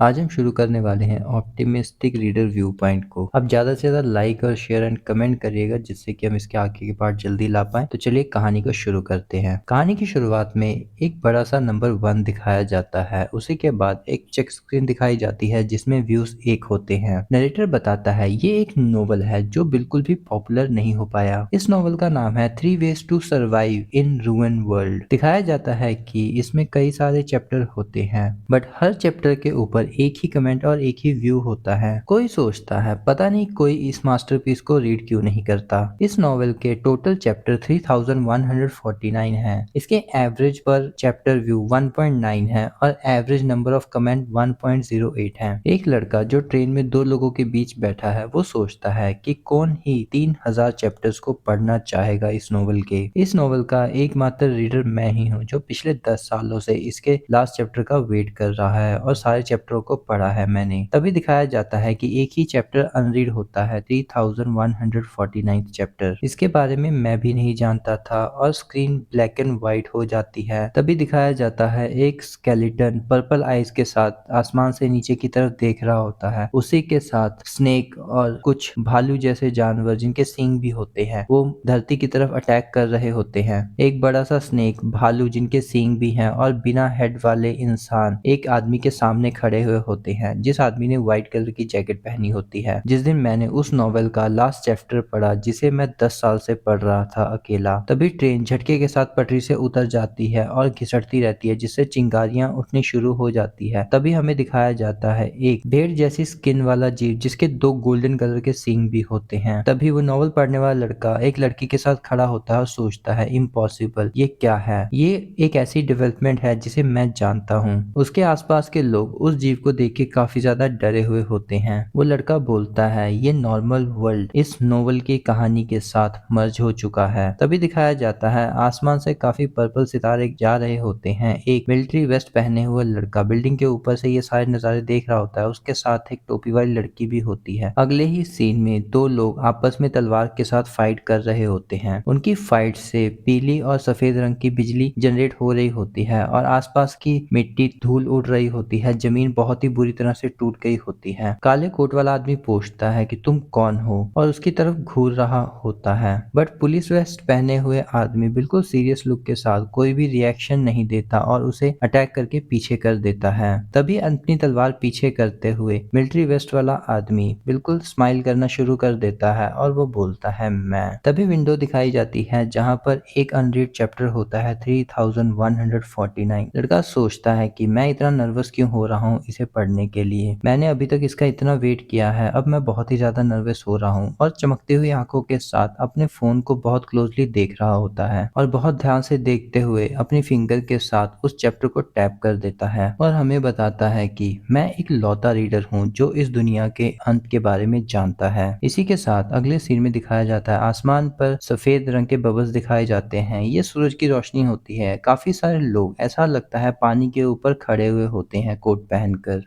आज हम शुरू करने वाले हैं ऑप्टिमिस्टिक रीडर व्यू पॉइंट को। आप ज़्यादा से ज़्यादा लाइक और शेयर एंड कमेंट करिएगा जिससे कि हम इसके आगे के पार्ट जल्दी ला पाएं। तो चलिए कहानी को शुरू करते हैं। कहानी की शुरुआत में एक बड़ा सा नंबर 1 दिखाया जाता है। उसी के बाद एक चेक स्क्रीन दिखाई जाती है जिसमें व्यूज 1 होते हैं। नरेटर बताता है ये एक नोवेल है जो बिल्कुल भी पॉपुलर नहीं हो पाया। इस नोवेल का नाम है 3 ways to survive in ruin world. दिखाया जाता है कि इसमें कई सारे चैप्टर होते हैं बट हर चैप्टर के ऊपर एक ही कमेंट और एक ही व्यू होता है। कोई सोचता है पता नहीं कोई इस मास्टरपीस को रीड क्यों नहीं करता। इस नॉवेल के टोटल चैप्टर 3149 है। इसके एवरेज पर चैप्टर व्यू 1.9 है और एवरेज नंबर ऑफ कमेंट 1.08 है। एक लड़का जो ट्रेन में दो लोगों के बीच बैठा है वो सोचता है कि कौन ही 3000 चैप्टर्स को पढ़ना चाहेगा इस नॉवेल के। इस नॉवेल का एकमात्र रीडर मैं ही हूँ जो पिछले 10 सालों से इसके लास्ट चैप्टर का वेट कर रहा है और सारे चैप्टरों को पढ़ा है मैंने। तभी दिखाया जाता है कि एक ही चैप्टर अनरीड होता है 3149 चैप्टर। इसके बारे में मैं भी नहीं जानता था और स्क्रीन ब्लैक एंड व्हाइट हो जाती है। तभी दिखाया जाता है एक स्केलेटन पर्पल आइज के साथ आसमान से नीचे की तरफ देख रहा होता है। उसी के साथ स्नेक और कुछ भालू जैसे जानवर जिनके सींग भी होते हैं वो धरती की तरफ अटैक कर रहे होते हैं। एक बड़ा सा स्नेक, भालू जिनके सींग भी हैं और बिना हेड वाले इंसान एक आदमी के सामने खड़े हुए होते हैं जिस आदमी ने व्हाइट कलर की जैकेट पहनी होती है। जिस दिन मैंने उस नॉवेल का लास्ट चैप्टर पढ़ा जिसे मैं 10 साल से पढ़ रहा था अकेला, तभी ट्रेन झटके के साथ पटरी से उतर जाती है और घिसटती रहती है जिससे चिंगारियां उठनी शुरू हो जाती है। तभी हमें दिखाया जाता है एक भेड़ जैसी स्किन वाला जीव जिसके 2 गोल्डन कलर के सींग भी होते हैं। तभी वो नॉवल पढ़ने वाला लड़का एक लड़की के साथ खड़ा होता है और सोचता है इम्पॉसिबल, ये क्या है? ये एक ऐसी डेवलपमेंट है जिसे मैं जानता हूँ। उसके आसपास के लोग उस जीव को देख के काफी ज्यादा डरे हुए होते हैं। वो लड़का बोलता है ये नॉर्मल वर्ल्ड इस नोवेल की कहानी के साथ मर्ज हो चुका है। तभी दिखाया जाता है आसमान से काफी पर्पल सितारे जा रहे होते हैं। एक मिलिट्री वेस्ट पहने हुए लड़का बिल्डिंग के ऊपर से ये सारे नजारे देख रहा होता है। उसके साथ एक टोपी वाली लड़की भी होती है। अगले ही सीन में 2 लोग आपस में तलवार के साथ फाइट कर रहे होते हैं। उनकी फाइट से पीली और सफेद रंग की बिजली जनरेट हो रही होती है और आसपास की मिट्टी धूल उड़ रही होती है। जमीन बहुत ही बुरी तरह से टूट गई होती है। काले कोट वाला आदमी पूछता है कि तुम कौन हो और उसकी तरफ घूर रहा होता है बट पुलिस वेस्ट पहने हुए आदमी बिल्कुल सीरियस लुक के साथ कोई भी रिएक्शन नहीं देता और उसे अटैक करके पीछे कर देता है। तभी अपनी तलवार पीछे करते हुए मिलिट्री वेस्ट वाला आदमी बिल्कुल स्माइल करना शुरू कर देता है और वो बोलता है मैं। तभी विंडो दिखाई जाती है जहां पर एक अनरीड चैप्टर होता है 3149। लड़का सोचता है कि मैं इतना नर्वस क्यों हो रहा हूँ इसे पढ़ने के लिए। मैंने अभी तक इसका इतना वेट किया है, अब मैं बहुत ही ज्यादा नर्वस हो रहा हूँ। और चमकती हुई आंखों के साथ अपने फोन को बहुत क्लोजली देख रहा होता है और बहुत ध्यान से देखते हुए अपनी फिंगर के साथ उस चैप्टर को टैप कर देता है और हमें बताता है कि मैं एक लौता रीडर हूँ जो इस दुनिया के अंत के बारे में जानता है। इसी के साथ अगले सीन में दिखाया जाता है आसमान पर सफेद रंग के बबल्स दिखाए जाते हैं। ये सूरज की रोशनी होती है। काफी सारे लोग ऐसा लगता है पानी के ऊपर खड़े हुए होते हैं कोट पहनकर।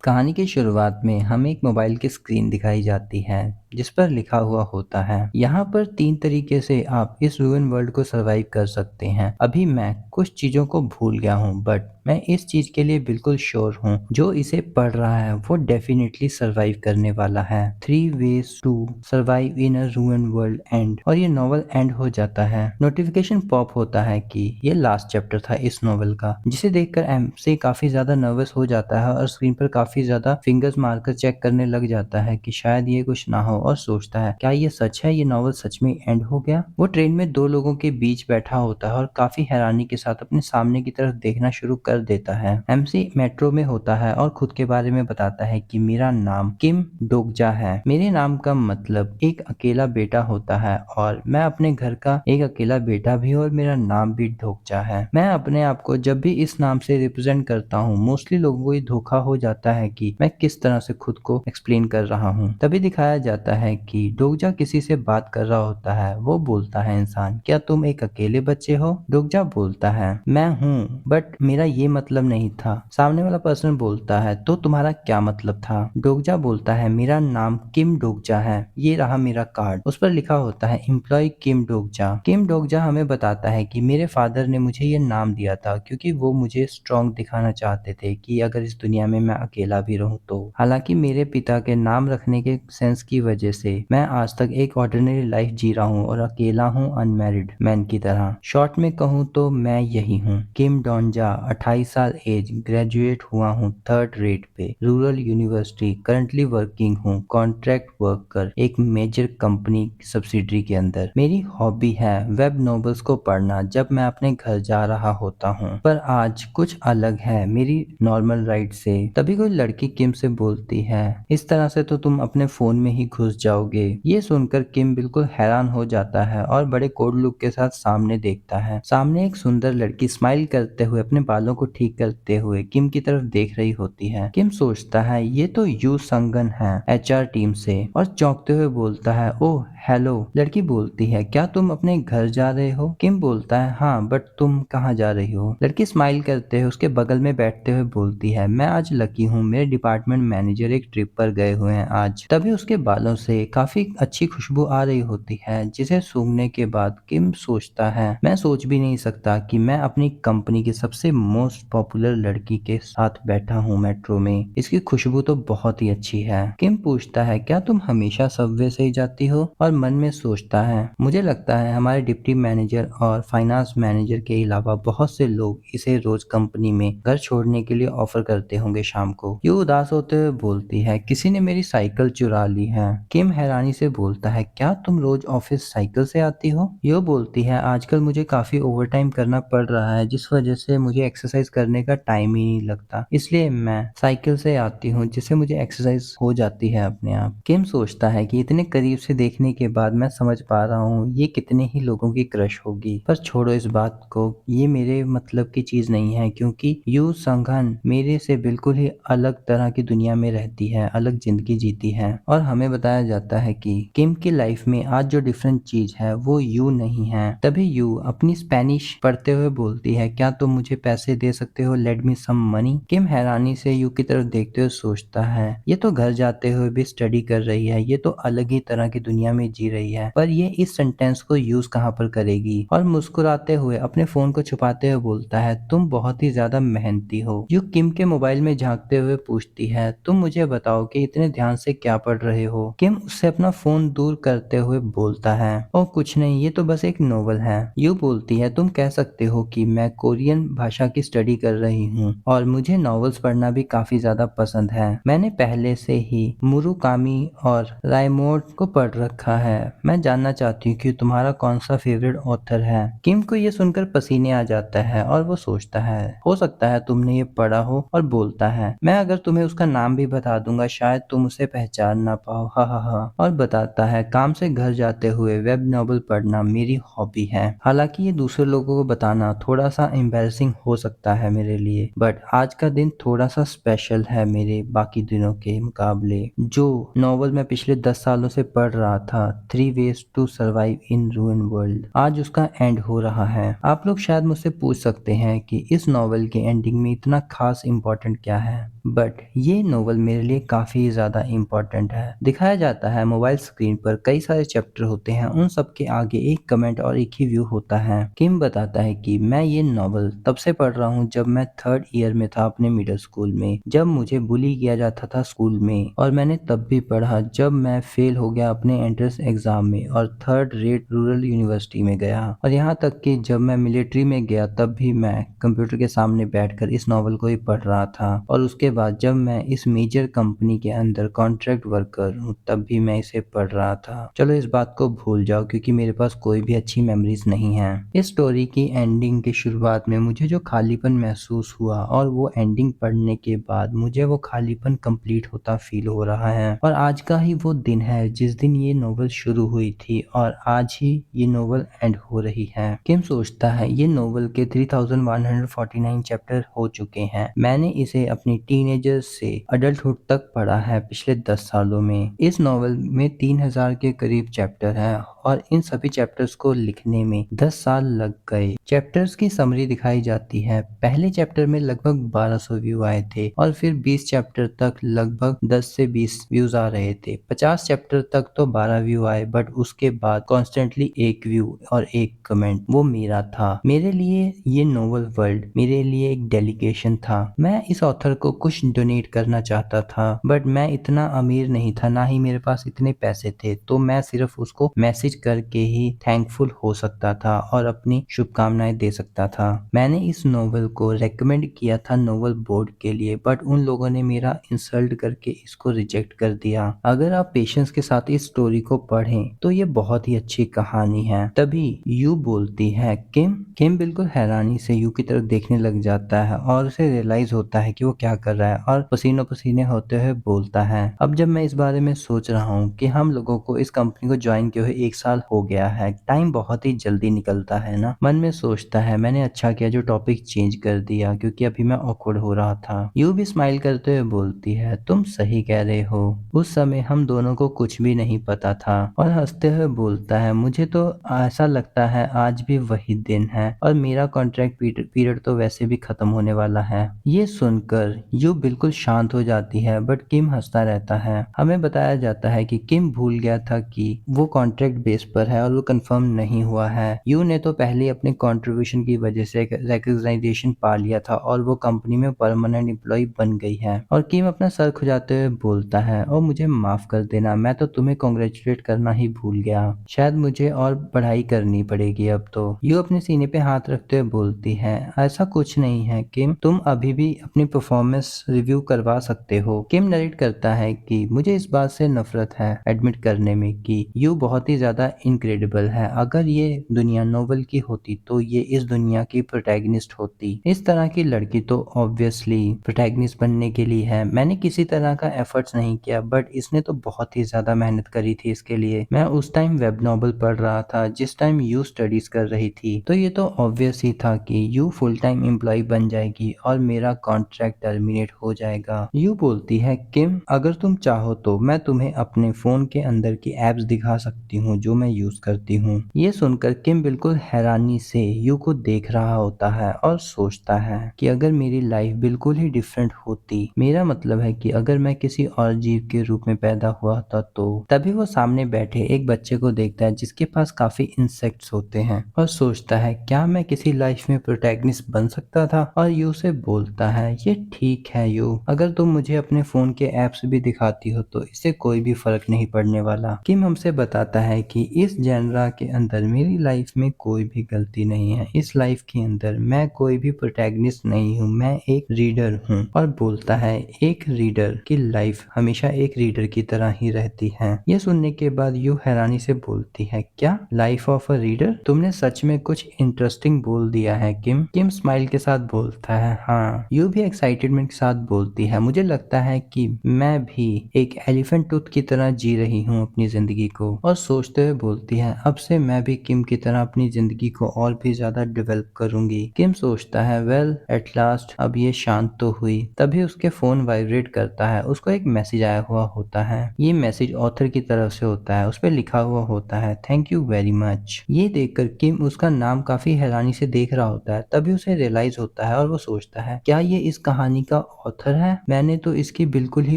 कहानी की शुरुआत में हमें एक मोबाइल की स्क्रीन दिखाई जाती है जिस पर लिखा हुआ होता है यहाँ पर 3 तरीके से आप इस रूइन वर्ल्ड को सरवाइव कर सकते हैं। अभी मैं कुछ चीजों को भूल गया हूँ बट मैं इस चीज के लिए बिल्कुल श्योर हूँ जो इसे पढ़ रहा है वो डेफिनेटली सरवाइव करने वाला है। 3 ways to survive in a ruin world end. और ये नॉवल एंड हो जाता है। नोटिफिकेशन पॉप होता है कि ये लास्ट चैप्टर था इस नॉवल का, जिसे देखकर एमसी काफी ज्यादा नर्वस हो जाता है और स्क्रीन पर काफी ज्यादा फिंगर्स मारकर चेक करने लग जाता है कि शायद ये कुछ ना हो और सोचता है क्या ये सच है, ये नॉवल सच में एंड हो गया। वो ट्रेन में 2 लोगों के बीच बैठा होता है और काफी हैरानी के साथ अपने सामने की तरफ देखना शुरू कर देता है। एमसी मेट्रो में होता है और खुद के बारे में बताता है कि मेरा नाम किम डोगजा है। मेरे नाम का मतलब एक अकेला बेटा होता है और मैं अपने घर का एक अकेला बेटा भी हूँ और मेरा नाम भी डोगजा है। मैं अपने आप को जब भी इस नाम से रिप्रेजेंट करता हूँ मोस्टली लोगों को ये धोखा हो जाता है कि मैं किस तरह से खुद को एक्सप्लेन कर रहा हूँ। तभी दिखाया जाता जाता है कि डोगजा किसी से बात कर रहा होता है। वो बोलता है, इंसान, क्या तुम एक अकेले बच्चे हो? डोगजा बोलता है, मैं हूँ, बट मेरा ये मतलब नहीं था। सामने वाला पर्सन बोलता है, तो तुम्हारा क्या मतलब था? डोगजा बोलता है, मेरा नाम किम डोगजा है, ये रहा मेरा कार्ड। उस पर लिखा होता है एम्प्लॉय किम डोगजा। किम डोगजा हमें बताता है कि मेरे फादर ने मुझे ये नाम दिया था क्योंकि वो मुझे स्ट्रांग दिखाना चाहते थे कि अगर इस दुनिया में मैं अकेला भी रहूं तो। हालांकि मेरे पिता के नाम रखने के सेंस की वजह से मैं आज तक एक ऑर्डिनरी लाइफ जी रहा हूँ और अकेला हूँ, अनमैरिड मैन की तरह। शॉर्ट में कहूँ तो मैं यही हूँ, किम डोंजा, 28 साल एज, ग्रेजुएट हुआ हूँ 3rd रेट पे, रूरल यूनिवर्सिटी, करंटली वर्किंग हूँ कॉन्ट्रैक्ट वर्कर एक मेजर कंपनी सब्सिडरी के अंदर। मेरी हॉबी है वेब नॉवेल्स को पढ़ना जब मैं अपने घर जा रहा होता हूँ, पर आज कुछ अलग है मेरी नॉर्मल राइड से। तभी कोई लड़की किम से बोलती है, इस तरह से तो तुम अपने फोन में ही घुस जाओगे। ये सुनकर किम बिल्कुल हैरान हो जाता है और बड़े कोल्ड लुक के साथ सामने देखता है। सामने एक सुंदर लड़की स्माइल करते हुए अपने बालों को ठीक करते हुए किम की तरफ देख रही होती है। किम सोचता है, ये तो यू संगन है, HR टीम से, और चौंकते हुए बोलता है, ओह हेलो। लड़की बोलती है, क्या तुम अपने घर जा रहे हो? किम बोलता है, हाँ, बट तुम कहाँ जा रही हो? लड़की स्माइल करते हुए उसके बगल में बैठते हुए बोलती है, मैं आज लकी हूँ, मेरे डिपार्टमेंट मैनेजर एक ट्रिप पर गए हुए हैं आज। तभी उसके बालों से काफी अच्छी खुशबू आ रही होती है, जिसे सूंघने के बाद किम सोचता है, मैं सोच भी नहीं सकता कि मैं अपनी कंपनी की सबसे मोस्ट पॉपुलर लड़की के साथ बैठा हूँ मेट्रो में। इसकी खुशबू तो बहुत ही अच्छी है। किम पूछता है, क्या तुम हमेशा सबवे से ही जाती हो? और मन में सोचता है, मुझे लगता है हमारे डिप्टी मैनेजर और फाइनेंस मैनेजर के अलावा बहुत से लोग इसे रोज कंपनी में घर छोड़ने के लिए ऑफर करते होंगे शाम को। ये उदास होते हुए बोलती है, किसी ने मेरी साइकिल चुरा ली है। किम हैरानी से बोलता है, क्या तुम रोज ऑफिस साइकिल से आती हो? यो बोलती है, आजकल मुझे काफी ओवरटाइम करना पड़ रहा है जिस वजह से मुझे एक्सरसाइज करने का टाइम ही नहीं लगता, इसलिए मैं साइकिल से आती हूँ जिससे मुझे एक्सरसाइज हो जाती है अपने आप। किम सोचता है कि इतने करीब से देखने के बाद मैं समझ पा रहा हूँ ये कितने ही लोगों की क्रश होगी, पर छोड़ो इस बात को, ये मेरे मतलब की चीज नहीं है क्योंकि यू संघन मेरे से बिल्कुल ही अलग तरह की दुनिया में रहती है, अलग जिंदगी जीती है। और हमें बताया जाता है कि किम की लाइफ में आज जो डिफरेंट चीज है वो यू नहीं है। तभी यू अपनी स्पेनिश पढ़ते हुए बोलती है, क्या तुम मुझे पैसे दे सकते हो? Let me some money. किम हैरानी से यू की तरफ देखते हुए सोचता है, ये तो घर जाते हुए भी स्टडी कर रही है, ये तो अलग ही तरह की दुनिया में जी रही है, पर ये इस सेंटेंस को यूज कहाँ पर करेगी? और मुस्कुराते हुए अपने फोन को छुपाते हुए बोलता है, तुम बहुत ही ज्यादा मेहनती हो। यू किम के मोबाइल में झांकते हुए पूछती है, तुम मुझे बताओ कि इतने ध्यान से क्या पढ़ रहे हो? किम उससे अपना फोन दूर करते हुए बोलता है, ओह कुछ नहीं, ये तो बस एक नोवेल है। यू बोलती है, तुम कह सकते हो कि मैं कोरियन भाषा की स्टडी कर रही हूँ और मुझे नॉवेल्स पढ़ना भी काफी ज्यादा पसंद है। मैंने पहले से ही मुरुकामी और रायमोड को पढ़ रखा है। मैं जानना चाहती हूँ कि तुम्हारा कौन सा फेवरेट ऑथर है? किम को ये सुनकर पसीने आ जाता है और वो सोचता है, हो सकता है तुमने ये पढ़ा हो, और बोलता है, मैं अगर तुम्हें उसका नाम भी बता दूंगा शायद तुम उसे पहचान ना पाओ, हा हा हा। और बताता है, काम से घर जाते हुए वेब नॉवल पढ़ना मेरी हॉबी है। हालांकि ये दूसरे लोगों को बताना थोड़ा सा एम्बैरसिंग हो सकता है मेरे लिए, बट आज का दिन थोड़ा सा स्पेशल है मेरे बाकी दिनों के मुकाबले। जो नॉवल मैं पिछले 10 सालों से पढ़ रहा था, 3 ways to survive in ruin world, आज उसका एंड हो रहा है। आप लोग शायद मुझसे पूछ सकते हैं कि इस नॉवल के एंडिंग में इतना खास इम्पोर्टेंट क्या है, बट ये नोवेल मेरे लिए काफी ज्यादा इम्पोर्टेंट है। दिखाया जाता है मोबाइल स्क्रीन पर कई सारे चैप्टर होते हैं, उन सब के आगे एक कमेंट और एक ही व्यू होता है। किम बताता है कि मैं ये नॉवल तब से पढ़ रहा हूँ जब मैं 3rd ईयर में था अपने मिडिल स्कूल में, जब मुझे बुली किया जाता था स्कूल में, और मैंने तब भी पढ़ा जब मैं फेल हो गया अपने एंट्रेंस एग्जाम में और 3rd रेट रूरल यूनिवर्सिटी में गया, और यहाँ तक कि जब मैं मिलिट्री में गया तब भी मैं कंप्यूटर के सामने बैठकर इस नॉवल को ही पढ़ रहा था। और उसके बाद जब मैं इस मेजर कंपनी के अंदर कॉन्ट्रैक्ट वर्कर हूँ तब भी मैं इसे पढ़ रहा था। चलो इस बात को भूल जाओ क्योंकि मेरे पास कोई भी अच्छी मेमोरीज नहीं है। इस स्टोरी की एंडिंग की शुरुआत में मुझे जो खालीपन महसूस हुआ और वो एंडिंग पढ़ने के बाद मुझे वो खालीपन कंप्लीट होता फील हो रहा है। और आज का ही वो दिन है जिस दिन ये नोवेल शुरू हुई थी और आज ही ये नोवेल एंड हो रही है। किम सोचता है, ये नोवेल के 3149 चैप्टर हो चुके हैं। मैंने इसे अपनी टीनेजर्स से अडल्टहुड तक पढ़ा है पिछले 10 सालों में। इस इस नॉवल में 3000 के करीब चैप्टर हैं और इन सभी चैप्टर्स को लिखने में 10 साल लग गए। चैप्टर्स की समरी दिखाई जाती है। पहले चैप्टर में लगभग 1200 व्यू आए थे और फिर 20 चैप्टर तक लगभग 10 से 20 व्यूज आ रहे थे। 50 चैप्टर तक तो 12 व्यू आए, बट उसके बाद कॉन्स्टेंटली 1 व्यू और 1 कमेंट, वो मेरा था। मेरे लिए ये नोवेल वर्ल्ड मेरे लिए एक डेलीकेशन था। मैं इस ऑथर को कुछ डोनेट करना चाहता था, बट मैं इतना अमीर नहीं था, ना ही मेरे पास इतने पैसे थे, तो मैं सिर्फ उसको मैसेज करके ही थैंकफुल हो सकता था और अपनी शुभकामनाएं दे सकता था। मैंने इस नोवेल को रेकमेंड किया था नोवेल बोर्ड के लिए, बट उन लोगों ने मेरा इंसल्ट करके इसको रिजेक्ट कर दिया। अगर आप पेशेंस के साथ इस स्टोरी को पढ़ें तो ये बहुत ही अच्छी कहानी है। तभी यू बोलती है किम। किम बिल्कुल हैरानी से यू की तरफ देखने लग जाता है और उसे रियलाइज होता है कि वो क्या कर रहा है और पसीनों पसीने होते हुए बोलता है, अब जब मैं इस बारे में सोच रहा हूँ कि हम लोगों को इस कंपनी को ज्वाइन किए हुए 1 साल हो गया है, टाइम बहुत ही जल्दी निकलता है ना। मन में सोचता है मैंने अच्छा किया जो टॉपिक चेंज कर दिया, क्योंकि अभी मैं ऑकवर्ड हो रहा था। यू भी स्माइल करते हुए बोलती है तुम सही कह रहे हो, उस समय हम दोनों को कुछ भी नहीं पता था, और हंसते हुए बोलता है मुझे तो ऐसा लगता है आज भी वही दिन है और मेरा कॉन्ट्रैक्ट पीरियड तो वैसे भी खत्म होने वाला है। ये सुनकर यू बिल्कुल शांत हो जाती है, बट किम हंसता रहता है। हमें बताया जाता है कि किम भूल गया था कि वो कॉन्ट्रैक्ट बेस पर है और वो कंफर्म नहीं हुआ है। यू ने तो पहले अपने कंट्रीब्यूशन की वजह से रिकग्नाइजेशन पा लिया था और वो कंपनी में परमानेंट एम्प्लॉय बन गई है। और किम अपना सर खुजाते हुए बोलता है और मुझे माफ कर देना, मैं तो तुम्हें कॉन्ग्रेचुलेट करना ही भूल गया, शायद मुझे और पढ़ाई करनी पड़ेगी अब तो। यू अपने सीने पे हाथ रखते हुए बोलती है ऐसा कुछ नहीं है किम, तुम अभी भी अपनी परफॉर्मेंस रिव्यू करवा सकते हो। किम नरेट करता है कि मुझे इस बात से नफरत है एडमिट करने में कि यू बहुत ही ज्यादा इनक्रेडिबल है। अगर ये दुनिया नोवेल की होती तो ये इस दुनिया की प्रोटैगनिस्ट होती। इस तरह की लड़की तो ऑब्वियसली प्रोटैगनिस्ट बनने के लिए है। मैंने किसी तरह का एफर्ट्स नहीं किया, बट इसने तो बहुत ही ज्यादा मेहनत करी थी इसके लिए। मैं उस टाइम वेब नॉवल पढ़ रहा था जिस टाइम यू स्टडीज कर रही थी, तो ये तो ऑब्वियस ही था कि यू फुल टाइम एम्प्लॉय बन जाएगी और मेरा कॉन्ट्रैक्ट टर्मिनेट हो जाएगा। यू बोलती है किम अगर तुम चाहो तो मैं तुम्हें अपने फोन के अंदर की एप्स दिखा सकती हूँ जो मैं यूज करती हूँ। ये सुनकर किम बिल्कुल हैरानी से यू को देख रहा होता है और सोचता है कि अगर मेरी लाइफ बिल्कुल ही डिफरेंट होती, मेरा मतलब है कि अगर मैं किसी और जीव के रूप में पैदा हुआ था तो। तभी वो सामने बैठे एक बच्चे को देखता है जिसके पास काफी इंसेक्ट्स होते हैं और सोचता है क्या मैं किसी लाइफ में प्रोटैगनिस्ट बन सकता था। और यू से बोलता है ये ठीक है यू, अगर तुम मुझे अपने फोन के एप्स भी दिखाती हो तो इससे कोई भी फर्क नहीं पड़ने वाला। किम हमसे बताता है कि इस जेनरा के अंदर मेरी लाइफ में कोई भी गलती नहीं है, इस लाइफ के अंदर मैं कोई भी प्रोटैगनिस्ट नहीं हूँ, मैं एक रीडर हूँ। और बोलता है एक रीडर की लाइफ हमेशा एक रीडर की तरह ही रहती है। ये सुनने के बाद यू हैरानी से बोलती है क्या लाइफ ऑफ अ रीडर, तुमने सच में कुछ इंटरेस्टिंग बोल दिया है किम। किम स्माइल के साथ बोलता है हाँ। यू भी एक्साइटेडमेंट के साथ बोलती है मुझे लगता है कि मैं भी एक एलिफेंट टूथ की तरह जी रही हूँ अपनी जिंदगी को। और सोचते हुए बोलती है अब से मैं भी किम की तरह अपनी जिंदगी को और भी ज्यादा डेवलप करूंगी। किम सोचता है वेल एट लास्ट अब ये शांत तो हुई। तभी उसके फोन वाइब्रेट करता है, उसको एक मैसेज आया हुआ होता है। ये मैसेज ऑथर की तरफ से होता है, उस पर लिखा हुआ होता है थैंक यू वेरी मच। ये देखकर किम उसका नाम काफी हैरानी से देख रहा होता है। तभी उसे रियलाइज होता है और वो सोचता है क्या ये इस कहानी का ऑथर है, मैंने तो इसकी बिल्कुल ही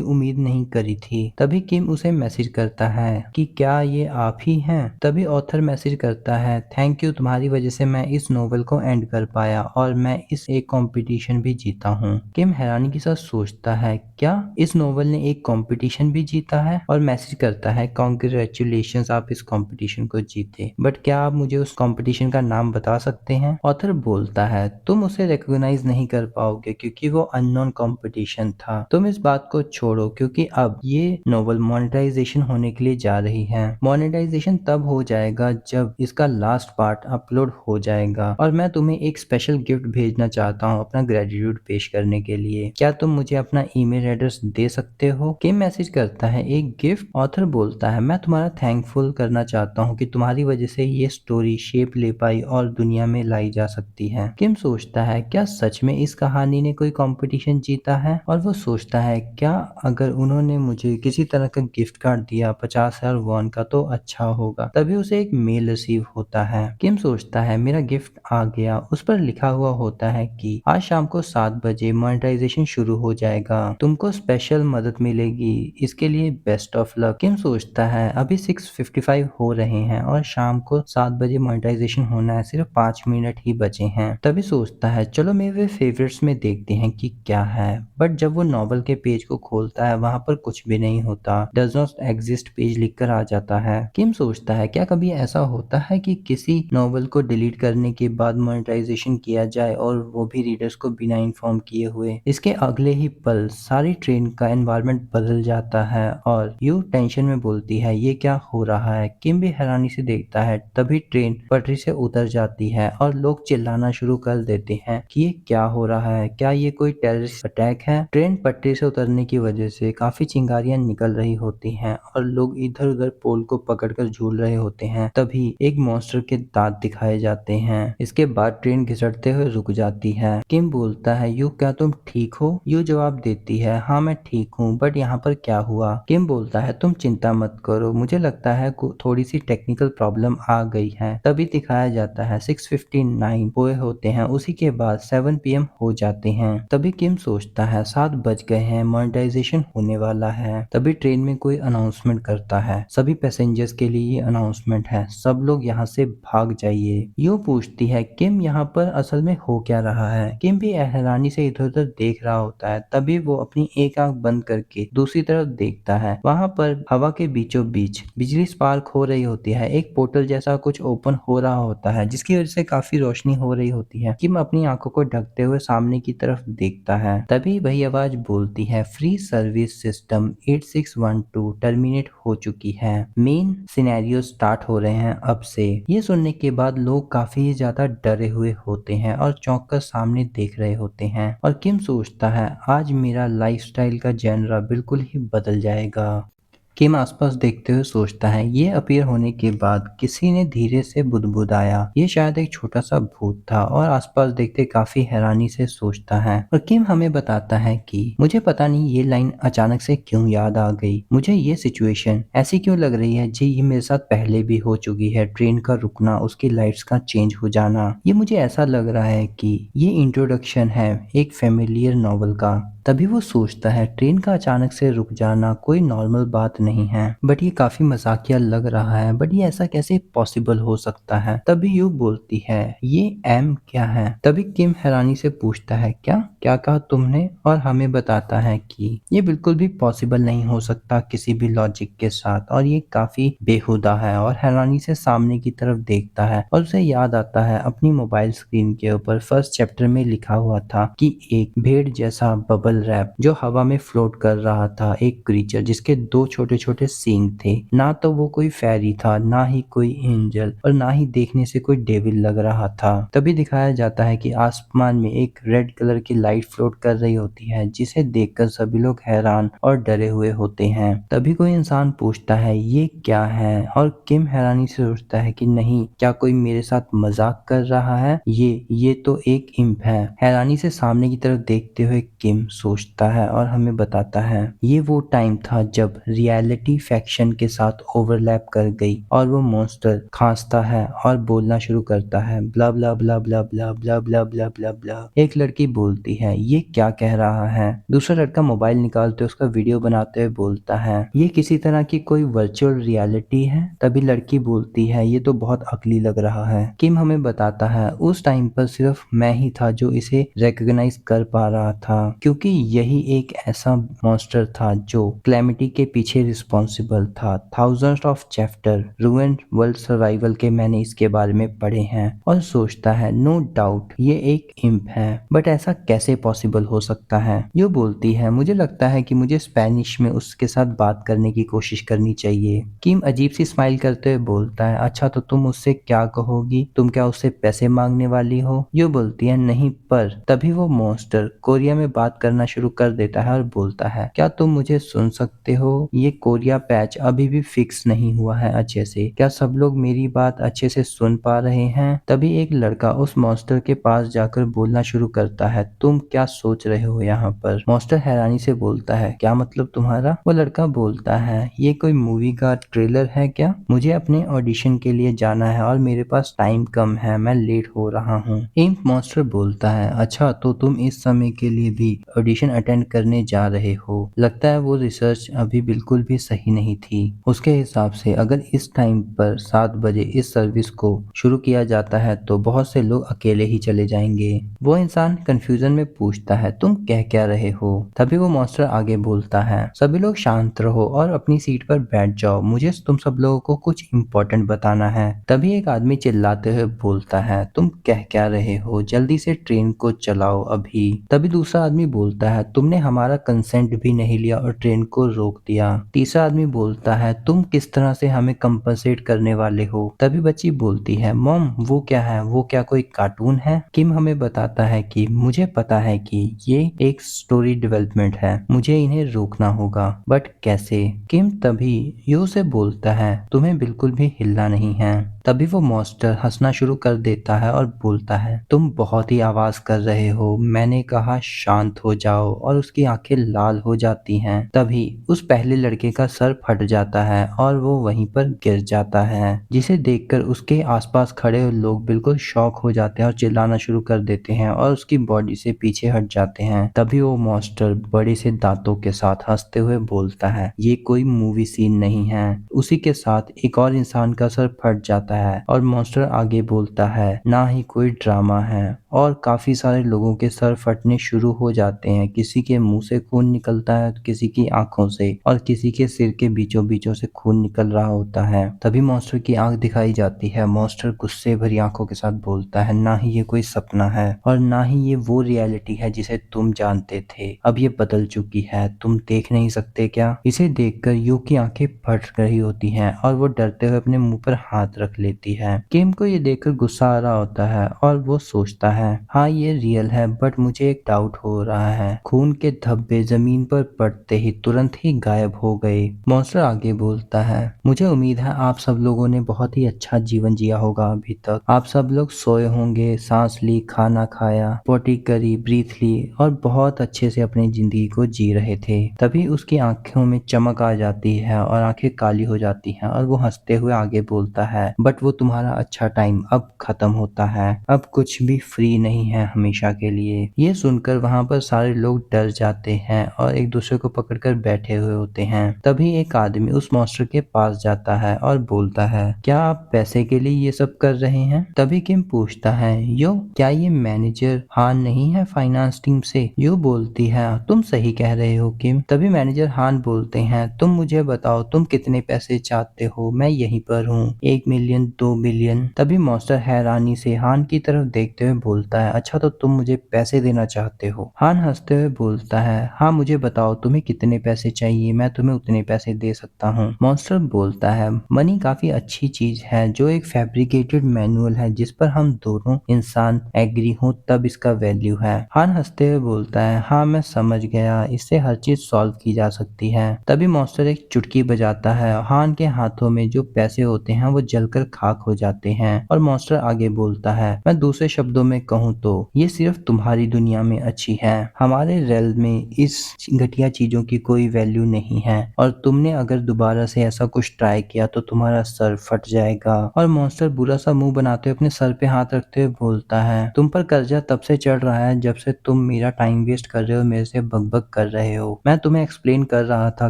उम्मीद नहीं करी थी। तभी किम उसे मैसेज करता है कि क्या ये आप ही हैं। तभी ऑथर मैसेज करता है थैंक यू, तुम्हारी वजह से मैं इस नोवेल को एंड कर पाया और मैं इस एक कंपटीशन भी जीता हूँ। किम हैरानी के साथ सोचता है क्या इस नोवेल ने एक कंपटीशन भी जीता है, और मैसेज करता है कॉन्ग्रेचुलेशंस आप इस कंपटीशन को जीते, बट क्या आप मुझे उस कंपटीशन का नाम बता सकते हैं। ऑथर बोलता है तुम उसे रिकॉग्नाइज नहीं कर पाओगे क्योंकि वो अननोन कंपटीशन था। तुम इस बात को छोड़ो क्योंकि अब ये नोवेल मोनेटाइजेशन होने के लिए जा रही है। मोनेटाइजेशन तब हो जाएगा जब इसका लास्ट पार्ट अपलोड हो जाएगा, और मैं तुम्हें एक स्पेशल गिफ्ट भेजना चाहता हूँ अपना ग्रेटिट्यूड पेश करने के लिए। क्या तुम मुझे अपना ईमेल एड्रेस दे सकते हो? किम मैसेज करता है, एक गिफ्ट? ऑथर बोलता है, मैं तुम्हारा थैंकफुल करना चाहता हूँ कि तुम्हारी वजह से ये स्टोरी शेप ले पाई और दुनिया में लाई जा सकती है। किम सोचता है, क्या सच में इस कहानी ने कोई कंपटीशन जीता है? और वो सोचता है, क्या अगर उन्होंने मुझे किसी तरह का गिफ्ट कार्ड दिया 50,000 वॉन का तो अच्छा होगा। तभी उसे एक मेल रिसीव होता है। किम सोचता है, मेरा गिफ्ट आ गया। उस पर लिखा हुआ होता है कि आज शाम को 7 बजे मोनेटाइजेशन शुरू हो जाएगा, तुमको स्पेशल मदद मिलेगी, इसके लिए बेस्ट ऑफ लक। किम सोचता है, अभी 6:55 हो रहे हैं और शाम को 7 बजे मोनेटाइजेशन होना है, सिर्फ 5 मिनट ही बचे हैं। तभी सोचता है, चलो मेरे फेवरेट्स में देखते हैं कि क्या है। बट जब वो नॉवल के पेज को खोलता है, वहाँ पर कुछ भी नहीं होता। डज नॉट एग्जिस्ट पेज लिखकर आ जाता है। किम सोचता है, क्या कभी ऐसा होता है कि किसी नॉवल को डिलीट करने के बाद मोनेटाइजेशन किया जाए और वो भी रीडर्स को बिना इन्फॉर्म किए हुए। इसके अगले ही पल सारी ट्रेन का एनवायरनमेंट बदल जाता है और यू टेंशन में बोलती है, ये क्या हो रहा है? किम भी हैरानी से देखता है। तभी ट्रेन पटरी से उतर जाती है और लोग चिल्लाना शुरू कर देते हैं कि ये क्या हो रहा है, क्या ये कोई टेररिस्ट अटैक है? ट्रेन पटरी से उतरने की वजह से काफी चिंगारियां निकल रही होती हैं और लोग इधर उधर पोल को पकड़कर झूल रहे होते हैं। तभी एक मॉन्स्टर के दांत दिखाए जाते हैं। इसके बाद ट्रेन घिसटते हुए रुक जाती है। किम बोलता है, यू क्या तुम ठीक हो? यू जवाब देती है, हाँ मैं ठीक हूँ, बट यहाँ पर क्या हुआ? किम बोलता है, तुम चिंता मत करो, मुझे लगता है थोड़ी सी टेक्निकल प्रॉब्लम आ गई है। तभी दिखाया जाता है 6:59 हुए होते हैं, उसी के बाद 7 PM हो जाते हैं। तभी किम सोचता है, 7 बज गए हैं, मोनेटाइजेशन होने वाला है। तभी ट्रेन में कोई अनाउंसमेंट करता है, सभी पैसेंजर्स के लिए ये अनाउंसमेंट है, सब लोग यहाँ से भाग जाइए। यू पूछती है, किम यहाँ पर असल में हो क्या रहा है? किम भी हैरानी से इधर उधर देख रहा होता है। तभी वो अपनी एक आंख बंद करके दूसरी तरफ देखता है। वहाँ पर हवा के बीचों बीच बिजली स्पार्क हो रही होती है, एक पोर्टल जैसा कुछ ओपन हो रहा होता है जिसकी वजह से काफी रोशनी हो रही होती है। किम अपनी आंखों को ढकते हुए सामने की तरफ देखता है। तभी वही आवाज बोलती है, फ्री सर्विस सिस्टम 8612 टर्मिनेट हो चुकी है, मेन सिनेरियो स्टार्ट हो रहे हैं अब से। ये सुनने के बाद लोग काफी ज्यादा डरे हुए होते हैं और चौंक कर सामने देख रहे होते हैं। और किम सोचता है, आज मेरा लाइफस्टाइल का जेनरा बिल्कुल ही बदल जाएगा। किम आसपास देखते हुए सोचता है, ये अपीयर होने के बाद किसी ने धीरे से बुदबुदाया, ये शायद एक छोटा सा भूत था। और आसपास देखते काफी हैरानी से सोचता है। और किम हमें बताता है कि मुझे पता नहीं ये लाइन अचानक से क्यों याद आ गई, मुझे ये सिचुएशन ऐसी क्यों लग रही है जी, ये मेरे साथ पहले भी हो चुकी है। ट्रेन का रुकना, उसकी लाइट्स का चेंज हो जाना, ये मुझे ऐसा लग रहा है कि ये इंट्रोडक्शन है एक फेमिलियर नॉवल का। तभी वो सोचता है, ट्रेन का अचानक से रुक जाना कोई नॉर्मल बात नहीं है, बट ये काफी मजाकिया लग रहा है, बट ये ऐसा कैसे पॉसिबल हो सकता है? तभी यू बोलती है, ये एम क्या है? तभी किम हैरानी से पूछता है, क्या क्या कहा तुमने? और हमें बताता है कि ये बिल्कुल भी पॉसिबल नहीं हो सकता किसी भी लॉजिक के साथ, और ये काफी बेहुदा है। और हैरानी से सामने की तरफ देखता है और उसे याद आता है अपनी मोबाइल स्क्रीन के ऊपर फर्स्ट चैप्टर में लिखा हुआ था कि एक भेड़ जैसा बबल रैप जो हवा में फ्लोट कर रहा था, एक क्रीचर जिसके 2 छोटे छोटे सींग थे। ना तो वो कोई फेरी था, ना ही कोई एंजल, और ना ही देखने से कोई डेविल लग रहा था। तभी दिखाया जाता है कि आसमान में एक रेड कलर की लाइट फ्लोट कर रही होती है, जिसे देखकर सभी लोग हैरान और डरे हुए होते हैं। तभी कोई इंसान पूछता है, ये क्या है? और किम हैरानी से सोचता है कि नहीं, क्या कोई मेरे साथ मजाक कर रहा है? ये तो एक इम्प है। हैरानी से सामने की तरफ देखते हुए किम सोचता है और हमें बताता है, ये वो टाइम था जब रियलिटी फैक्शन के साथ ओवरलैप कर गई और वो मॉन्स्टर खांसता है और बोलना शुरू करता है, ब्ला ब्ला ब्ला ब्ला ब्ला ब्ला ब्ला ब्ला ब्ला ब्ला। एक लड़की बोलती है, ये क्या कह रहा है? दूसरा लड़का मोबाइल निकालते उसका वीडियो बनाते हुए बोलता है, ये किसी तरह की कोई वर्चुअल रियलिटी है। तभी लड़की बोलती है, ये तो बहुत अगली लग रहा है। किम हमें बताता है, उस टाइम पर सिर्फ मैं ही था जो इसे रिकॉग्नाइज कर पा रहा था, क्योंकि यही एक ऐसा मॉन्स्टर था जो क्लैमिटी के पीछे रिस्पॉन्सिबल था। Thousands of chapter ruined world survival के मैंने इसके बारे में पढ़े हैं। और सोचता है, नो डाउट ये एक इम्प है, बट ऐसा कैसे पॉसिबल हो सकता है? यो बोलती है, मुझे लगता है कि मुझे स्पेनिश में उसके साथ बात करने की कोशिश करनी चाहिए। किम अजीब सी स्माइल करते हुए बोलता है, अच्छा तो तुम उससे क्या कहोगी? तुम क्या उससे पैसे मांगने वाली हो? यो बोलती है, नहीं, पर तभी वो मॉन्स्टर कोरिया में बात करना करना शुरू कर देता है और बोलता है, क्या तुम मुझे सुन सकते हो? ये कोरिया पैच अभी भी फिक्स नहीं हुआ है अच्छे से। क्या सब लोग मेरी बात अच्छे से सुन पा रहे हैं? तभी एक लड़का उस मॉन्स्टर के पास जाकर बोलना शुरू करता है, तुम क्या सोच रहे हो यहाँ पर? मॉन्स्टर हैरानी से बोलता है, क्या मतलब तुम्हारा? वो लड़का बोलता है, ये कोई मूवी का ट्रेलर है क्या? मुझे अपने ऑडिशन के लिए जाना है और मेरे पास टाइम कम है, मैं लेट हो रहा हूँ। इंक मॉन्स्टर बोलता है, अच्छा तो तुम इस समय के लिए भी ऑडिशन अटेंड करने जा रहे हो। लगता है वो रिसर्च अभी बिल्कुल भी सही नहीं थी। उसके हिसाब से अगर इस टाइम पर 7 बजे इस सर्विस को शुरू किया जाता है तो बहुत से लोग अकेले ही चले जाएंगे। वो इंसान कंफ्यूजन में पूछता है, तुम कह क्या रहे हो? तभी वो मॉन्स्टर आगे बोलता है, सभी लोग शांत रहो और अपनी सीट पर बैठ जाओ, मुझे तुम सब लोगों को कुछ इम्पोर्टेंट बताना है। तभी एक आदमी चिल्लाते हुए बोलता है, तुम कह क्या रहे हो? जल्दी से ट्रेन को चलाओ अभी। तभी दूसरा आदमी बोलता है, तुमने हमारा कंसेंट भी नहीं लिया और ट्रेन को रोक दिया। तीसरा आदमी बोलता है, तुम किस तरह से हमें कंपनसेट करने वाले हो? तभी बच्ची बोलती है, मॉम वो क्या है? वो क्या कोई कार्टून है? किम हमें बताता है कि मुझे पता है कि ये एक स्टोरी डेवलपमेंट है, मुझे इन्हें रोकना होगा, बट कैसे? किम तभी यू से बोलता है, तुम्हें बिल्कुल भी हिलना नहीं है। तभी वो मॉन्स्टर हंसना शुरू कर देता है और बोलता है, तुम बहुत ही आवाज कर रहे हो, मैंने कहा शांत हो जाओ, और उसकी आंखें लाल हो जाती हैं। तभी उस पहले लड़के का सर फट जाता है और वो वहीं पर गिर जाता है, जिसे देखकर उसके आसपास खड़े लोग बिल्कुल शॉक हो जाते हैं और चिल्लाना शुरू कर देते हैं और उसकी बॉडी से पीछे हट जाते हैं। तभी वो मॉन्स्टर बड़े से दांतों के साथ हंसते हुए बोलता है, ये कोई मूवी सीन नहीं है। उसी के साथ एक और इंसान का सर फट जाता है और मॉन्स्टर आगे बोलता है, ना ही कोई ड्रामा है, और काफी सारे लोगों के सर फटने शुरू हो जाते हैं। किसी के मुंह से खून निकलता है, किसी की आंखों से, और किसी के सिर के बीचों बीचों से खून निकल रहा होता है। तभी मॉन्स्टर की आंख दिखाई जाती है। मॉन्स्टर गुस्से भरी आंखों के साथ बोलता है, ना ही ये कोई सपना है और ना ही ये वो रियलिटी है जिसे तुम जानते थे। अब ये बदल चुकी है, तुम देख नहीं सकते क्या? इसे देखकर यू की आंखें फट रही होती हैं और वो डरते हुए अपने मुंह पर हाथ रख लेती है। किम को ये देखकर गुस्सा आ रहा होता है और वो सोचता है, हाँ ये रियल है, बट मुझे एक डाउट हो रहा है। खून के धब्बे जमीन पर पड़ते ही तुरंत ही गायब हो गए। मॉन्स्टर आगे बोलता है, मुझे उम्मीद है आप सब लोगों ने बहुत ही अच्छा जीवन जिया होगा अभी तक। आप सब लोग सोए होंगे, सांस ली, खाना खाया, पोटी करी, ब्रीथ ली और बहुत अच्छे से अपनी जिंदगी को जी रहे थे। तभी उसकी आंखों में चमक आ जाती है और आंखें काली हो जाती हैं और वो हंसते हुए आगे बोलता है, बट वो तुम्हारा अच्छा टाइम अब खत्म होता है, अब कुछ भी फ्री नहीं है हमेशा के लिए। ये सुनकर वहां पर सारे लोग डर जाते हैं और एक दूसरे को पकड़कर बैठे हुए होते हैं। तभी एक आदमी उस मॉन्स्टर के पास जाता है और बोलता है, क्या आप पैसे के लिए ये सब कर रहे हैं? तभी किम पूछता है, यो क्या ये मैनेजर हान नहीं है फाइनेंस टीम से? यो बोलती है, तुम सही कह रहे हो किम। तभी मैनेजर हान बोलते हैं, तुम मुझे बताओ तुम कितने पैसे चाहते हो, मैं यहीं पर हूँ, 1 मिलियन, 2 मिलियन। तभी मॉन्स्टर हैरानी से हान की तरफ देखते हुए बोलता है, अच्छा तो तुम मुझे पैसे देना चाहते हो? हान हंसते हुए बोलता है, हाँ मुझे बताओ तुम्हें कितने पैसे चाहिए, मैं तुम्हें उतने पैसे दे सकता हूँ। मॉन्स्टर बोलता है, मनी काफी अच्छी चीज है जो एक फैब्रिकेटेड मैनुअल है जिस पर हम दोनों इंसान एग्री हो तब इसका वैल्यू है। हान हंसते हुए बोलता है, हाँ मैं समझ गया, इससे हर चीज सॉल्व की जा सकती है। तभी मॉन्स्टर एक चुटकी बजाता है। हान के हाथों में जो पैसे होते हैं वो जलकर खाक हो जाते हैं और मॉन्स्टर आगे बोलता है, मैं दूसरे शब्दों में कहूँ तो ये सिर्फ तुम्हारी दुनिया में अच्छी है, हमारे रेल में इस घटिया चीजों की कोई वैल्यू नहीं है और तुमने अगर दोबारा से ऐसा कुछ ट्राई किया तो तुम्हारा सर फट जाएगा। और मॉन्स्टर बुरा सा मुंह बनाते हुए अपने सर पे हाथ रखते हुए बोलता है, तुम पर कर्जा तब से चढ़ रहा है जब से तुम मेरा टाइम वेस्ट कर रहे हो, मेरे से बकबक कर रहे हो। मैं तुम्हें एक्सप्लेन कर रहा था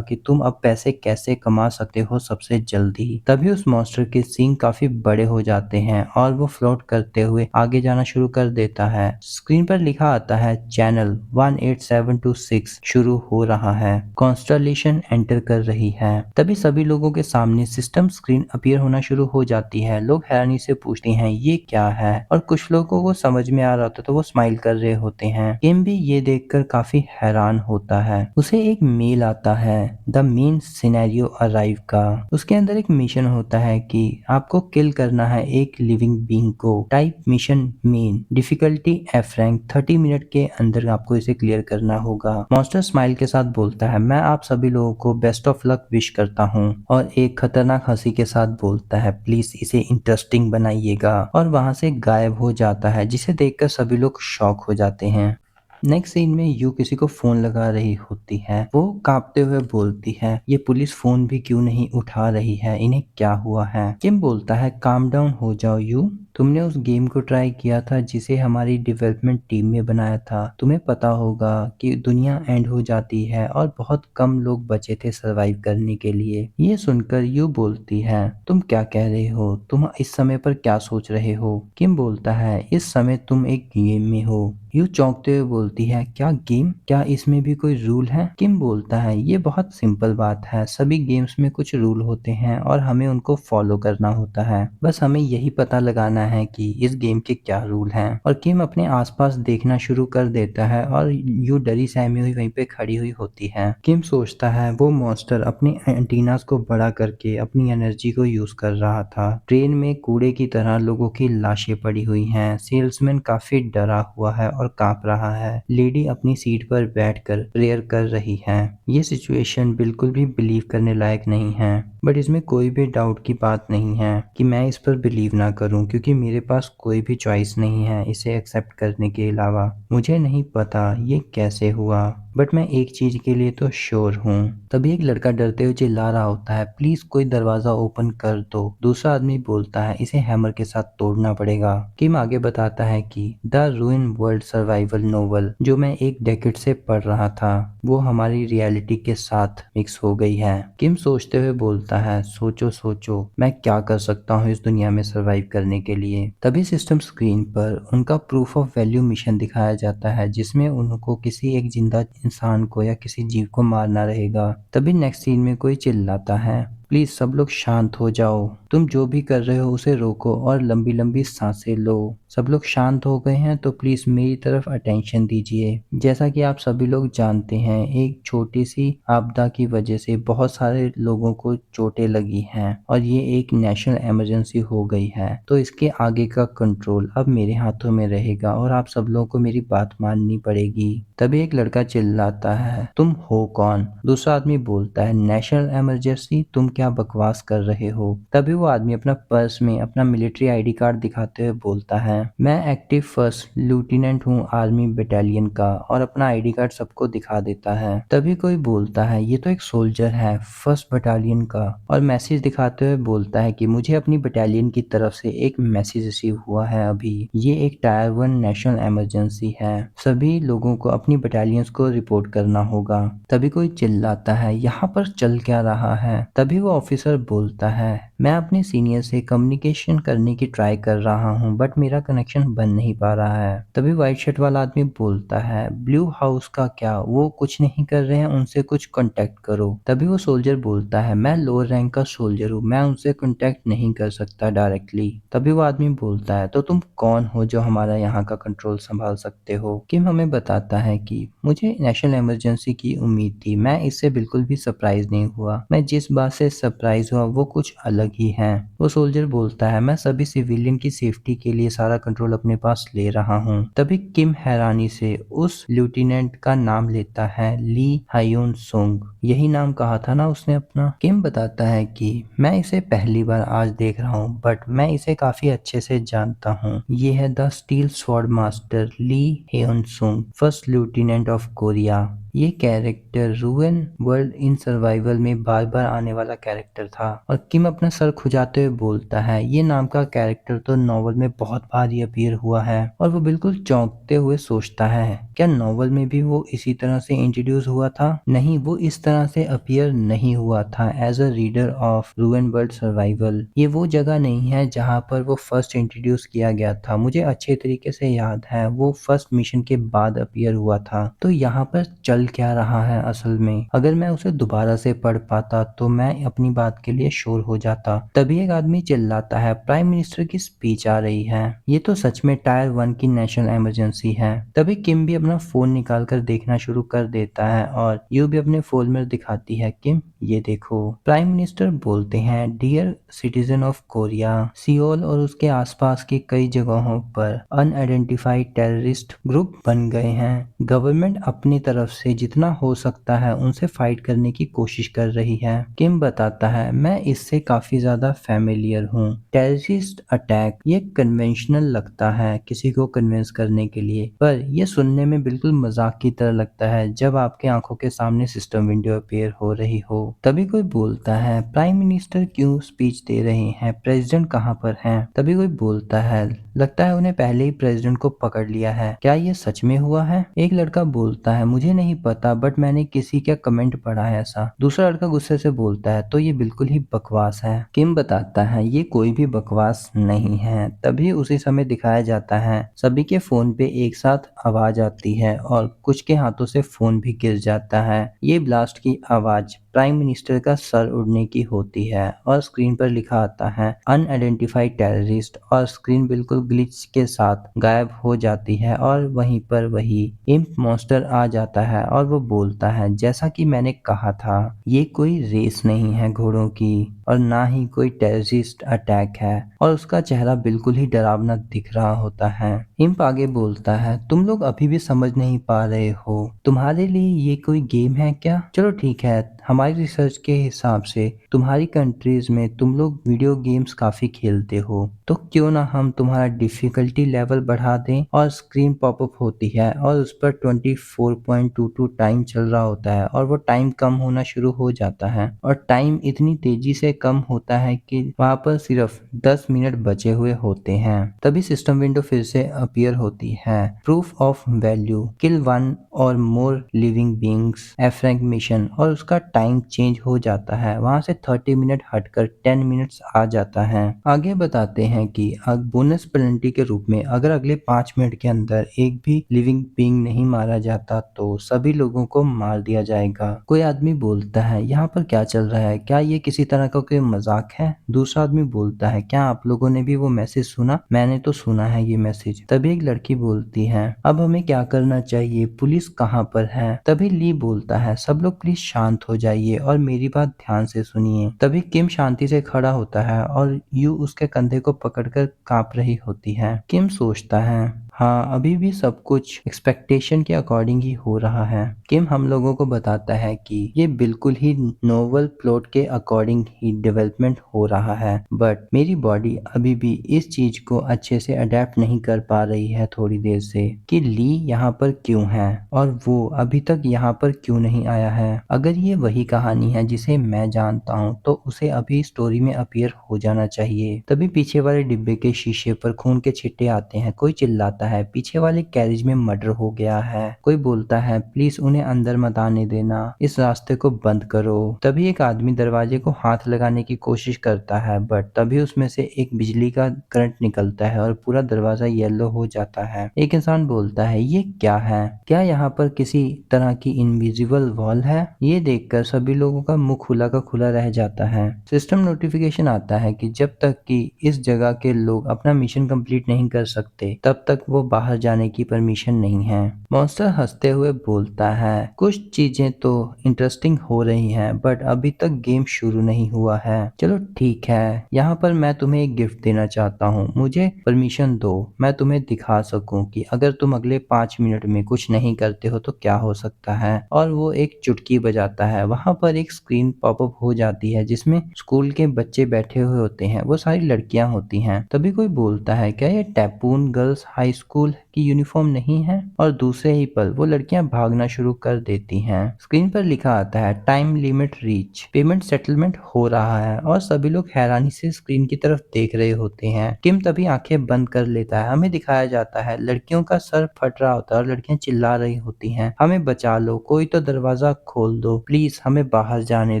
कि तुम अब पैसे कैसे कमा सकते हो सबसे जल्दी। तभी उस मॉन्स्टर के सींग काफी बड़े हो जाते हैं और वो फ्लोट करते हुए आगे जाना शुरू कर देता है। स्क्रीन पर लिखा आता है, चैनल 18726 शुरू हो रहा है, कॉन्स्टलेशन एंटर कर रही है। तभी सभी लोगों के सामने सिस्टम स्क्रीन अपीयर होना शुरू हो जाती है। लोग हैरानी से पूछते हैं, ये क्या है? और कुछ लोगों को समझ में आ रहा होता तो वो स्माइल कर रहे होते हैं। किम भी ये देखकर काफी हैरान होता है। उसे एक मेल आता है द मेन सिनेरियो अराइव का। उसके अंदर एक मिशन होता है कि आपको आपको किल करना है एक लिविंग बीइंग को। Type mission main, difficulty F rank, 30 minute के अंदर आपको इसे क्लियर करना होगा। मॉन्स्टर स्माइल के साथ बोलता है, मैं आप सभी लोगों को बेस्ट ऑफ लक विश करता हूँ, और एक खतरनाक हंसी के साथ बोलता है, प्लीज इसे इंटरेस्टिंग बनाइएगा, और वहां से गायब हो जाता है, जिसे देखकर सभी लोग शॉक हो जाते हैं। नेक्स्ट सीन में यू किसी को फोन लगा रही होती है। वो कांपते हुए बोलती है, ये पुलिस फोन भी क्यों नहीं उठा रही है, इन्हें क्या हुआ है। किम बोलता है, काम डाउन हो जाओ यू, तुमने उस गेम को ट्राई किया था जिसे हमारी डेवलपमेंट टीम में बनाया था। तुम्हें पता होगा कि दुनिया एंड हो जाती है और बहुत कम लोग बचे थे सरवाइव करने के लिए। ये सुनकर यू बोलती है, तुम क्या कह रहे हो, तुम इस समय पर क्या सोच रहे हो। किम बोलता है, इस समय तुम एक गेम में हो। यू चौंकते हुए बोलती है, क्या गेम, क्या इसमें भी कोई रूल है। किम बोलता है, ये बहुत सिंपल बात है, सभी गेम्स में कुछ रूल होते हैं और हमें उनको फॉलो करना होता है, बस हमें यही पता लगाना है कि इस गेम के क्या रूल हैं। और किम अपने आसपास देखना शुरू कर देता है और यू डरी सहमी हुई वहीं पे खड़ी हुई होती है। किम सोचता है, वो मॉन्स्टर अपने एंटीनास को बड़ा करके अपनी एनर्जी को यूज कर रहा था। ट्रेन में कूड़े की तरह लोगों की लाशें पड़ी हुई हैं। सेल्समैन काफी डरा हुआ है और कांप रहा है। लेडी अपनी सीट पर बैठकर प्रेयर कर रही है। ये सिचुएशन बिल्कुल भी बिलीव करने लायक नहीं है, बट इसमें कोई भी डाउट की बात नहीं है कि मैं इस पर बिलीव ना करूं, क्योंकि मेरे पास कोई भी चॉइस नहीं है इसे एक्सेप्ट करने के अलावा। मुझे नहीं पता ये कैसे हुआ, बट मैं एक चीज के लिए तो श्योर हूँ। तभी एक लड़का डरते हुए चिल्ला रहा होता है, प्लीज कोई दरवाजा ओपन कर दो। दूसरा आदमी बोलता है, इसे हैमर के साथ तोड़ना पड़ेगा। किम आगे बताता है कि द रूइन वर्ल्ड सर्वाइवल नोवेल जो मैं एक डेकेड से पढ़ रहा था, वो हमारी रियलिटी के साथ मिक्स हो गई है। किम सोचते हुए बोलता है, सोचो सोचो मैं क्या कर सकता हूँ इस दुनिया में सर्वाइव करने के लिए। तभी सिस्टम स्क्रीन पर उनका प्रूफ ऑफ वैल्यू मिशन दिखाया जाता है, जिसमें उनको किसी एक जिंदा इंसान को या किसी जीव को मारना रहेगा। तभी नेक्स्ट सीन में कोई चिल्लाता है, प्लीज सब लोग शांत हो जाओ, तुम जो भी कर रहे हो उसे रोको और लंबी लंबी सांसें लो। सब लोग शांत हो गए हैं तो प्लीज मेरी तरफ अटेंशन दीजिए। जैसा कि आप सभी लोग जानते हैं, एक छोटी सी आपदा की वजह से बहुत सारे लोगों को चोटें लगी हैं और ये एक नेशनल इमरजेंसी हो गई है, तो इसके आगे का कंट्रोल अब मेरे हाथों में रहेगा और आप सब लोगों को मेरी बात माननी पड़ेगी। तभी एक लड़का चिल्लाता है, तुम हो कौन। दूसरा आदमी बोलता है, नेशनल इमरजेंसी, तुम क्या बकवास कर रहे हो। तभी वो आदमी अपना पर्स में अपना मिलिट्री आईडी कार्ड दिखाते हुए बोलता है, मैं एक्टिव फर्स्ट लेफ्टिनेंट हूँ आर्मी बटालियन का, और अपना आईडी कार्ड सबको दिखा देता है। तभी कोई बोलता है, ये तो एक सोल्जर है फर्स्ट बटालियन का, और मैसेज दिखाते हुए बोलता है कि मुझे अपनी बटालियन की तरफ से एक मैसेज रिसीव हुआ है अभी, ये एक टायर 1 नेशनल इमरजेंसी है, सभी लोगों को अपनी बटालियंस को रिपोर्ट करना होगा। तभी कोई चिल्लाता है, यहाँ पर चल क्या रहा है। तभी वो ऑफिसर बोलता है, मैं अपने सीनियर से कम्युनिकेशन करने की ट्राई कर रहा हूँ, बट मेरा कनेक्शन बन नहीं पा रहा है। तभी व्हाइट शर्ट वाला आदमी बोलता है, ब्लू हाउस का क्या, वो कुछ नहीं कर रहे हैं, उनसे कुछ कांटेक्ट करो। तभी वो सोल्जर बोलता है, मैं लोअर रैंक का सोल्जर हूँ, मैं उनसे कांटेक्ट नहीं कर सकता डायरेक्टली। तभी वो आदमी बोलता है, तो तुम कौन हो जो हमारा यहाँ का कंट्रोल संभाल सकते हो। किम हमें बताता है कि मुझे नेशनल इमरजेंसी की उम्मीद थी, मैं इससे बिल्कुल भी सरप्राइज नहीं हुआ, मैं जिस बात से सरप्राइज हुआ वो कुछ अलग ही है। वो सोल्जर बोलता है, मैं सभी सिविलियन की सेफ्टी के लिए सारा कंट्रोल अपने पास ले रहा हूँ। तभी किम हैरानी से उस लेफ्टिनेंट का नाम लेता है, ली हायून सुंग, यही नाम कहा था ना उसने अपना। किम बताता है कि मैं इसे पहली बार आज देख रहा हूँ, बट मैं इसे काफी अच्छे से जानता हूँ, ये है द स्टील स्वॉर्ड मास्टर ली हेउन सुंग, फर्स्ट लेफ्टिनेंट ऑफ कोरिया। ये कैरेक्टर रूइन वर्ल्ड इन सर्वाइवल में बार बार आने वाला कैरेक्टर था। और किम अपना सर खुजाते हुए बोलता है, ये नाम का कैरेक्टर तो नॉवल में बहुत बार ही अपीयर हुआ है। और वो बिल्कुल चौंकते हुए सोचता है, क्या नॉवल में भी वो इसी तरह से इंट्रोड्यूस हुआ था। नहीं, वो इस तरह से अपीयर नहीं हुआ था as a reader of ruin world survival. ये वो जगह नहीं है जहाँ पर वो फर्स्ट इंट्रोड्यूस किया गया था, मुझे अच्छे तरीके से याद है वो फर्स्ट मिशन के बाद अपीयर हुआ था। तो यहाँ पर चल चल क्या रहा है असल में। अगर मैं उसे दोबारा से पढ़ पाता तो मैं अपनी बात के लिए श्योर हो जाता। तभी एक आदमी चिल्लाता है, प्राइम मिनिस्टर की स्पीच आ रही है। ये तो सच में टायर 1 की नेशनल इमरजेंसी है। तभी किम भी अपना फोन निकाल कर देखना शुरू कर देता है और यू भी अपने फोन में दिखाती है, किम ये देखो। प्राइम मिनिस्टर बोलते हैं, dear citizen of Korea, Seoul और उसके आसपास की कई जगहों पर अनआइडेंटिफाइड टेररिस्ट ग्रुप बन गए हैं। गवर्नमेंट अपनी तरफ से जितना हो सकता है उनसे फाइट करने की कोशिश कर रही है। किम बताता है, मैं इससे काफी ज्यादा फैमिलियर हूँ। टेररिस्ट अटैक ये कन्वेंशनल लगता है किसी को कन्विंस करने के लिए, पर यह सुनने में बिल्कुल मजाक की तरह लगता है जब आपके आंखों के सामने सिस्टम विंडो अपीयर हो रही हो। तभी कोई बोलता है, प्राइम मिनिस्टर क्यों स्पीच दे रहे हैं, प्रेसिडेंट कहाँ पर हैं? तभी कोई बोलता है, लगता है उन्हें पहले ही प्रेसिडेंट को पकड़ लिया है। क्या ये सच में हुआ है? एक लड़का बोलता है, मुझे नहीं पता बट मैंने किसी का कमेंट पढ़ा है ऐसा। दूसरा लड़का गुस्से से बोलता है, तो ये बिल्कुल ही बकवास है। किम बताता है, ये कोई भी बकवास नहीं है। तभी उसी समय दिखाया जाता है सभी के फोन पे एक साथ आवाज आती है और कुछ के हाथों से फोन भी गिर जाता है। ये ब्लास्ट की आवाज प्राइम मिनिस्टर का सर उड़ने की होती है और स्क्रीन पर लिखा आता है अनआइडेंटिफाइड टेररिस्ट और स्क्रीन बिल्कुल ग्लिच के साथ गायब हो जाती है और वहीं पर वही इम्प मॉन्स्टर आ जाता है और वो बोलता है, जैसा कि मैंने कहा था ये कोई रेस नहीं है घोड़ों की और ना ही कोई टेररिस्ट अटैक है, और उसका चेहरा बिल्कुल ही डरावना दिख रहा होता है। इम्प आगे बोलता है, तुम लोग अभी भी समझ नहीं पा रहे हो, तुम्हारे लिए ये कोई गेम है क्या? चलो ठीक है, हमारी रिसर्च के हिसाब से तुम्हारी कंट्रीज में तुम लोग वीडियो गेम्स काफी खेलते हो, तो क्यों ना हम तुम्हारा डिफिकल्टी लेवल बढ़ा दें। और स्क्रीन पॉपअप होती है और उस पर 24.22 टाइम चल रहा होता है और वो टाइम कम होना शुरू हो जाता है और टाइम इतनी तेजी से कम होता है कि वहां पर सिर्फ 10 मिनट बचे हुए होते हैं। तभी सिस्टम विंडो फिर से अपीयर होती है, प्रूफ ऑफ वैल्यू, किल 1 और मोर लिविंग बींग्स एफ्रैंक मिशन, और उसका टाइम चेंज हो जाता है। वहां से 30 मिनट हटकर 10 मिनट्स आ जाता है। आगे बताते हैं कि अब बोनस पेनल्टी के रूप में अगर अगले 5 मिनट के अंदर एक भी लिविंग बीइंग नहीं मारा जाता तो सभी लोगों को मार दिया जाएगा। कोई आदमी बोलता है, यहाँ पर क्या चल रहा है, क्या ये किसी तरह का कोई मजाक है? दूसरा आदमी बोलता है, क्या आप लोगों ने भी वो मैसेज सुना? मैंने तो सुना है ये मैसेज। तभी एक लड़की बोलती है, अब हमें क्या करना चाहिए, पुलिस कहाँ पर है? तभी ली बोलता है, सब लोग प्लीज शांत हो जाइए और मेरी बात ध्यान से सुनिए। तभी किम शांति से खड़ा होता है और यू उसके कंधे को पकड़कर कांप रही होती है। किम सोचता है, हाँ अभी भी सब कुछ एक्सपेक्टेशन के अकॉर्डिंग ही हो रहा है। किम हम लोगों को बताता है कि ये बिल्कुल ही नोवेल प्लॉट के अकॉर्डिंग ही डेवलपमेंट हो रहा है, बट मेरी बॉडी अभी भी इस चीज को अच्छे से अडेप्ट नहीं कर पा रही है थोड़ी देर से, कि ली यहाँ पर क्यों है और वो अभी तक यहाँ पर क्यों नहीं आया है। अगर ये वही कहानी है जिसे मैं जानता हूँ तो उसे अभी स्टोरी में अपीयर हो जाना चाहिए। तभी पीछे वाले डिब्बे के शीशे पर खून के छिट्टे आते हैं। कोई चिल्लाता है, पीछे वाले कैरेज में मर्डर हो गया है। कोई बोलता है, प्लीज उन्हें अंदर मत आने देना, इस रास्ते को बंद करो। तभी एक आदमी दरवाजे को हाथ लगाने की कोशिश करता है, बट तभी उसमें से एक बिजली का करंट निकलता है और पूरा दरवाजा येलो हो जाता है। एक इंसान बोलता है, ये क्या है, क्या यहाँ पर किसी तरह की इनविजिबल वॉल है? ये देखकर सभी लोगों का मुंह खुला का खुला रह जाता है। सिस्टम नोटिफिकेशन आता है कि जब तक कि इस जगह के लोग अपना मिशन कंप्लीट नहीं कर सकते तब तक वो बाहर जाने की परमिशन नहीं है। मॉन्स्टर हंसते हुए बोलता है, कुछ चीजें तो इंटरेस्टिंग हो रही हैं बट अभी तक गेम शुरू नहीं हुआ है। चलो ठीक है, यहाँ पर मैं तुम्हें एक गिफ्ट देना चाहता हूँ, मुझे परमिशन दो, मैं तुम्हें दिखा सकूं कि अगर तुम अगले 5 मिनट में कुछ नहीं करते हो तो क्या हो सकता है। और वो एक चुटकी बजाता है। वहां पर एक स्क्रीन पॉपअप हो जाती है जिसमें स्कूल के बच्चे बैठे हुए होते हैं, वो सारी लड़कियां होती हैं। तभी कोई बोलता है, क्या ये टैपून गर्ल्स हाई स्कूल की यूनिफॉर्म नहीं है? और दूसरे ही पल वो लड़कियां भागना शुरू कर देती हैं। स्क्रीन पर लिखा आता है, time limit reach, payment settlement हो रहा है, और सभी लोग हैरानी से स्क्रीन की तरफ देख रहे होते हैं। किम तभी आंखें बंद कर लेता है। हमें दिखाया जाता है लड़कियों का सर फट रहा होता है और लड़कियां चिल्ला रही होती हैं, हमें बचा लो, कोई तो दरवाजा खोल दो, प्लीज हमें बाहर जाने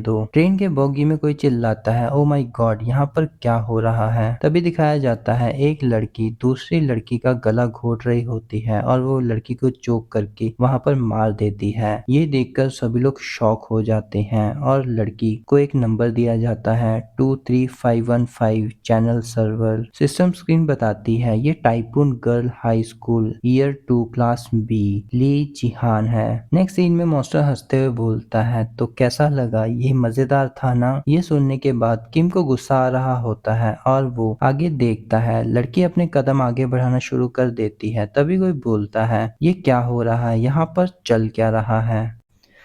दो। ट्रेन के बोगी में कोई चिल्लाता है, ओ माय गॉड यहाँ पर क्या हो रहा है। तभी दिखाया जाता है एक लड़की दूसरी लड़की का गला घोट रही रही होती है और वो लड़की को चोक करके वहाँ पर मार देती है। ये देखकर सभी लोग शॉक हो जाते हैं और लड़की को एक नंबर दिया जाता है 23515 चैनल सर्वर। सिस्टम स्क्रीन बताती है ये टाइपून girl high school year 2 class B Lee Jihan है। नेक्स्ट सीन में मॉन्स्टर हंसते हुए बोलता है तो कैसा लगा, ये मजेदार था ना। ये सुनने के बाद किम को गुस्सा आ रहा होता है और वो आगे देखता है। लड़की अपने कदम आगे बढ़ाना शुरू कर देती है। तभी कोई बोलता है ये क्या हो रहा है, यहाँ पर चल क्या रहा है।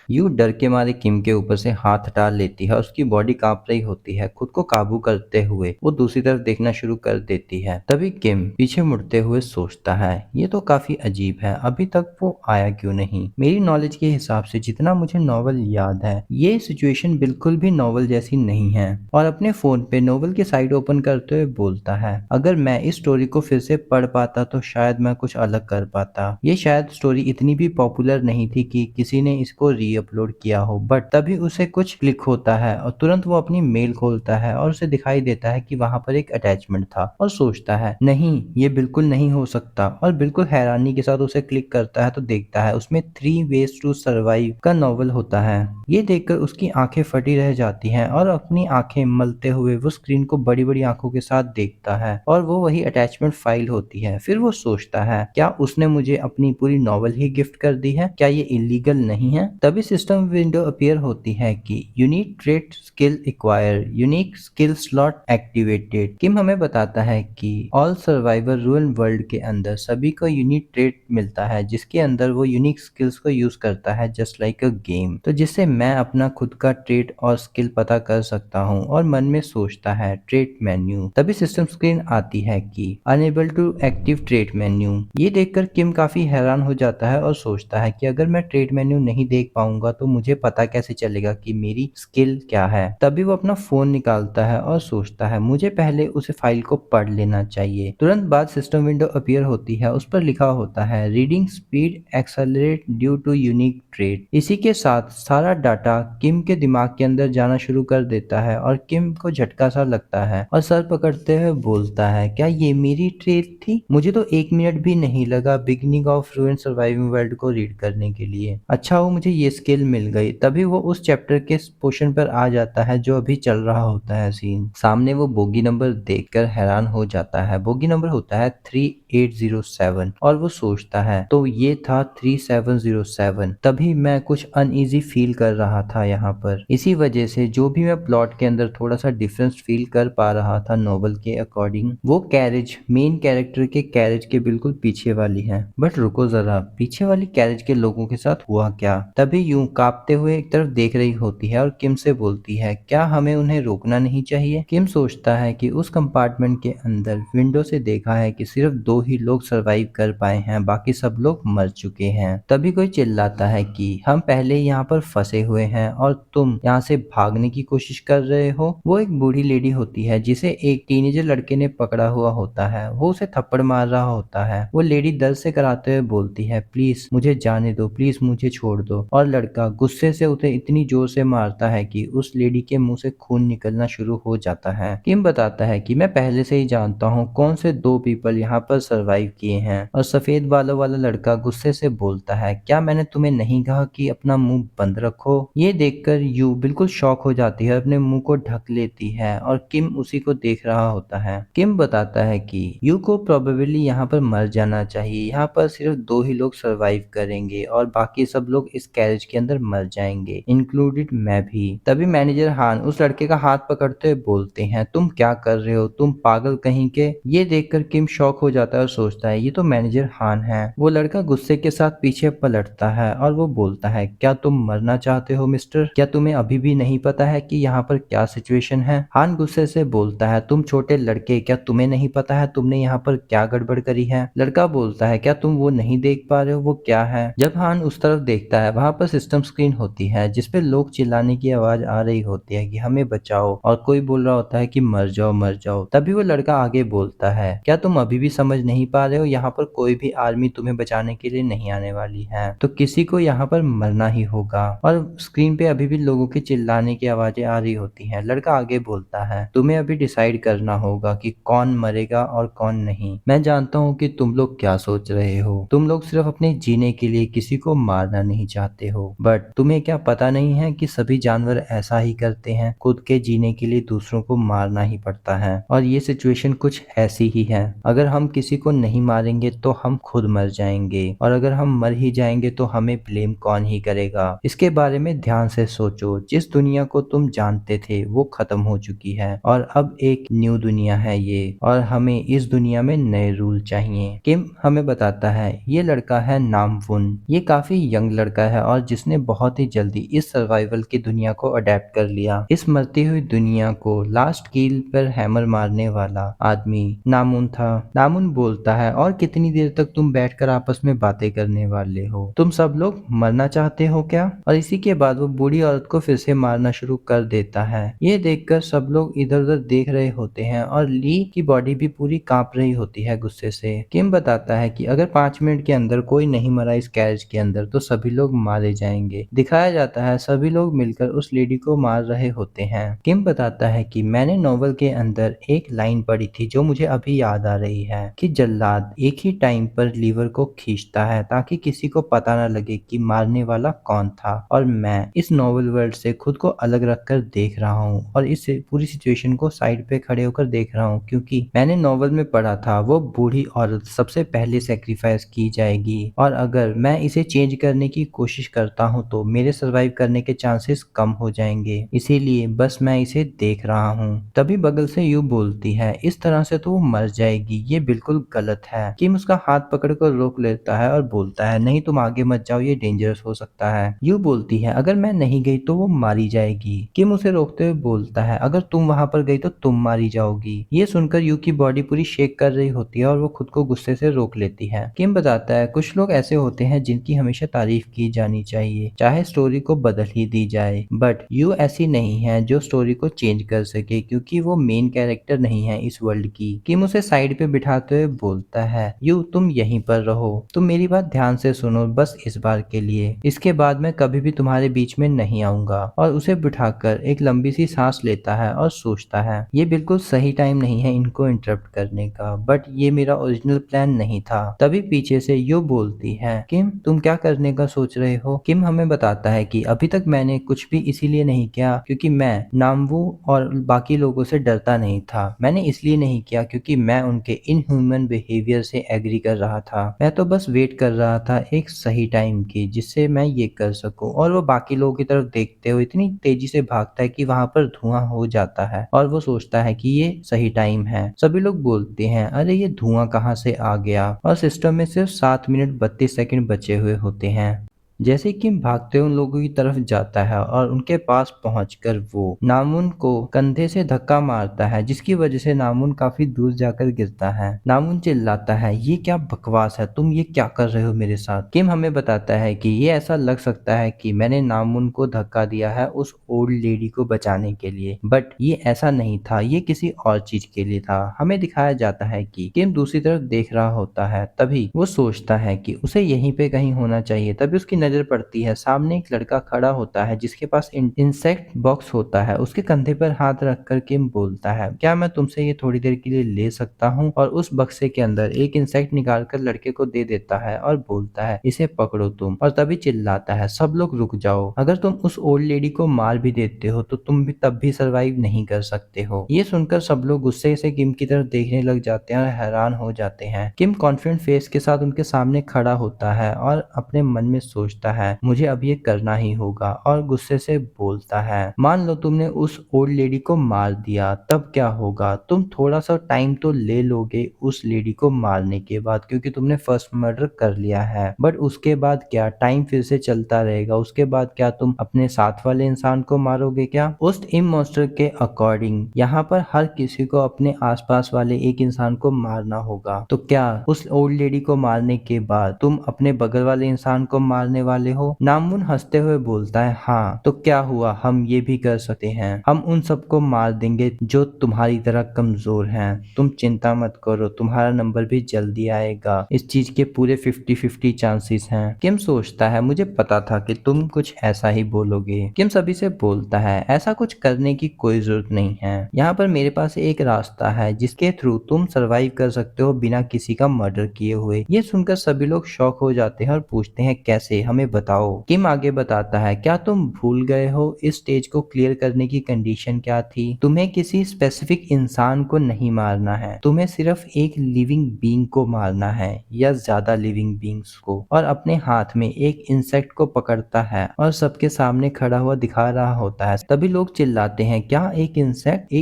यूं डर के मारे किम के ऊपर से हाथ हटा लेती है और उसकी बॉडी कांप रही होती है। खुद को काबू करते हुए वो दूसरी तरफ देखना शुरू कर देती है। तभी किम पीछे मुड़ते हुए सोचता है ये तो काफी अजीब है, अभी तक वो आया क्यों नहीं। मेरी नॉलेज के हिसाब से जितना मुझे नॉवल याद है ये सिचुएशन बिल्कुल भी नॉवल जैसी नहीं है। और अपने फोन पे नॉवल की साइट ओपन करते हुए बोलता है अगर मैं इस स्टोरी को फिर से पढ़ पाता तो शायद मैं कुछ अलग कर पाता। ये शायद स्टोरी इतनी भी पॉपुलर नहीं थी कि किसी ने इसको अपलोड किया हो, बट तभी उसे कुछ क्लिक होता है और तुरंत वो अपनी मेल खोलता है और उसे दिखाई देता है कि वहां पर एक अटैचमेंट था और सोचता है नहीं ये बिल्कुल नहीं हो सकता और बिल्कुल हैरानी के साथ उसे क्लिक करता है तो देखता है उसमें 3 वेज टू सर्वाइव का नॉवल होता है। ये देखकर उसकी आंखें फटी रह जाती हैं और अपनी आंखें मलते हुए वो स्क्रीन को बड़ी बड़ी आंखों के साथ देखता है और वो वही अटैचमेंट फाइल होती है। फिर वो सोचता है क्या उसने मुझे अपनी पूरी नॉवल ही गिफ्ट कर दी है, क्या ये इलीगल नहीं है। तभी सिस्टम विंडो अपीयर होती है कि unique trade skill acquire unique skill slot activated. Kim हमें बताता है कि ऑल सर्वाइवर रूल वर्ल्ड के अंदर सभी को यूनिक ट्रेड मिलता है जिसके अंदर वो यूनिक स्किल्स को यूज करता है जस्ट लाइक अ गेम। तो जिससे मैं अपना खुद का ट्रेड और स्किल पता कर सकता हूँ और मन में सोचता है ट्रेड मेन्यू। तभी सिस्टम स्क्रीन आती है कि unable to active trade menu. ये देखकर किम काफी हैरान हो जाता है और सोचता है कि अगर मैं ट्रेड मेन्यू नहीं देख पाऊंगा तो मुझे पता कैसे चलेगा कि मेरी स्किल क्या है। तभी वो अपना फोन निकालता है और सोचता है मुझे पहले उस फाइल को पढ़ लेना चाहिए। तुरंत बाद सिस्टम विंडो अपीयर होती है, उस पर लिखा होता है reading speed accelerate due to unique trade. इसी के साथ सारा डाटा किम के दिमाग के अंदर जाना शुरू कर देता है और किम को झटका सा लगता है और सर पकड़ते हुए बोलता है क्या ये मेरी ट्रेड थी, मुझे तो 1 मिनट भी नहीं लगा बिगिनिंग ऑफ रूइन सर्वाइविंग वर्ल्ड को रीड करने के लिए। अच्छा वो मुझे ये स्किल मिल गई। तभी वो उस चैप्टर के पोर्शन पर आ जाता है जो अभी चल रहा होता है सीन। सामने वो बोगी नंबर देखकर हैरान हो जाता है। बोगी नंबर होता है 3807 और वो सोचता है तो ये था 3707। तभी मैं कुछ अनईजी फील कर रहा था यहाँ पर। इसी वजह से जो भी मैं प्लॉट के अंदर थोड़ा सा डिफरेंस फील कर पा रहा था नॉवल के अकॉर्डिंग, वो कैरेज मेन कैरेक्टर के कैरेज के बिल्कुल पीछे वाली है। बट रुको जरा, पीछे वाली कैरेज के लोगों के साथ हुआ क्या। तभी यूं कांपते हुए एक तरफ देख रही होती है और किम से बोलती है क्या हमें उन्हें रोकना नहीं चाहिए। किम सोचता है कि उस कंपार्टमेंट के अंदर विंडो से देखा है कि सिर्फ 2 ही लोग सरवाइव कर पाए हैं, बाकी सब लोग मर चुके हैं। तभी कोई चिल्लाता है कि हम पहले यहाँ पर फंसे हुए हैं और तुम यहाँ से भागने की कोशिश कर रहे हो। वो एक बूढ़ी लेडी होती है जिसे एक टीनेजर लड़के ने पकड़ा हुआ होता है। वो उसे थप्पड़ मार रहा होता है। वो लेडी दर्द से कराते हुए बोलती है प्लीज मुझे जाने दो, प्लीज मुझे छोड़ दो। और लड़का गुस्से से उसे इतनी जोर से मारता है कि उस लेडी के मुंह से खून निकलना शुरू हो जाता है। किम बताता है कि मैं पहले से ही जानता हूँ कौन से 2 पीपल यहाँ पर सरवाइव किए हैं। और सफेद बालों वाला लड़का गुस्से से बोलता है क्या मैंने तुम्हें नहीं कहा कि अपना मुंह बंद रखो। ये देखकर यू बिल्कुल शॉक हो जाती है, अपने मुंह को ढक लेती है और किम उसी को देख रहा होता है। किम बताता है कि यू को प्रोबेबली यहाँ पर मर जाना चाहिए। यहाँ पर सिर्फ 2 ही लोग सरवाइव करेंगे और बाकी सब लोग इस कैरेज के अंदर मर जाएंगे, इंक्लूडेड मैं भी। तभी मैनेजर हान उस लड़के का हाथ पकड़ते हुए बोलते हैं तुम क्या कर रहे हो, तुम पागल कहीं के। ये देखकर किम शॉक हो जाता है और सोचता है ये तो मैनेजर हान है। वो लड़का गुस्से के साथ पीछे पलटता है और वो बोलता है क्या तुम मरना चाहते हो मिस्टर, क्या तुम्हें अभी भी नहीं पता है कि यहाँ पर क्या सिचुएशन है। हान गुस्से से बोलता है तुम छोटे लड़के, क्या तुम्हें नहीं पता है तुमने यहाँ पर क्या गड़बड़ करी है। लड़का बोलता है क्या तुम वो नहीं देख पा रहे हो वो क्या है। जब हान उस तरफ देखता है वहां पर सिस्टम स्क्रीन होती है जिसपे लोग चिल्लाने की आवाज आ रही होती है कि हमें बचाओ और कोई बोल रहा होता है कि मर जाओ मर जाओ। तभी वो लड़का आगे बोलता है क्या तुम अभी भी समझ नहीं पा रहे हो, यहाँ पर कोई भी आर्मी तुम्हें बचाने के लिए नहीं आने वाली है, तो किसी को यहाँ पर मरना ही होगा। और स्क्रीन पे अभी भी लोगों के चिल्लाने की आवाजें आ रही होती हैं। लड़का आगे बोलता है, तुम्हें अभी डिसाइड करना होगा कि कौन मरेगा और कौन नहीं। मैं जानता हूँ कि तुम लोग क्या सोच रहे हो, तुम लोग सिर्फ अपने जीने के लिए किसी को मारना नहीं चाहते हो, बट तुम्हें क्या पता नहीं है कि सभी जानवर ऐसा ही करते हैं, खुद के जीने के लिए दूसरों को मारना ही पड़ता है। और ये सिचुएशन कुछ ऐसी ही है, अगर हम किसी को नहीं मारेंगे तो हम खुद मर जाएंगे, और अगर हम मर ही जाएंगे तो हमें ब्लेम कौन ही करेगा। इसके बारे में ध्यान से सोचो, जिस दुनिया को तुम जानते थे वो खत्म हो चुकी है और अब एक न्यू दुनिया है ये, और हमें इस दुनिया में नए रूल चाहिए। किम हमें बताता है ये लड़का है नामवुन। ये काफी यंग लड़का है और जिसने बहुत ही जल्दी इस सर्वाइवल की दुनिया को अडेप्ट कर लिया। इस मरती हुई दुनिया को लास्ट कील पर हैमर मारने वाला आदमी नामुन था। नामुन बोलता है, और कितनी देर तक तुम बैठकर आपस में बातें करने वाले हो, तुम सब लोग मरना चाहते हो क्या? और इसी के बाद वो बूढ़ी औरत को फिर से मारना शुरू कर देता है। ये देखकर सब लोग इधर उधर देख रहे होते हैं और ली की बॉडी भी पूरी कांप रही होती है गुस्से से। किम बताता है कि अगर 5 मिनट के अंदर कोई नहीं मरा इस कैरेज के अंदर तो सभी लोग मारे जाएंगे। दिखाया जाता है सभी लोग मिलकर उस लेडी को मार रहे होते हैं। किम बताता है कि मैंने नॉवल के अंदर एक लाइन पढ़ी थी जो मुझे अभी याद आ रही है कि जल्लाद एक ही टाइम पर लीवर को खींचता है ताकि किसी को पता न लगे कि मारने वाला कौन था। और मैं इस नॉवल वर्ल्ड से खुद को अलग रखकर देख रहा हूँ और इस पूरी सिचुएशन को साइड पे खड़े होकर देख रहा हूँ, क्योंकि मैंने नॉवल में पढ़ा था वो बूढ़ी औरत सबसे पहले सेक्रीफाइस की जाएगी, और अगर मैं इसे चेंज करने की कोशिश करता हूँ तो मेरे सर्वाइव करने के चांसेस कम हो जाएंगे, इसीलिए बस मैं इसे देख रहा हूँ। तभी बगल से यू बोलती है, इस तरह से तो वो मर जाएगी, ये बिल्कुल गलत है। किम उसका हाथ पकड़कर रोक लेता है और बोलता है, नहीं तुम आगे मत जाओ, ये डेंजरस हो सकता है। यू बोलती है, अगर मैं नहीं गई तो वो मारी जाएगी। किम उसे रोकते हुए बोलता है, अगर तुम वहां पर गई तो तुम मारी जाओगी। ये सुनकर यू की बॉडी पूरी शेक कर रही होती है और वो खुद को गुस्से से रोक लेती है। किम बताता है, कुछ लोग ऐसे होते हैं जिनकी हमेशा तारीफ की जानी चाहिए, चाहे स्टोरी को बदल ही दी जाए, बट यू ऐसी नहीं है जो स्टोरी को चेंज कर सके, क्योंकि वो मेन कैरेक्टर नहीं है इस वर्ल्ड की। किम उसे साइड पे बिठाते हुए बोलता है, यू तुम यहीं पर रहो, तुम मेरी बात ध्यान से सुनो बस इस बार के लिए, इसके बाद मैं कभी भी तुम्हारे बीच में नहीं आऊंगा। और उसे बिठाकर एक लंबी सी सांस लेता है और सोचता है, ये बिल्कुल सही टाइम नहीं है इनको इंटरप्ट करने का, बट ये मेरा ओरिजिनल प्लान नहीं था। तभी पीछे से यू बोलती है, किम तुम क्या करने का सोच रहे हो? किम हमें बताता है कि अभी तक मैंने कुछ भी इसीलिए नहीं किया क्योंकि मैं नामवू और बाकी लोगों से डरता नहीं था। मैंने इसलिए नहीं किया क्योंकि मैं उनके इनह्यूमन बिहेवियर से एग्री कर रहा था। मैं तो बस वेट कर रहा था एक सही टाइम की जिससे मैं ये कर सकूं। और वो बाकी लोगों की तरफ देखते हुए इतनी तेजी से भागता है कि वहां पर धुआं हो जाता है और वो सोचता है कि ये सही टाइम है। सभी लोग बोलते हैं, अरे ये धुआं कहाँ से आ गया? और सिस्टम में सिर्फ 7 मिनट 32 सेकंड बचे हुए होते हैं। जैसे किम भागते उन लोगों की तरफ जाता है और उनके पास पहुंचकर वो नामुन को कंधे से धक्का मारता है, जिसकी वजह से नामुन काफी दूर जाकर गिरता है। नामुन चिल्लाता है, ये क्या बकवास है, तुम ये क्या कर रहे हो मेरे साथ? किम हमें बताता है कि ये ऐसा लग सकता है कि मैंने नामुन को धक्का दिया है उस ओल्ड लेडी को बचाने के लिए, बट ये ऐसा नहीं था, ये किसी और चीज के लिए था। हमें दिखाया जाता है कि किम दूसरी तरफ देख रहा होता है, तभी वो सोचता है कि उसे यहीं पे कहीं होना चाहिए। तभी उसकी नजर पड़ती है, सामने एक लड़का खड़ा होता है जिसके पास इंसेक्ट बॉक्स होता है। उसके कंधे पर हाथ रखकर किम बोलता है, क्या मैं तुमसे ये थोड़ी देर के लिए ले सकता हूँ? और उस बक्से के अंदर एक इंसेक्ट निकालकर लड़के को दे देता है और बोलता है, इसे पकड़ो तुम। और तभी चिल्लाता है, सब लोग रुक जाओ, अगर तुम उस ओल्ड लेडी को मार भी देते हो तो तुम भी तब भी सरवाइव नहीं कर सकते हो। ये सुनकर सब लोग गुस्से से किम की तरफ देखने लग जाते हैं और हैरान हो जाते हैं। किम कॉन्फिडेंट फेस के साथ उनके सामने खड़ा होता है और अपने मन में सोचता है, मुझे अब ये करना ही होगा। और गुस्से से बोलता है, मान लो तुमने उस ओल्ड लेडी को मार दिया, तब क्या होगा? तुम थोड़ा सा टाइम तो ले लोगे उस लेडी को मारने के बाद, क्योंकि तुमने फर्स्ट मर्डर कर लिया है, बट उसके बाद क्या? टाइम फिर से चलता रहेगा, उसके बाद क्या तुम अपने साथ वाले इंसान को मारोगे क्या? उस इम मॉन्स्टर के अकॉर्डिंग यहाँ पर हर किसी को अपने आसपास वाले एक इंसान को मारना होगा। तो क्या उस ओल्ड लेडी को मारने के बाद तुम अपने बगल वाले इंसान को मारने वाले हो? नामून हंसते हुए बोलता है, हाँ तो क्या हुआ, हम ये भी कर सकते हैं। हम उन सबको मार देंगे जो तुम्हारी तरह कमजोर हैं। तुम चिंता मत करो, तुम्हारा नंबर भी जल्दी आएगा। इस चीज के पूरे 50-50 चांसेस हैं। किम सोचता है, मुझे पता था कि तुम कुछ ऐसा ही बोलोगे। किम सभी से बोलता है, ऐसा कुछ करने की कोई जरूरत नहीं है। यहाँ पर मेरे पास एक रास्ता है जिसके थ्रू तुम सरवाइव कर सकते हो बिना किसी का मर्डर किए हुए। ये सुनकर सभी लोग शॉक हो जाते हैं और पूछते हैं, कैसे, हमें बताओ। किम आगे बताता है, क्या तुम भूल गए हो इस स्टेज को क्लियर करने की कंडीशन क्या थी? तुम्हें किसी स्पेसिफिक इंसान को नहीं मारना है, तुम्हें सिर्फ एक लिविंग बीइंग को मारना है या ज्यादा लिविंग बीइंग्स को। और अपने हाथ में एक इंसेक्ट को पकड़ता है और सबके सामने खड़ा हुआ दिखा रहा होता है। तभी लोग चिल्लाते हैं, क्या एक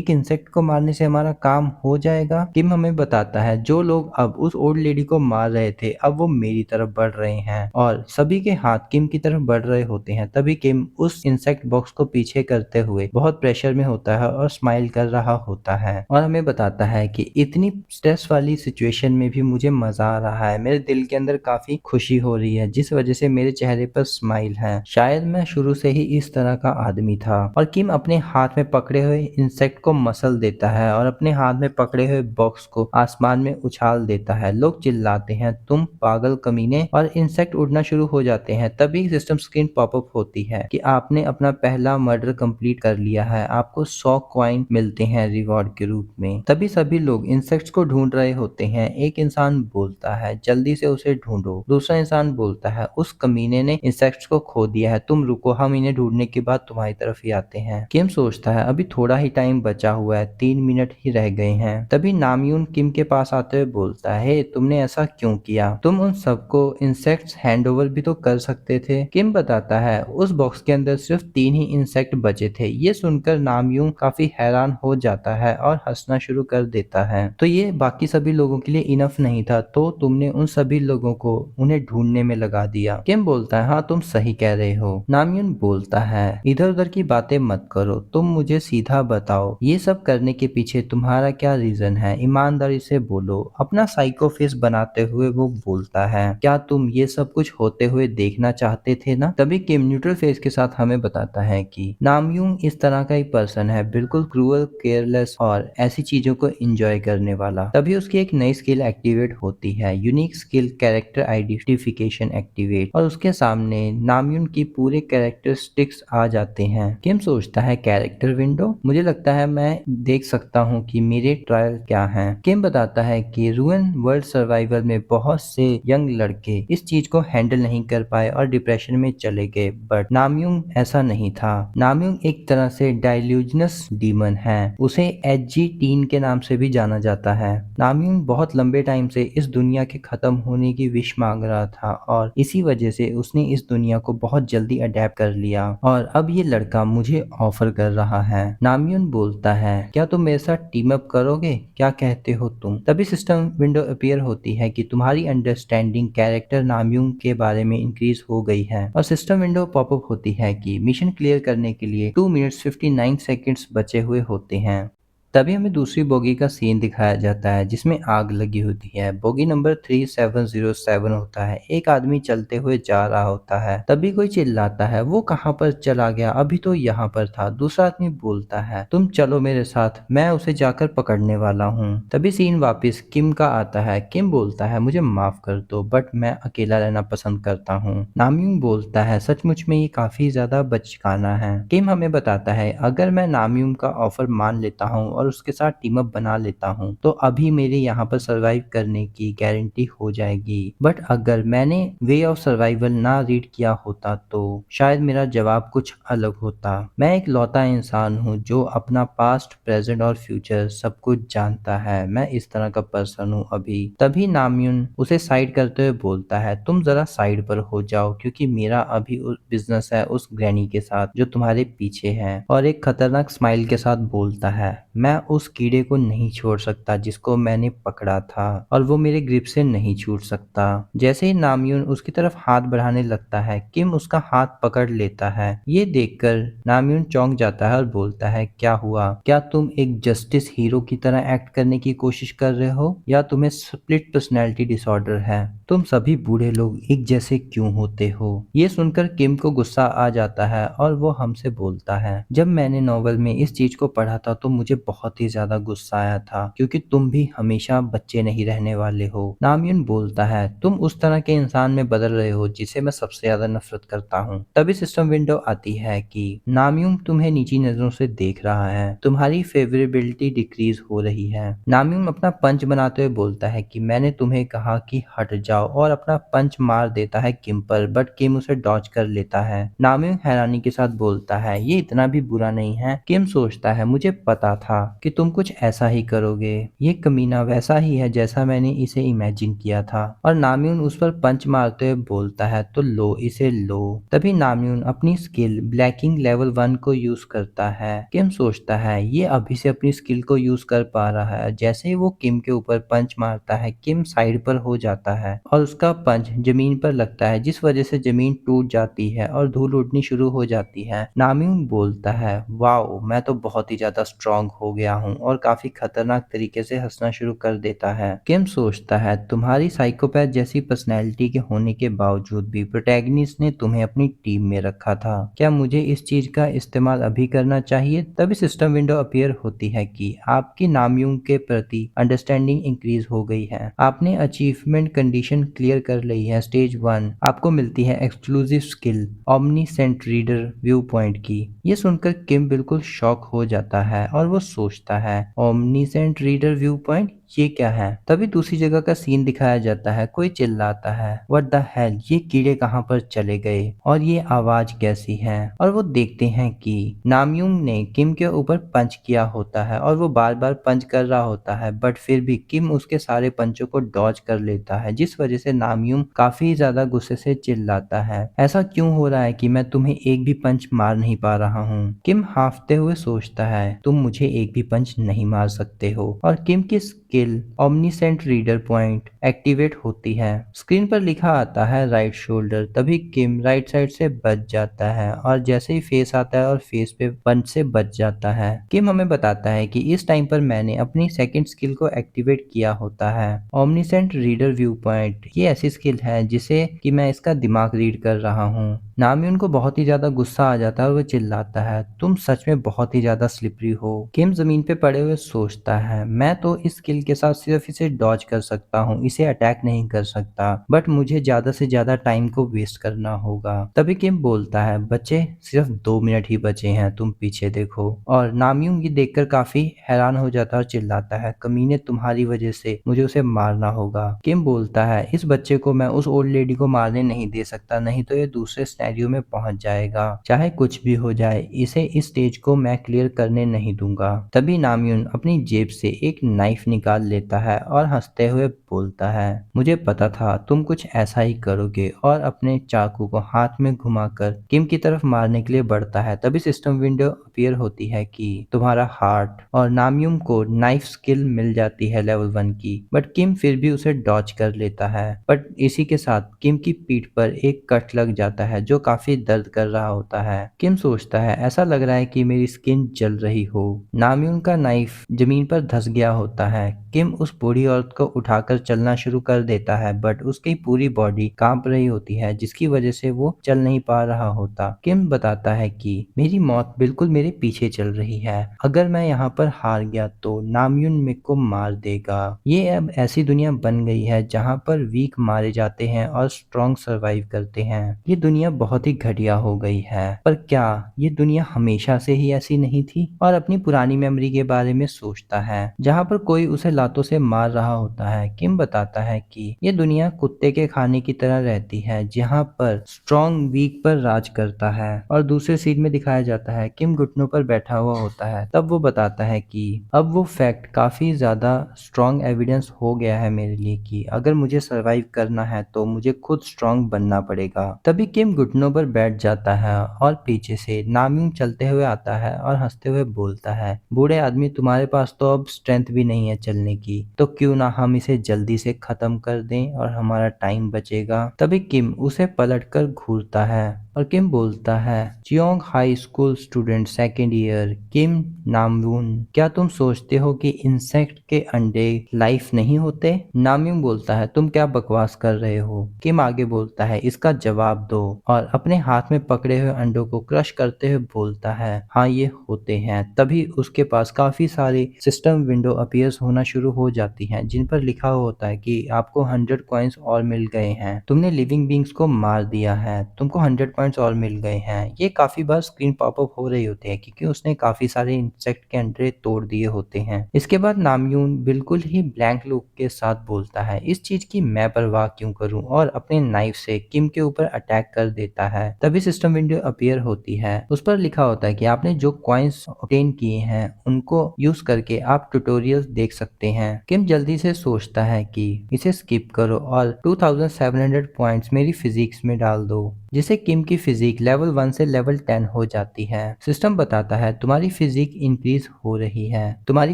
इंसेक्ट को मारने से हमारा काम हो जाएगा? किम हमें बताता है, जो लोग अब उस ओल्ड लेडी को मार रहे थे अब वो मेरी तरफ बढ़ रहे हैं। और सभी के हाथ किम की तरफ बढ़ रहे होते हैं। तभी किम उस इंसेक्ट बॉक्स को पीछे करते हुए बहुत प्रेशर में होता है और स्माइल कर रहा होता है और हमें बताता है कि इतनी स्ट्रेस वाली सिचुएशन में भी मुझे मजा आ रहा है। मेरे दिल के अंदर काफी खुशी हो रही है जिस वजह से मेरे चेहरे पर स्माइल है। शायद मैं शुरू से ही इस तरह का आदमी था। और किम अपने हाथ में पकड़े हुए इंसेक्ट को मसल देता है और अपने हाथ में पकड़े हुए बॉक्स को आसमान में उछाल देता है। लोग चिल्लाते हैं, तुम पागल कमीने, और इंसेक्ट उड़ना शुरू हो जाते हैं। तभी सिस्टम स्क्रीन पॉपअप होती है कि आपने अपना पहला मर्डर कंप्लीट कर लिया है, आपको 100 कॉइन मिलते हैं रिवॉर्ड के रूप में। तभी सभी लोग इंसेक्ट्स को ढूंढ रहे होते हैं। एक इंसान बोलता है, जल्दी से उसे ढूंढो। दूसरा इंसान बोलता है, उस कमीने ने इंसेक्ट्स को खो दिया है, तुम रुको, हम इन्हें ढूंढने के बाद तुम्हारी तरफ ही आते हैं। किम सोचता है, अभी थोड़ा ही टाइम बचा हुआ है, 3 मिनट ही रह गए हैं। तभी नामयून किम के पास आते हुए बोलता है, तुमने ऐसा क्यों किया? तुम उन सबको इंसेक्ट्स हैंड ओवर भी तो कर सकते थे। किम बताता है, उस बॉक्स के अंदर सिर्फ 3 ही इंसेक्ट बचे थे। ये सुनकर नामयून काफी हैरान हो जाता है और हंसना शुरू कर देता है। तो ये बाकी सभी लोगों के लिए इनफ नहीं था, तो तुमने उन सभी लोगों को उन्हें ढूंढने में लगा दिया। किम बोलता है, हाँ तुम सही कह रहे हो। नामयून बोलता है, इधर उधर की बातें मत करो, तुम मुझे सीधा बताओ, ये सब करने के पीछे तुम्हारा क्या रीजन है? ईमानदारी से बोलो। अपना साइको फेस बनाते हुए वो बोलता है, क्या तुम ये सब कुछ होते हुए देखना चाहते थे ना? तभी किम न्यूट्रल फेस के साथ हमें बताता है कि नामयून इस तरह का ही पर्सन है, बिल्कुल क्रूअल, केयरलेस और ऐसी चीजों को एंजॉय करने वाला। तभी उसकी एक नई स्किल एक्टिवेट होती है, unique skill character identification activate, और उसके सामने नामयून की पूरे कैरेक्टरिस्टिक्स आ जाते हैं। किम सोचता है, कैरेक्टर विंडो, मुझे लगता है मैं देख सकता हूँ कि मेरे ट्रायल क्या हैं। किम बताता है कि रूइन वर्ल्ड सर्वाइवल में बहुत से यंग लड़के इस चीज को हैंडल नहीं कर पाए और डिप्रेशन में चले गए, बट नामयूंग ऐसा नहीं था। नामयूंग एक तरह से डाइल्यूजनस डीमन है, उसे एजी टीन के नाम से भी जाना जाता है। नामयूंग बहुत लंबे टाइम से इस दुनिया के खत्म होने की विश मांग रहा था और इसी वजह से उसने इस दुनिया को बहुत जल्दी अडेप्ट कर लिया और अब ये लड़का मुझे ऑफर कर रहा है। नामयून बोलता है, क्या तुम मेरे साथ टीम अप करोगे? क्या कहते हो तुम? तभी सिस्टम विंडो अपीयर होती है कि तुम्हारी अंडरस्टैंडिंग कैरेक्टर नामयून के बारे में इंक्रीज हो गई है, और सिस्टम विंडो पॉपअप होती है कि मिशन क्लियर करने के लिए 2 मिनट्स 59 सेकेंड्स बचे हुए होते हैं। तभी हमें दूसरी बोगी का सीन दिखाया जाता है जिसमें आग लगी होती है। बोगी नंबर 3707 होता है। एक आदमी चलते हुए जा रहा होता है। तभी कोई चिल्लाता है, वो कहाँ पर चला गया, अभी तो यहाँ पर था। दूसरा आदमी बोलता है, तुम चलो मेरे साथ, मैं उसे जाकर पकड़ने वाला हूँ। तभी सीन वापस किम का आता है। किम बोलता है, मुझे माफ कर दो, बट मैं अकेला रहना पसंद करता हूँ। नामयूंग बोलता है, सचमुच में ये काफी ज्यादा बचकाना है। किम हमें बताता है, अगर मैं नामयूंग का ऑफर मान लेता हूँ और उसके साथ टीम अप बना लेता हूँ तो अभी मेरे यहाँ पर सरवाइव करने की गारंटी हो जाएगी, बट अगर मैंने वे ऑफ सर्वाइवल ना रीड किया होता तो शायद मेरा जवाब कुछ अलग होता। मैं एक लौता इंसान हूँ जो अपना पास्ट, प्रेजेंट और फ्यूचर सब कुछ जानता है। मैं इस तरह का पर्सन हूँ अभी। तभी नामयून उसे साइड करते हुए बोलता है, तुम जरा साइड पर हो जाओ क्योंकि मेरा अभी उस बिजनेस है उस ग्रैनी के साथ जो तुम्हारे पीछे है, और एक खतरनाक स्माइल के साथ बोलता है, मैं मैं उस कीड़े को नहीं छोड़ सकता जिसको मैंने पकड़ा था और वो मेरे ग्रिप से नहीं छूट सकता। जैसे ही नामयून उसकी तरफ हाथ बढ़ाने लगता है, किम उसका हाथ पकड़ लेता है। ये देखकर नामयून चौंक जाता है और बोलता है, क्या हुआ? क्या तुम एक जस्टिस हीरो की तरह एक्ट करने की कोशिश कर रहे हो या तुम्हें स्प्लिट पर्सनैलिटी डिसऑर्डर है? तुम सभी बूढ़े लोग एक जैसे क्यों होते हो? ये सुनकर किम को गुस्सा आ जाता है और वो हमसे बोलता है, जब मैंने नॉवल में इस चीज को पढ़ा था तो मुझे बहुत ही ज्यादा गुस्सा आया था क्योंकि तुम भी हमेशा बच्चे नहीं रहने वाले हो। नामयून बोलता है, तुम उस तरह के इंसान में बदल रहे हो जिसे मैं सबसे ज्यादा नफरत करता हूँ। तभी सिस्टम विंडो आती है कि नामयून तुम्हें नीची नजरों से देख रहा है, तुम्हारी फेवरेबिलिटी डिक्रीज हो रही है। नामयून अपना पंच बनाते हुए बोलता है कि मैंने तुम्हें कहा कि हट जाओ और अपना पंच मार देता है किम पर, बट किम उसे डॉज कर लेता है। नामयून हैरानी के साथ बोलता है, ये इतना भी बुरा नहीं है। किम सोचता है, मुझे पता था कि तुम कुछ ऐसा ही करोगे। ये कमीना वैसा ही है जैसा मैंने इसे इमेजिन किया था। और नामयून उस पर पंच मारते हुए बोलता है, तो लो इसे लो। तभी नामयून अपनी स्किल ब्लैकिंग लेवल 1 को यूज करता है। किम सोचता है, ये अभी से अपनी स्किल को यूज कर पा रहा है। जैसे ही वो किम के ऊपर पंच मारता है, किम साइड पर हो जाता है और उसका पंच जमीन पर लगता है, जिस वजह से जमीन टूट जाती है और धूल उड़नी शुरू हो जाती है। नामयून बोलता है, वाओ, मैं तो बहुत ही ज्यादा स्ट्रांग हो गया हूँ, और काफी खतरनाक तरीके से हंसना शुरू कर देता है। किम सोचता है, तुम्हारी साइकोपैथ जैसी पर्सनैलिटी के होने के बावजूद भी प्रोटैगनिस्ट ने तुम्हें अपनी टीम में रखा था। क्या मुझे इस चीज का इस्तेमाल अभी करना चाहिए? तभी सिस्टम विंडो अपीयर होती है कि आपकी नामयून के प्रति अंडरस्टैंडिंग इंक्रीज हो गई है। आपने अचीवमेंट कंडीशन क्लियर कर ली है। स्टेज 1 आपको मिलती है exclusive skill omniscient reader view point की। ये सुनकर किम बिल्कुल शॉक हो जाता है और वो सोचता है, ओमनीसेंट रीडर व्यू पॉइंट, ये क्या है? तभी दूसरी जगह का सीन दिखाया जाता है। कोई चिल्लाता है, व्हाट द हेल, ये कीड़े कहाँ पर चले गए और ये आवाज कैसी है? और वो देखते हैं कि नामयूंग ने किम के ऊपर पंच किया होता है और वो बार बार पंच कर रहा होता है, बट फिर भी किम उसके सारे पंचों को डॉज कर लेता है, जिस वजह से नामयूंग काफी ज्यादा गुस्से से चिल्लाता है, ऐसा क्यों हो रहा है कि मैं तुम्हें एक भी पंच मार नहीं पा रहा हूँ? किम हाफते हुए सोचता है, तुम मुझे एक भी पंच नहीं मार सकते हो। और किम की skill omniscient reader point activate होती है। स्क्रीन पर लिखा आता है राइट शोल्डर। तभी किम राइट साइड से बच जाता है और जैसे ही फेस आता है और फेस पे पंच से बच जाता है। किम हमें बताता है कि इस टाइम पर मैंने अपनी सेकंड स्किल को एक्टिवेट किया होता है, ओमनीसेंट रीडर व्यू पॉइंट। ये ऐसी स्किल है जिसे कि मैं इसका दिमाग रीड कर रहा हूँ। नामयून को बहुत ही ज्यादा गुस्सा आ जाता है और वो चिल्लाता है, तुम सच में बहुत ही ज्यादा स्लिपरी हो। किम जमीन पे पड़े हुए सोचता है, मैं तो इस स्किल के साथ सिर्फ इसे डॉज कर सकता हूँ, इसे अटैक नहीं कर सकता, बट मुझे ज्यादा से ज्यादा टाइम को वेस्ट करना होगा। तभी किम बोलता है, बच्चे सिर्फ 2 मिनट ही बचे हैं, तुम पीछे देखो। और नामयून ये देखकर काफी हैरान हो जाता है और चिल्लाता है, कमीने, तुम्हारी वजह से मुझे उसे मारना होगा। किम बोलता है, इस बच्चे को मैं उस ओल्ड लेडी को मारने नहीं दे सकता, नहीं तो ये दूसरे सिनेरियो में पहुंच जाएगा। चाहे कुछ भी हो जाए, इसे इस स्टेज को मैं क्लियर करने नहीं दूंगा। तभी नामयून अपनी जेब से एक नाइफ निकाल लेता है और हंसते हुए बोलता है, मुझे पता था तुम कुछ ऐसा ही करोगे, और अपने चाकू को हाथ में घुमाकर किम की तरफ मारने के लिए बढ़ता है। तभी सिस्टम विंडो अपीयर होती है कि तुम्हारा हार्ट। और नामयून को नाइफ स्किल मिल जाती है लेवल 1 की, बट किम फिर भी उसे डॉज कर लेता है। बट इसी के साथ किम की पीठ पर एक कट लग जाता है जो काफी दर्द कर रहा होता है। किम सोचता है, ऐसा लग रहा है कि मेरी स्किन जल रही हो। नामयून का नाइफ जमीन पर धंस गया होता है। किम उस बूढ़ी औरत को उठाकर चलना शुरू कर देता है, बट उसकी पूरी बॉडी कांप रही होती है, जिसकी वजह से वो चल नहीं पा रहा होता। किम बताता है कि मेरी मौत बिल्कुल मेरे पीछे चल रही है, अगर मैं यहाँ पर हार गया तो नामयून मेरे को मार देगा। ये अब ऐसी दुनिया बन गई है जहाँ पर वीक मारे जाते हैं और स्ट्रॉन्ग सर्वाइव करते हैं। ये दुनिया बहुत ही घटिया हो गई है, पर क्या ये दुनिया हमेशा से ही ऐसी नहीं थी? और अपनी पुरानी मेमोरी के बारे में सोचता है जहाँ पर कोई उसे लातों से मार रहा होता है। किम बताता है कि ये दुनिया कुत्ते के खाने की तरह रहती है, जहाँ पर स्ट्रॉन्ग वीक पर राज करता है। और दूसरे सीन में दिखाया जाता है किम घुटनों पर बैठा हुआ होता है। तब वो बताता है कि अब वो फैक्ट काफी ज्यादा स्ट्रॉन्ग एविडेंस हो गया है मेरे लिए कि अगर मुझे सरवाइव करना है तो मुझे खुद स्ट्रॉन्ग बनना पड़ेगा। तभी किम घुटनों घुटनों पर बैठ जाता है और पीछे से नामयूम चलते हुए आता है और हंसते हुए बोलता है, बूढ़े आदमी तुम्हारे पास तो अब स्ट्रेंथ भी नहीं है चलने की, तो क्यों ना हम इसे जल्दी से खत्म कर दें और हमारा टाइम बचेगा। तभी किम उसे पलटकर घूरता है और किम बोलता है, Cheong high school student second year Kim Namyun, क्या तुम सोचते हो कि इंसेक्ट के अंडे लाइफ नहीं होते? नामयून बोलता है, तुम क्या बकवास कर रहे हो? किम आगे बोलता है, इसका जवाब दो, और अपने हाथ में पकड़े हुए अंडों को क्रश करते हुए बोलता है, हाँ ये होते हैं। तभी उसके पास काफी सारी सिस्टम विंडो अपीयर्स होना शुरू हो जाती हैं, जिन पर लिखा होता है कि आपको 100 कॉइन्स और मिल गए हैं, तुमने लिविंग बींग्स को मार दिया है, तुमको 100 पॉइंट्स और मिल गए हैं। ये काफी बार स्क्रीन पॉपअप हो रही होती है क्योंकि उसने काफी सारे इंसेक्ट के अंडे तोड़ दिए होते हैं। इसके बाद नामयून बिल्कुल ही ब्लैंक लुक के साथ बोलता है, इस चीज की मैं परवाह क्यों करूं, और अपने नाइफ से किम के ऊपर अटैक कर देता है। तभी सिस्टम विंडो अपीयर होती है, उस पर लिखा होता है कि आपने जो कॉइन्स ऑब्टेन किए हैं उनको यूज करके आप ट्यूटोरियल्स देख सकते हैं। किम जल्दी से सोचता है कि इसे स्किप करो और 2700 पॉइंट्स मेरी फिजिक्स में डाल दो, जिससे किम की फिजिक लेवल 1 से लेवल 10 हो जाती है। सिस्टम बताता है, तुम्हारी फिजिक इंक्रीज हो रही है, तुम्हारी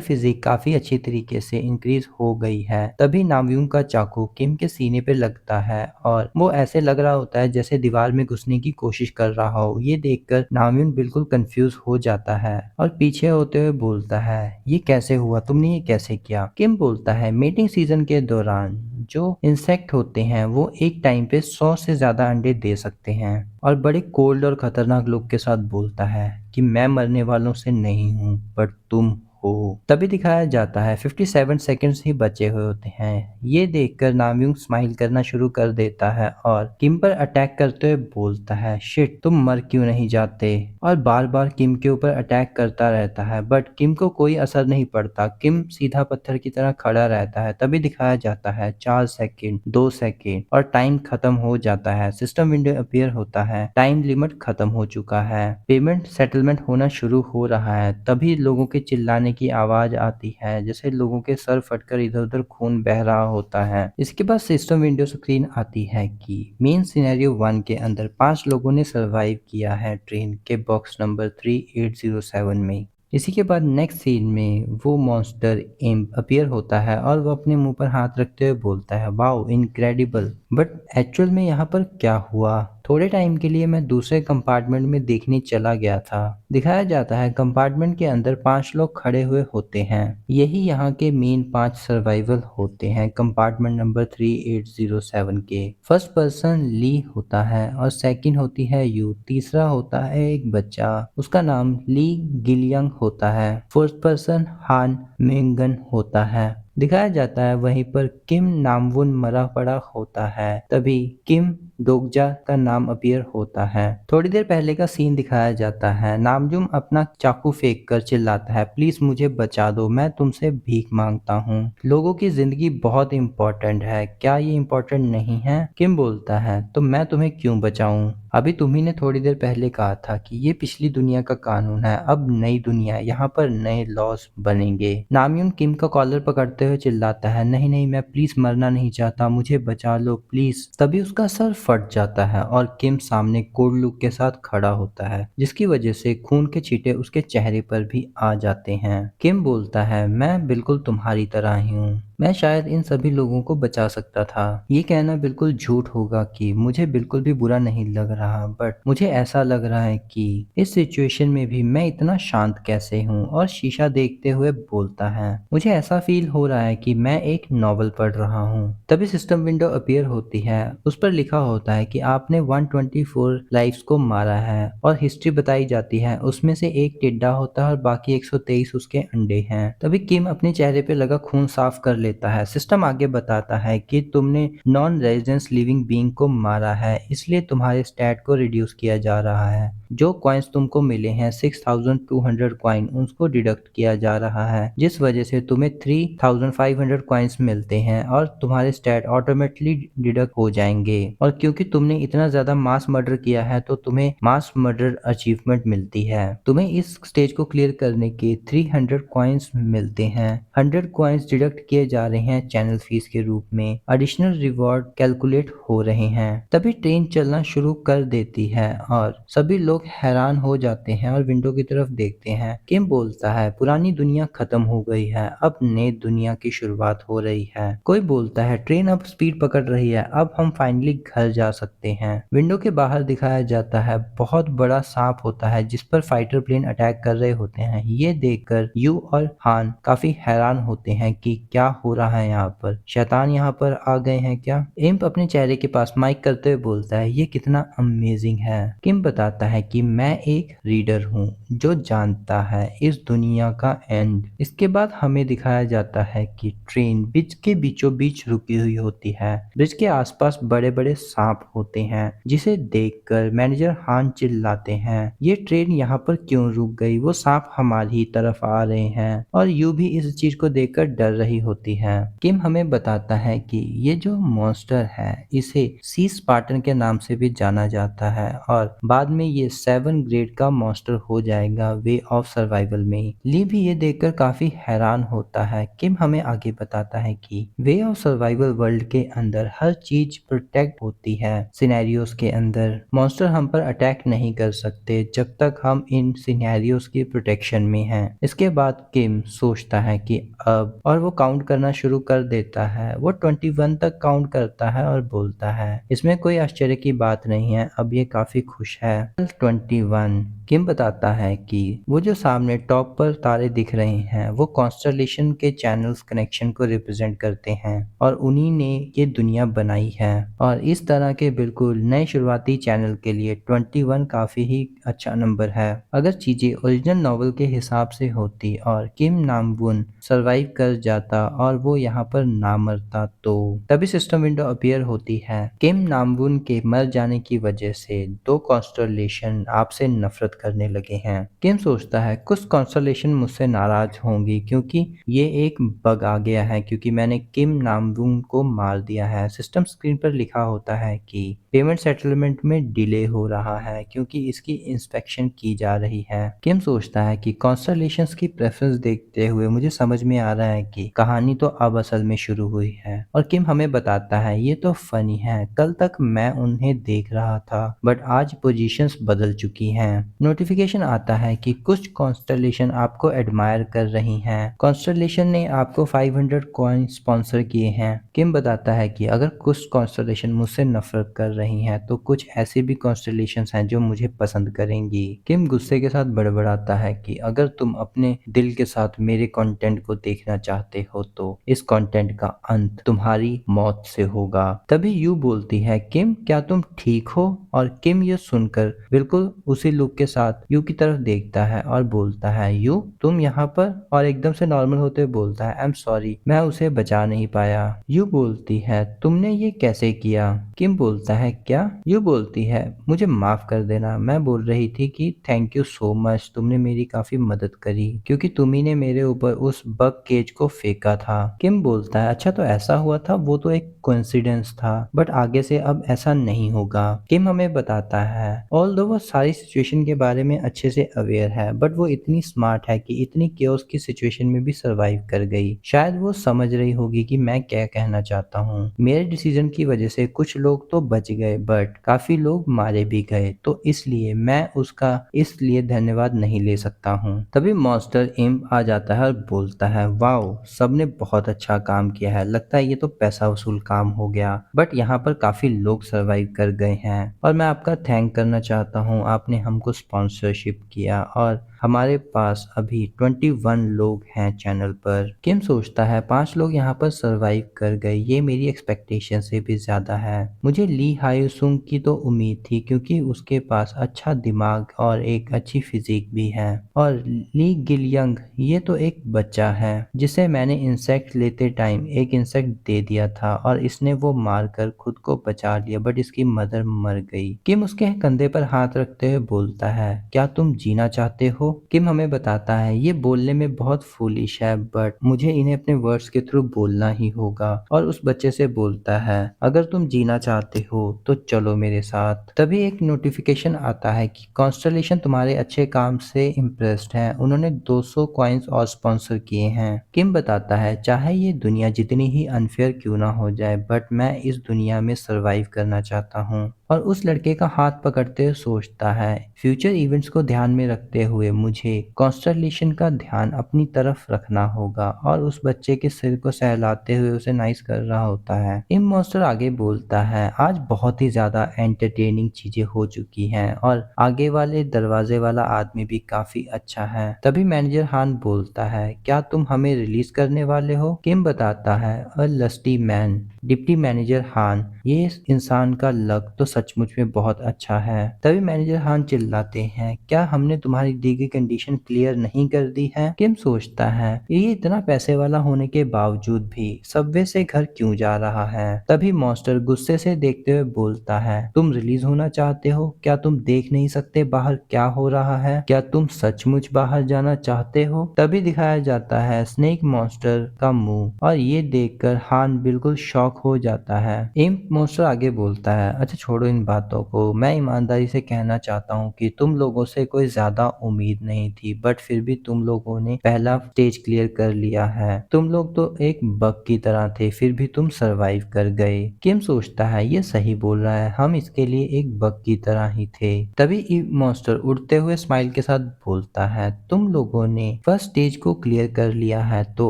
फिजिक काफी अच्छी तरीके से इंक्रीज हो गई है। तभी नामयून का चाकू किम के सीने पे लगता है और वो ऐसे लग रहा होता है जैसे दीवार में घुसने की कोशिश कर रहा हो। ये देखकर नामयून बिल्कुल कंफ्यूज हो जाता है और पीछे होते हुए बोलता है, ये कैसे हुआ, तुमने ये कैसे किया? किम बोलता है, मीटिंग सीजन के दौरान जो इंसेक्ट होते हैं वो एक टाइम पे 100 से ज्यादा अंडे दे सकते हैं, और बड़े कोल्ड और खतरनाक लुक के साथ बोलता है कि मैं मरने वालों से नहीं हूँ पर तुम हो। तभी दिखाया जाता है 57 सेकंड्स ही बचे हुए होते हैं। ये देखकर नामयूंग स्माइल करना शुरू कर देता है और किम पर अटैक करते हुए बोलता है, शिट तुम मर क्यों नहीं जाते, और बार बार किम के ऊपर अटैक करता रहता है, बट किम को कोई असर नहीं पड़ता। किम सीधा पत्थर की तरह खड़ा रहता है। तभी दिखाया जाता है 4 सेकंड, 2 सेकंड, और टाइम खत्म हो जाता है। सिस्टम विंडो अपीयर होता है, टाइम लिमिट खत्म हो चुका है, पेमेंट सेटलमेंट होना शुरू हो रहा है। तभी लोगों के चिल्लाने की आवाज आती है, जैसे लोगों के सर फटकर इधर उधर खून बह रहा होता है। इसके बाद सिस्टम विंडो स्क्रीन आती है कि मेन सिनेरियो 1 के अंदर 5 लोगों ने सरवाइव किया है ट्रेन के बॉक्स नंबर 3807 में। इसी के बाद नेक्स्ट सीन में वो मॉन्स्टर इम्प अपीयर होता है और वो अपने मुंह पर हाथ रखते हुए बोलता है, वाओ इनक्रेडिबल, बट एक्चुअल में यहाँ पर क्या हुआ? थोड़े टाइम के लिए मैं दूसरे कंपार्टमेंट में देखने चला गया था। दिखाया जाता है कंपार्टमेंट के अंदर 5 लोग खड़े हुए होते हैं। यही यहाँ के मेन 5 सर्वाइवल होते हैं कंपार्टमेंट नंबर 3807 के। फर्स्ट पर्सन ली होता है और सेकंड होती है यू, तीसरा होता है एक बच्चा, उसका नाम ली गिलियंग होता है, फोर्थ पर्सन हान मेंगन होता है। दिखाया जाता है वहीं पर किम नामवुन मरा पड़ा होता है। तभी किम डोगजा का नाम अपीयर होता है। थोड़ी देर पहले का सीन दिखाया जाता है, नामजुम अपना चाकू फेंक कर चिल्लाता है, प्लीज मुझे बचा दो, मैं तुमसे भीख मांगता हूँ, लोगों की जिंदगी बहुत इंपॉर्टेंट है, क्या ये इंपॉर्टेंट नहीं है? किम बोलता है, तो मैं तुम्हें क्यों बचाऊं? अभी तुम्ही ने थोड़ी देर पहले कहा था कि ये पिछली दुनिया का कानून है, अब नई दुनिया है, यहाँ पर नए लॉस बनेंगे। नामयून किम का कॉलर पकड़ते हुए चिल्लाता है, नहीं नहीं मैं प्लीज मरना नहीं चाहता, मुझे बचा लो प्लीज। तभी उसका सर फट जाता है और किम सामने कोल्ड लुक के साथ खड़ा होता है, जिसकी वजह से खून के छींटे उसके चेहरे पर भी आ जाते हैं। किम बोलता है, मैं बिल्कुल तुम्हारी तरह ही हूँ, मैं शायद इन सभी लोगों को बचा सकता था। ये कहना बिल्कुल झूठ होगा कि मुझे बिल्कुल भी बुरा नहीं लग रहा, बट मुझे ऐसा लग रहा है कि इस सिचुएशन में भी मैं इतना शांत कैसे हूँ। और शीशा देखते हुए बोलता है, मुझे ऐसा फील हो रहा है कि मैं एक नॉवल पढ़ रहा हूँ। तभी सिस्टम विंडो अपीयर होती है, उस पर लिखा होता है कि आपने 124 लाइफ्स को मारा है, और हिस्ट्री बताई जाती है, उसमें से एक टिड्डा होता है और बाकी 123 उसके अंडे हैं। तभी किम अपने चेहरे पे लगा खून साफ कर लेता है। सिस्टम आगे बताता है कि तुमने नॉन रेजिडेंस लिविंग बीइंग को मारा है, इसलिए तुम्हारे स्टैट को रिड्यूस किया जा रहा है। जो कॉइन्स तुमको मिले हैं 6200 कॉइन, उसको डिडक्ट किया जा रहा है, जिस वजह से तुम्हें 3500 कॉइन्स मिलते हैं और तुम्हारे स्टैट ऑटोमेटिकली डिडक्ट हो जाएंगे। और क्योंकि तुमने इतना ज्यादा मास मर्डर किया है तो तुम्हें मास मर्डर अचीवमेंट मिलती है। तुम्हें इस स्टेज को क्लियर करने के 300 कॉइन्स मिलते हैं। 100 कॉइन्स डिडक्ट किए जा रहे हैं चैनल फीस के रूप में, एडिशनल रिवॉर्ड कैलकुलेट हो रहे हैं। तभी ट्रेन चलना शुरू कर देती है और सभी लोग हैरान हो जाते हैं और विंडो की तरफ देखते हैं। किम बोलता है पुरानी दुनिया खत्म हो गई है, अब नई दुनिया की शुरुआत हो रही है। कोई बोलता है ट्रेन अब स्पीड पकड़ रही है, अब हम फाइनली घर जा सकते हैं। विंडो के बाहर दिखाया जाता है बहुत बड़ा सांप होता है जिस पर फाइटर प्लेन अटैक कर रहे होते हैं। ये देखकर यू और हान काफी हैरान होते हैं कि क्या हो रहा है यहाँ पर, शैतान यहाँ पर आ गए हैं क्या। इम्प अपने चेहरे के पास माइक करते हुए बोलता है ये कितना अमेजिंग है। किम बताता है कि मैं एक रीडर हूँ जो जानता है इस दुनिया का एंड। इसके बाद हमें दिखाया जाता है कि ट्रेन ब्रिज के बीचों बीच रुकी हुई होती है। ब्रिज के आसपास बड़े बड़े सांप होते हैं जिसे देखकर मैनेजर हान चिल्लाते हैं ये ट्रेन यहाँ पर क्यों रुक गई, वो सांप हमारी ही तरफ आ रहे हैं। और यू भी इस चीज को देखकर डर रही होती है। किम हमें बताता है कि ये जो मॉन्स्टर है इसे सी स्पार्टन के नाम से भी जाना जाता है और बाद में ये 7 ग्रेड का मॉन्स्टर हो जाएगा वे ऑफ सर्वाइवल में। ली भी ये देखकर काफी हैरान होता है। किम हमें आगे बताता है कि वे ऑफ सर्वाइवल वर्ल्ड के अंदर हर चीज प्रोटेक्ट होती है। सिनेरियोस के अंदर मॉन्स्टर हम पर अटैक नहीं कर सकते जब तक हम इन सिनेरियोस की प्रोटेक्शन में हैं। इसके बाद किम सोचता है कि अब, और वो काउंट करना शुरू कर देता है। वो 21 तक काउंट करता है और बोलता है इसमें कोई आश्चर्य की बात नहीं है, अब ये काफी खुश है। 21 किम बताता है कि वो जो सामने टॉप पर तारे दिख रहे हैं वो कॉन्स्टलेशन के चैनल्स कनेक्शन को रिप्रेजेंट करते हैं और उन्हीं ने ये दुनिया बनाई है। और इस तरह के बिल्कुल नए शुरुआती चैनल के लिए 21 काफी ही अच्छा नंबर है। अगर चीजें ओरिजिनल नॉवल के हिसाब से होती और किम नामवुन सरवाइव कर जाता और वो यहाँ पर ना मरता तो तभी सिस्टम विंडो अपीयर होती है। किम नामवुन के मर जाने की वजह से 2 कॉन्स्टलेशन आपसे नफरत करने लगे हैं। किम सोचता है कुछ कॉन्स्टलेशन मुझसे नाराज होंगी क्योंकि ये एक बग आ गया है क्योंकि मैंने किम नामवुन को मार दिया है। सिस्टम स्क्रीन पर लिखा होता है कि पेमेंट सेटलमेंट में डिले हो रहा है क्योंकि इसकी इंस्पेक्शन की जा रही है। किम सोचता है कि कॉन्स्टलेशंस की प्रेफरेंस देखते हुए मुझे समझ में आ रहा है कि कहानी तो अब असल में शुरू हुई है। और किम हमें बताता है ये तो फनी है, कल तक मैं उन्हें देख रहा था बट आज पोजीशंस बदल चुकी हैं। नोटिफिकेशन आता है कि कुछ कॉन्स्टलेशन आपको एडमायर कर रही हैं। कॉन्स्टलेशन ने आपको 500 कॉइन स्पॉन्सर किए हैं। किम बताता है कि अगर कुछ कॉन्स्टलेशन मुझसे नफरत कर रही हैं तो कुछ ऐसी भी कॉन्स्टलेशंस हैं जो मुझे पसंद करेंगी। किम गुस्से के साथ बड़बड़ाता है कि अगर तुम अपने दिल के साथ मेरे कंटेंट को देखना चाहते हो तो इस कंटेंट का अंत तुम्हारी मौत से होगा। तभी यू बोलती है किम क्या तुम ठीक हो। और किम ये सुनकर बिल्कुल उसी लुक के साथ यू की तरफ देखता है और बोलता है यू तुम यहाँ पर, और एकदम से नॉर्मल होते हुए बोलता है आई एम सॉरी मैं उसे बचा नहीं पाया। यू बोलती है तुमने ये कैसे किया। किम बोलता है क्या। यू बोलती है मुझे माफ कर देना, मैं बोल रही थी कि थैंक यू सो मच, तुमने मेरी काफी मदद करी क्योंकि तुम्ही ने मेरे ऊपर उस बग केज को फेंका था। किम बोलता है अच्छा तो ऐसा हुआ था, वो तो एक कोइंसिडेंस था बट आगे से अब ऐसा नहीं होगा। किम हमें बताता है ऑल्दो वो सारी सिचुएशन के बारे में अच्छे से अवेयर है बट वो इतनी स्मार्ट है कि इतनी केओस की सिचुएशन में भी सरवाइव कर गई। शायद वो समझ रही होगी कि मैं क्या कहना चाहता हूँ। मेरे डिसीजन की वजह से कुछ लोग तो बच गए बट काफी लोग मारे भी गए, तो इसलिए मैं उसका इसलिए धन्यवाद नहीं ले सकता हूँ। तभी मॉन्स्टर इम्प आ जाता है और बोलता है वाओ सबने बहुत अच्छा काम किया है, लगता है ये तो पैसा वसूल काम हो गया बट यहाँ पर काफी लोग सरवाइव कर गए हैं और मैं आपका थैंक करना चाहता हूँ, आपने हमको स्पॉन्सरशिप किया और हमारे पास अभी 21 लोग हैं चैनल पर। किम सोचता है 5 लोग यहाँ पर सरवाइव कर गए, ये मेरी एक्सपेक्टेशन से भी ज्यादा है। मुझे ली हायुसुंग की तो उम्मीद थी क्योंकि उसके पास अच्छा दिमाग और एक अच्छी फिजिक भी है, और ली गिलियंग ये तो एक बच्चा है जिसे मैंने इंसेक्ट लेते टाइम एक इंसेक्ट दे दिया था और इसने वो मारकर खुद को बचा लिया बट इसकी मदर मर गई। किम उसके कंधे पर हाथ रखते हुए बोलता है क्या तुम जीना चाहते हो। किम हमें बताता है ये बोलने में बहुत फूलिश है बट मुझे इन्हें अपने वर्ड्स के थ्रू बोलना ही होगा। और उस बच्चे से बोलता है अगर तुम जीना चाहते हो तो चलो मेरे साथ। तभी एक नोटिफिकेशन आता है कि कॉन्स्टलेशन तुम्हारे अच्छे काम से इम्प्रेस्ड है, उन्होंने 200 कॉइन्स और स्पॉन्सर किए हैं। किम बताता है चाहे ये दुनिया जितनी ही अनफेयर क्यों ना हो जाए बट मैं इस दुनिया में सरवाइव करना चाहता हूँ। और उस लड़के का हाथ पकड़ते हुए सोचता है फ्यूचर इवेंट्स को ध्यान में रखते हुए मुझे कॉन्स्टलेशन का ध्यान अपनी तरफ रखना होगा। और उस बच्चे के सिर को सहलाते हुए उसे नाइस कर रहा होता है। इम मॉन्स्टर आगे बोलता है आज बहुत ही ज्यादा एंटरटेनिंग चीजें हो चुकी हैं और आगे वाले दरवाजे वाला आदमी भी काफी अच्छा है। तभी मैनेजर हान बोलता है क्या तुम हमें रिलीज करने वाले हो? किम बताता है अ लस्टी मैन। डिप्टी मैनेजर हान ये इंसान का लक तो सचमुच में बहुत अच्छा है। तभी मैनेजर हान चिल्लाते हैं क्या हमने तुम्हारी दी गई कंडीशन क्लियर नहीं कर दी है? किम सोचता है ये इतना पैसे वाला होने के बावजूद भी सबवे से घर क्यों जा रहा है। तभी मॉन्स्टर गुस्से से देखते हुए बोलता है तुम रिलीज होना चाहते हो? क्या तुम देख नहीं सकते बाहर क्या हो रहा है? क्या तुम सचमुच बाहर जाना चाहते हो? तभी दिखाया जाता है स्नेक मॉन्स्टर का मुंह और ये देखकर हान बिल्कुल शॉक हो जाता है। इम्प मॉन्स्टर आगे बोलता है अच्छा छोड़ो इन बातों को, मैं ईमानदारी से कहना चाहता हूँ कि तुम लोगों से कोई ज्यादा उम्मीद नहीं थी बट फिर भी तुम लोगों ने पहला स्टेज क्लियर कर लिया है। तुम लोग तो एक बग की तरह थे फिर भी तुम सरवाइव कर गए। किम सोचता है ये सही बोल रहा है, हम इसके लिए एक बग की तरह ही थे। तभी इम्प मॉन्स्टर उड़ते हुए स्माइल के साथ बोलता है तुम लोगों ने फर्स्ट स्टेज को क्लियर कर लिया है तो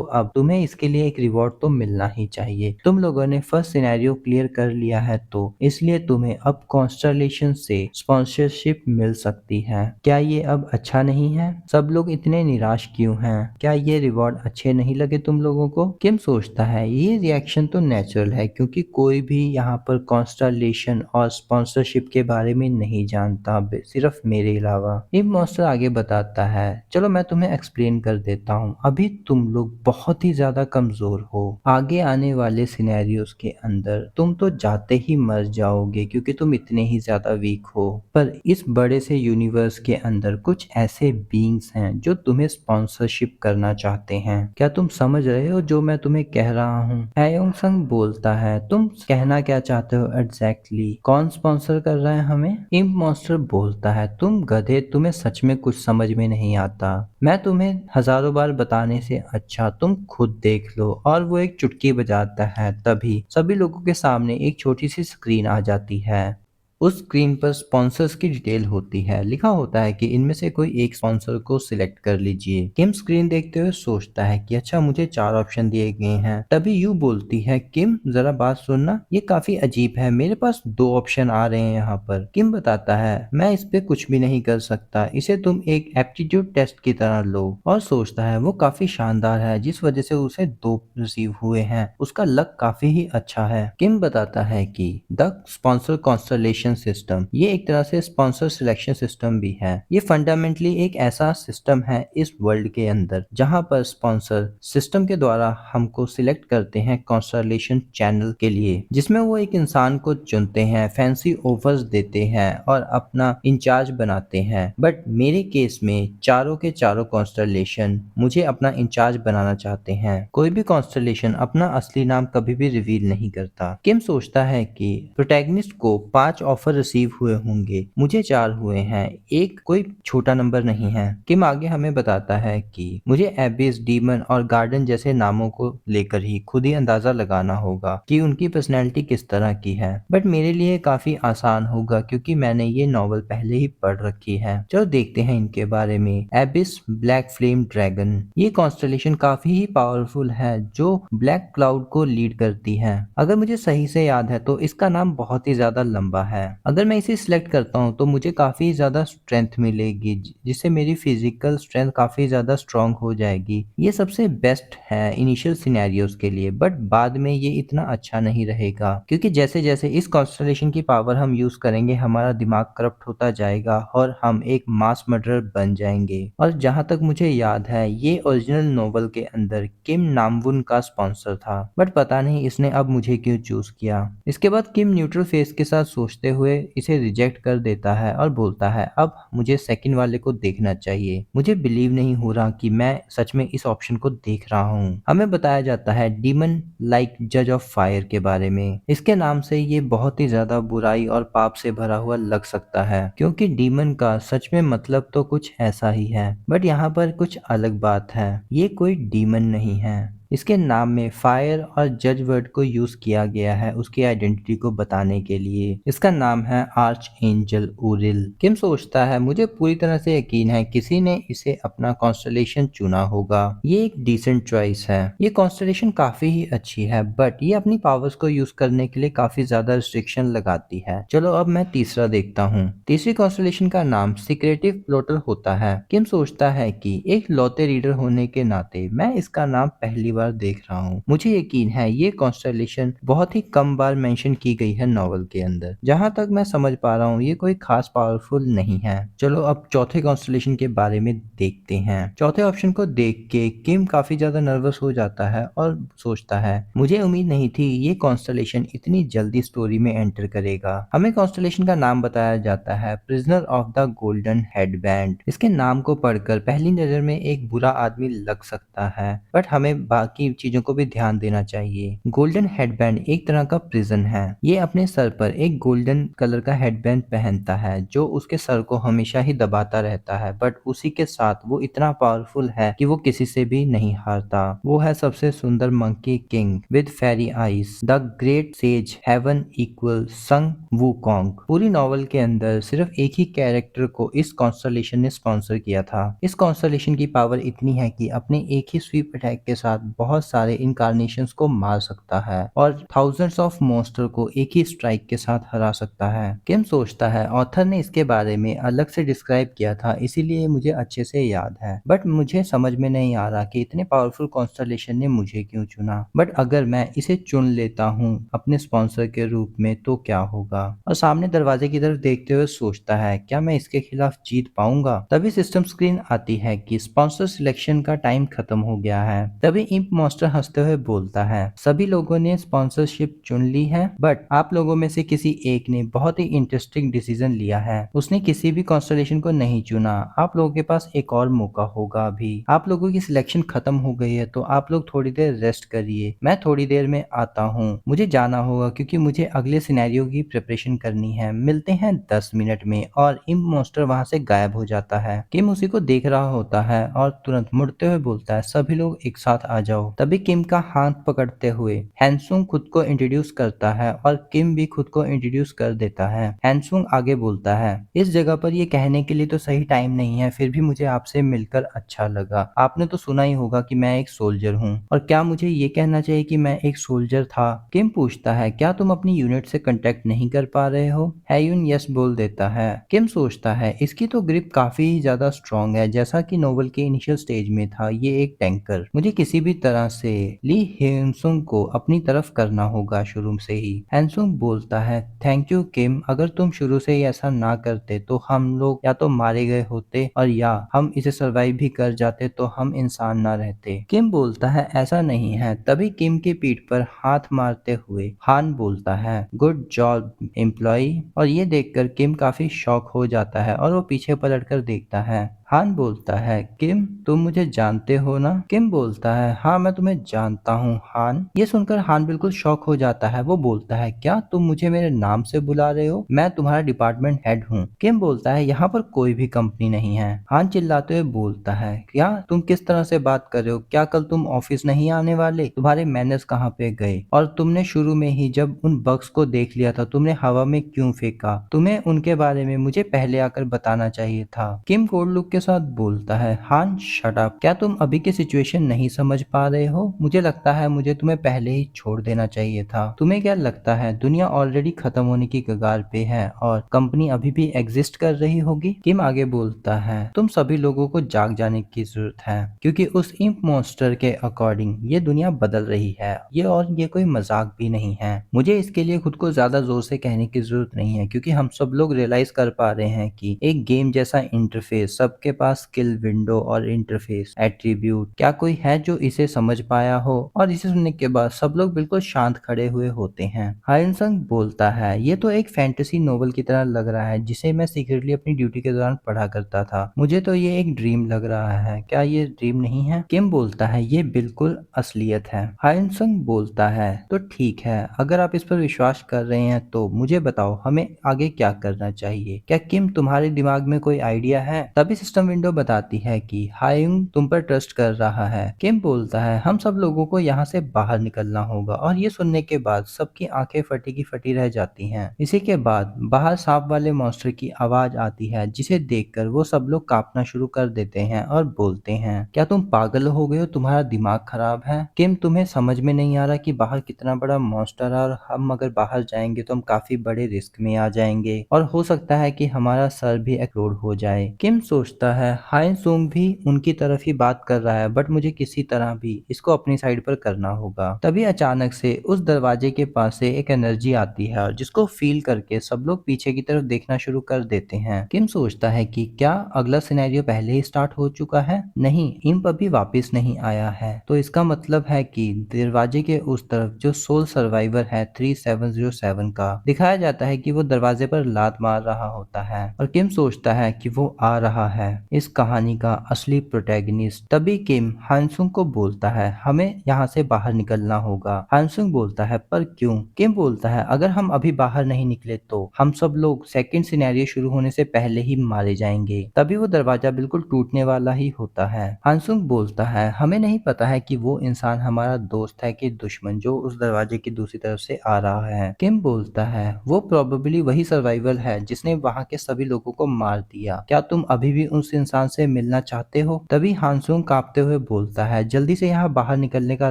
अब तुम्हें इसके लिए एक रिवॉर्ड तो मिलना ही चाहिए। तुम लोगों ने फर्स्ट सिनेरियो क्लियर कर लिया है तो इसलिए तुम्हें अब कॉन्स्टलेशन से स्पॉन्सरशिप मिल सकती है। क्या ये अब अच्छा नहीं है? सब लोग इतने निराश क्यों हैं? क्या ये रिवॉर्ड अच्छे नहीं लगे तुम लोगों को? किम सोचता है ये रिएक्शन तो नेचुरल है क्योंकि कोई भी यहाँ पर कॉन्स्टलेशन और स्पॉन्सरशिप के बारे में नहीं जानता सिर्फ मेरे अलावा। इम मॉन्स्टर आगे बताता है चलो मैं तुम्हें एक्सप्लेन कर देता हूँ, अभी तुम लोग बहुत ही ज्यादा कमजोर हो, आगे आने वाले सिनेरियोस के अंदर तुम तो जाते ही मर जाओगे क्योंकि तुम इतने ही ज्यादा वीक हो। पर इस बड़े से यूनिवर्स के अंदर कुछ ऐसे बीइंग्स हैं जो तुम्हें स्पॉन्सरशिप करना चाहते हैं। क्या तुम समझ रहे हो जो मैं तुम्हें कह रहा हूँ? एयोंग संग बोलता है तुम कहना क्या चाहते हो एग्जैक्टली? कौन स्पॉन्सर कर रहा है हमें? इम्प मॉन्स्टर बोलता है तुम गधे, तुम्हें सच में कुछ समझ में नहीं आता। मैं तुम्हें हजारों बार बताने से अच्छा तुम खुद देख लो। और वो एक चुटकी बजाता है तभी सभी लोगों के सामने एक छोटी सी स्क्रीन आ जाती है। उस स्क्रीन पर स्पॉन्सर्स की डिटेल होती है, लिखा होता है कि इनमें से कोई एक स्पॉन्सर को सिलेक्ट कर लीजिए। किम स्क्रीन देखते हुए सोचता है कि अच्छा मुझे 4 ऑप्शन दिए गए हैं। तभी यू बोलती है किम जरा बात सुनना, ये काफी अजीब है, मेरे पास 2 ऑप्शन आ रहे हैं यहाँ पर। किम बताता है मैं इस पे कुछ भी नहीं कर सकता, इसे तुम एक एप्टीट्यूड टेस्ट की तरह लो। और सोचता है वो काफी शानदार है जिस वजह से उसे 2 रिसीव हुए हैं, उसका लक काफी ही अच्छा है। किम बताता है कि द स्पॉन्सर कॉन्स्टलेशन सिस्टम ये एक तरह से स्पॉन्सर सिलेक्शन सिस्टम भी है। ये फंडामेंटली एक ऐसा सिस्टम है इस वर्ल्ड के अंदर जहां पर स्पॉन्सर सिस्टम के द्वारा हमको सिलेक्ट करते हैं कॉन्स्टलेशन चैनल के लिए, जिसमें वो एक इंसान को चुनते हैं, फैंसी ऑफर्स देते हैं और अपना इंचार्ज बनाते हैं। बट मेरे केस में चारों के चारों कॉन्स्टलेशन मुझे अपना इंचार्ज बनाना चाहते हैं। कोई भी कॉन्स्टलेशन अपना असली नाम कभी भी रिवील नहीं करता। किम सोचता है कि प्रोटैगनिस्ट को 5 ऑफर रिसीव हुए होंगे, मुझे 4 हुए हैं, एक कोई छोटा नंबर नहीं है। किम आगे हमें बताता है कि मुझे एबिस, डीमन और गार्डन जैसे नामों को लेकर ही खुद ही अंदाजा लगाना होगा कि उनकी पर्सनैलिटी किस तरह की है। बट मेरे लिए काफी आसान होगा क्योंकि मैंने ये नॉवल पहले ही पढ़ रखी है। चलो देखते हैं इनके बारे में। एबिस ब्लैक फ्लेम ड्रैगन, ये कॉन्स्टलेशन काफी ही पावरफुल है जो ब्लैक क्लाउड को लीड करती है। अगर मुझे सही से याद है तो इसका नाम बहुत ही ज्यादा लंबा है। अगर मैं इसे सिलेक्ट करता हूँ तो मुझे काफी ज्यादा स्ट्रेंथ मिलेगी जिससे मेरी फिजिकल स्ट्रेंथ काफी ज्यादा स्ट्रांग हो जाएगी। ये सबसे बेस्ट है इनिशियल सिनेरियोस के लिए, बट बाद में ये इतना अच्छा नहीं रहेगा क्योंकि जैसे जैसे इस कॉन्स्टलेशन की पावर हम यूज करेंगे हमारा दिमाग करप्ट होता जाएगा और हम एक मास मर्डरर बन जाएंगे। और जहां तक मुझे याद है ये ओरिजिनल नोवेल के अंदर किम नामवुन का स्पॉन्सर था, बट पता नहीं इसने अब मुझे क्यों चूज किया। इसके बाद किम न्यूट्रल फेस के साथ सोचते हुए इसे रिजेक्ट कर देता है और बोलता है अब मुझे सेकंड वाले को देखना चाहिए। मुझे बिलीव नहीं हो रहा कि मैं सच में इस ऑप्शन को देख रहा हूँ। हमें बताया जाता है डीमन लाइक जज ऑफ फायर के बारे में। इसके नाम से ये बहुत ही ज्यादा बुराई और पाप से भरा हुआ लग सकता है, क्योंकि डीमन का सच में मतलब तो कुछ ऐसा ही है। बट यहाँ पर कुछ अलग बात है, ये कोई डीमन नहीं है। इसके नाम में फायर और जज वर्ड को यूज किया गया है उसकी आइडेंटिटी को बताने के लिए। इसका नाम है आर्च एंजल उरिल। किम सोचता है मुझे पूरी तरह से यकीन है किसी ने इसे अपना कॉन्स्टलेशन चुना होगा। ये एक डिसेंट चॉइस है। ये कॉन्स्टलेशन काफी ही अच्छी है, बट ये अपनी पावर्स को यूज करने के लिए काफी ज्यादा रिस्ट्रिक्शन लगाती है। चलो अब मैं तीसरा देखता हूँ। तीसरी कॉन्स्टलेशन का नाम सीक्रेटिव प्लॉटर होता है। किम सोचता है कि एक लौते रीडर होने के नाते मैं इसका नाम पहली बार देख रहा हूँ। मुझे यकीन है ये कॉन्स्टलेशन बहुत ही कम बार मेंशन की गई है नॉवल के अंदर। जहाँ तक मैं समझ पा रहा हूँ ये कोई खास पावरफुल नहीं है। चलो अब चौथे कॉन्स्टलेशन के बारे में देखते हैं। चौथे ऑप्शन को देख के किम काफी ज्यादा नर्वस हो जाता है और सोचता है मुझे उम्मीद नहीं थी ये कॉन्स्टलेशन इतनी जल्दी स्टोरी में एंटर करेगा। हमें कॉन्स्टलेशन का नाम बताया जाता है prisoner of the golden headband. इसके नाम को पढ़कर पहली नजर में एक बुरा आदमी लग सकता है, बट हमें बाकी चीजों को भी ध्यान देना चाहिए। गोल्डन हेडबैंड एक तरह का प्रिजन है। ये अपने सर पर एक गोल्डन कलर का हेडबैंड पहनता है जो उसके सर को हमेशा ही दबाता रहता है, बट उसी के साथ वो इतना पावरफुल है कि वो किसी से भी नहीं हारता। वो है सबसे सुंदर monkey king with fiery eyes, the great sage heaven equal Sun Wukong. पूरी नॉवल के अंदर सिर्फ एक ही कैरेक्टर को इस कॉन्स्टलेशन ने स्पॉन्सर किया था। इस कॉन्स्टलेशन की पावर इतनी है कि अपने एक ही स्वीप अटैक के साथ बहुत सारे इनकारनेशंस को मार सकता है और थाउजेंड्स ऑफ मॉन्स्टर को एक ही स्ट्राइक के साथ हरा सकता है। किम सोचता है ऑथर ने इसके बारे में अलग से डिस्क्राइब किया था, इसीलिए मुझे अच्छे से याद है, बट मुझे समझ में नहीं आ रहा कि इतने पावरफुल कॉन्स्टलेशन ने मुझे क्यों चुना। बट अगर मैं इसे चुन लेता हूँ अपने स्पॉन्सर के रूप में तो क्या होगा। और सामने दरवाजे की तरफ देखते हुए सोचता है क्या मैं इसके खिलाफ जीत पाऊंगा। तभी सिस्टम स्क्रीन आती है कि स्पॉन्सर सिलेक्शन का टाइम खत्म हो गया है। तभी इंप मॉन्स्टर हंसते हुए बोलता है सभी लोगों ने स्पॉन्सरशिप चुन ली है, बट आप लोगों में से किसी एक ने बहुत ही इंटरेस्टिंग डिसीजन लिया है। उसने किसी भी कॉन्स्टलेशन को नहीं चुना। आप लोगों के पास एक और मौका होगा अभी। आप लोगों की सिलेक्शन खत्म हो गई है तो आप लोग थोड़ी देर रेस्ट करिए, मैं थोड़ी देर में आता हूँ। मुझे जाना होगा क्योंकि मुझे अगले सिनेरियो की प्रिपरेशन करनी है। मिलते हैं 10 मिनट में। और इंप मॉन्स्टर वहां से गायब हो जाता है। किम उसी को देख रहा होता है और तुरंत मुड़ते हुए बोलता है सभी लोग एक साथ आ जाओ। तभी किम का हाथ पकड़ते हुए हैंसुंग खुद को इंट्रोड्यूस करता है और किम भी खुद को इंट्रोड्यूस कर देता है। हैंसुंग आगे बोलता है इस जगह पर ये कहने के लिए तो सही टाइम नहीं है, फिर भी मुझे आपसे मिलकर अच्छा लगा। आपने तो सुना ही होगा कि मैं एक सोल्जर हूँ, और क्या मुझे ये कहना चाहिए कि मैं एक सोल्जर था। किम पूछता है क्या तुम अपनी यूनिट से कांटेक्ट नहीं कर पा रहे हो। हैयुन यस बोल देता है। किम सोचता है इसकी तो ग्रिप काफी ज्यादा स्ट्रॉन्ग है, जैसा कि नोवेल के इनिशियल स्टेज में था। ये एक टैंकर, मुझे किसी भी तरह से ली हेनसुंग को अपनी तरफ करना होगा शुरू से ही। हैंसुंग बोलता है थैंक यू किम, अगर तुम शुरू से ही ऐसा ना करते तो हम लोग या तो मारे गए होते और या हम इसे सर्वाइव भी कर जाते तो हम इंसान ना रहते। किम बोलता है ऐसा नहीं है। तभी किम की पीठ पर हाथ मारते हुए हान बोलता है गुड जॉब एम्प्लॉय। और ये देखकर किम काफी शॉक हो जाता है और वो पीछे पलटकर देखता है। हान बोलता है किम तुम मुझे जानते हो ना। किम बोलता है हाँ मैं तुम्हें जानता हूँ हान। ये सुनकर हान बिल्कुल शॉक हो जाता है। वो बोलता है क्या तुम मुझे मेरे नाम से बुला रहे हो, मैं तुम्हारा डिपार्टमेंट हेड हूँ। किम बोलता है यहाँ पर कोई भी कंपनी नहीं है। हान चिल्लाते हुए बोलता है क्या तुम किस तरह से बात कर रहे हो, क्या कल तुम ऑफिस नहीं आने वाले, तुम्हारे मैनर्स कहाँ पे गए, और तुमने शुरू में ही जब उन बग्स को देख लिया था तुमने हवा में क्यों फेंका, तुम्हें उनके बारे में मुझे पहले आकर बताना चाहिए था। किम कोल्ड लुक के साथ बोलता है हान शट अप, क्या तुम अभी की सिचुएशन नहीं समझ पा रहे हो। मुझे लगता है मुझे तुम्हें पहले ही छोड़ देना चाहिए था। तुम्हें क्या लगता है दुनिया ऑलरेडी खत्म होने की कगार पे है और कंपनी अभी भी एग्जिस्ट कर रही होगी। किम आगे बोलता है तुम सभी लोगों को जाग जाने की जरूरत है, क्योंकि उस इंप मॉन्स्टर के अकॉर्डिंग ये दुनिया बदल रही है। ये कोई मजाक भी नहीं है। मुझे इसके लिए खुद को ज्यादा जोर से कहने की जरूरत नहीं है, क्योंकि हम सब लोग रियलाइज कर पा रहे हैं कि एक गेम जैसा इंटरफेस सबके के पास स्किल विंडो और इंटरफेस एट्रीब्यूट क्या कोई है जो इसे समझ पाया हो? और इसे सुनने के बाद सब लोग बिल्कुल शांत खड़े हुए होते हैं। हायनसंग बोलता है, ये तो एक फैंटेसी नोवेल की तरह लग रहा है जिसे मैं सीक्रेटली अपनी ड्यूटी के दौरान पढ़ा करता था। मुझे तो ये एक ड्रीम लग रहा है। क्या ये ड्रीम नहीं है? किम बोलता है, ये बिल्कुल असलियत है। हायनसंग बोलता है, तो ठीक है, अगर आप इस पर विश्वास कर रहे हैं तो मुझे बताओ हमें आगे क्या करना चाहिए। क्या किम तुम्हारे दिमाग में कोई आइडिया है? तभी सिस्टम विंडो बताती है कि हायुंग तुम पर ट्रस्ट कर रहा है। किम बोलता है, हम सब लोगों को यहाँ से बाहर निकलना होगा। और ये सुनने के बाद सबकी आंखें फटी की फटी रह जाती हैं। इसी के बाद बाहर सांप वाले मॉन्स्टर की आवाज आती है जिसे देखकर वो सब लोग कांपना शुरू कर देते हैं और बोलते हैं, क्या तुम पागल हो गए हो? तुम्हारा दिमाग खराब है? किम, तुम्हें समझ में नहीं आ रहा कि बाहर कितना बड़ा मॉन्स्टर है और हम अगर बाहर जाएंगे तो हम काफी बड़े रिस्क में आ जाएंगे और हो सकता है कि हमारा सर भी एक्सप्लोड हो जाए। किम सोचता है, हायनसुंग भी उनकी तरफ ही बात कर रहा है, बट मुझे किसी तरह भी इसको अपनी साइड पर करना होगा। तभी अचानक से उस दरवाजे के पास से एक एनर्जी आती है और जिसको फील करके सब लोग पीछे की तरफ देखना शुरू कर देते हैं। किम सोचता है कि क्या अगला सिनेरियो पहले ही स्टार्ट हो चुका है? नहीं, इम्प अभी वापस नहीं आया है, तो इसका मतलब है कि दरवाजे के उस तरफ जो सोल सर्वाइवर है 3707 का, दिखाया जाता है कि वो दरवाजे पर लात मार रहा होता है और किम सोचता है कि वो आ रहा है इस कहानी का असली प्रोटैगनिस्ट। तभी किम हानसुंग को बोलता है, हमें यहाँ से बाहर निकलना होगा। हानसुंग बोलता है, पर क्यों? किम बोलता है, अगर हम अभी बाहर नहीं निकले तो हम सब लोग सेकंड सिनेरियो शुरू होने से पहले ही मारे जाएंगे। तभी वो दरवाजा बिल्कुल टूटने वाला ही होता है। हानसुंग बोलता है, हमें नहीं पता है कि वो इंसान हमारा दोस्त है कि दुश्मन जो उस दरवाजे की दूसरी तरफ से आ रहा है। किम बोलता है, वो प्रोबेबली वही सर्वाइवल है जिसने वहां के सभी लोगों को मार दिया। क्या तुम अभी भी उस इंसान से मिलना चाहते हो? तभी हानसुंग कांपते हुए बोलता है, जल्दी से यहाँ बाहर निकलने का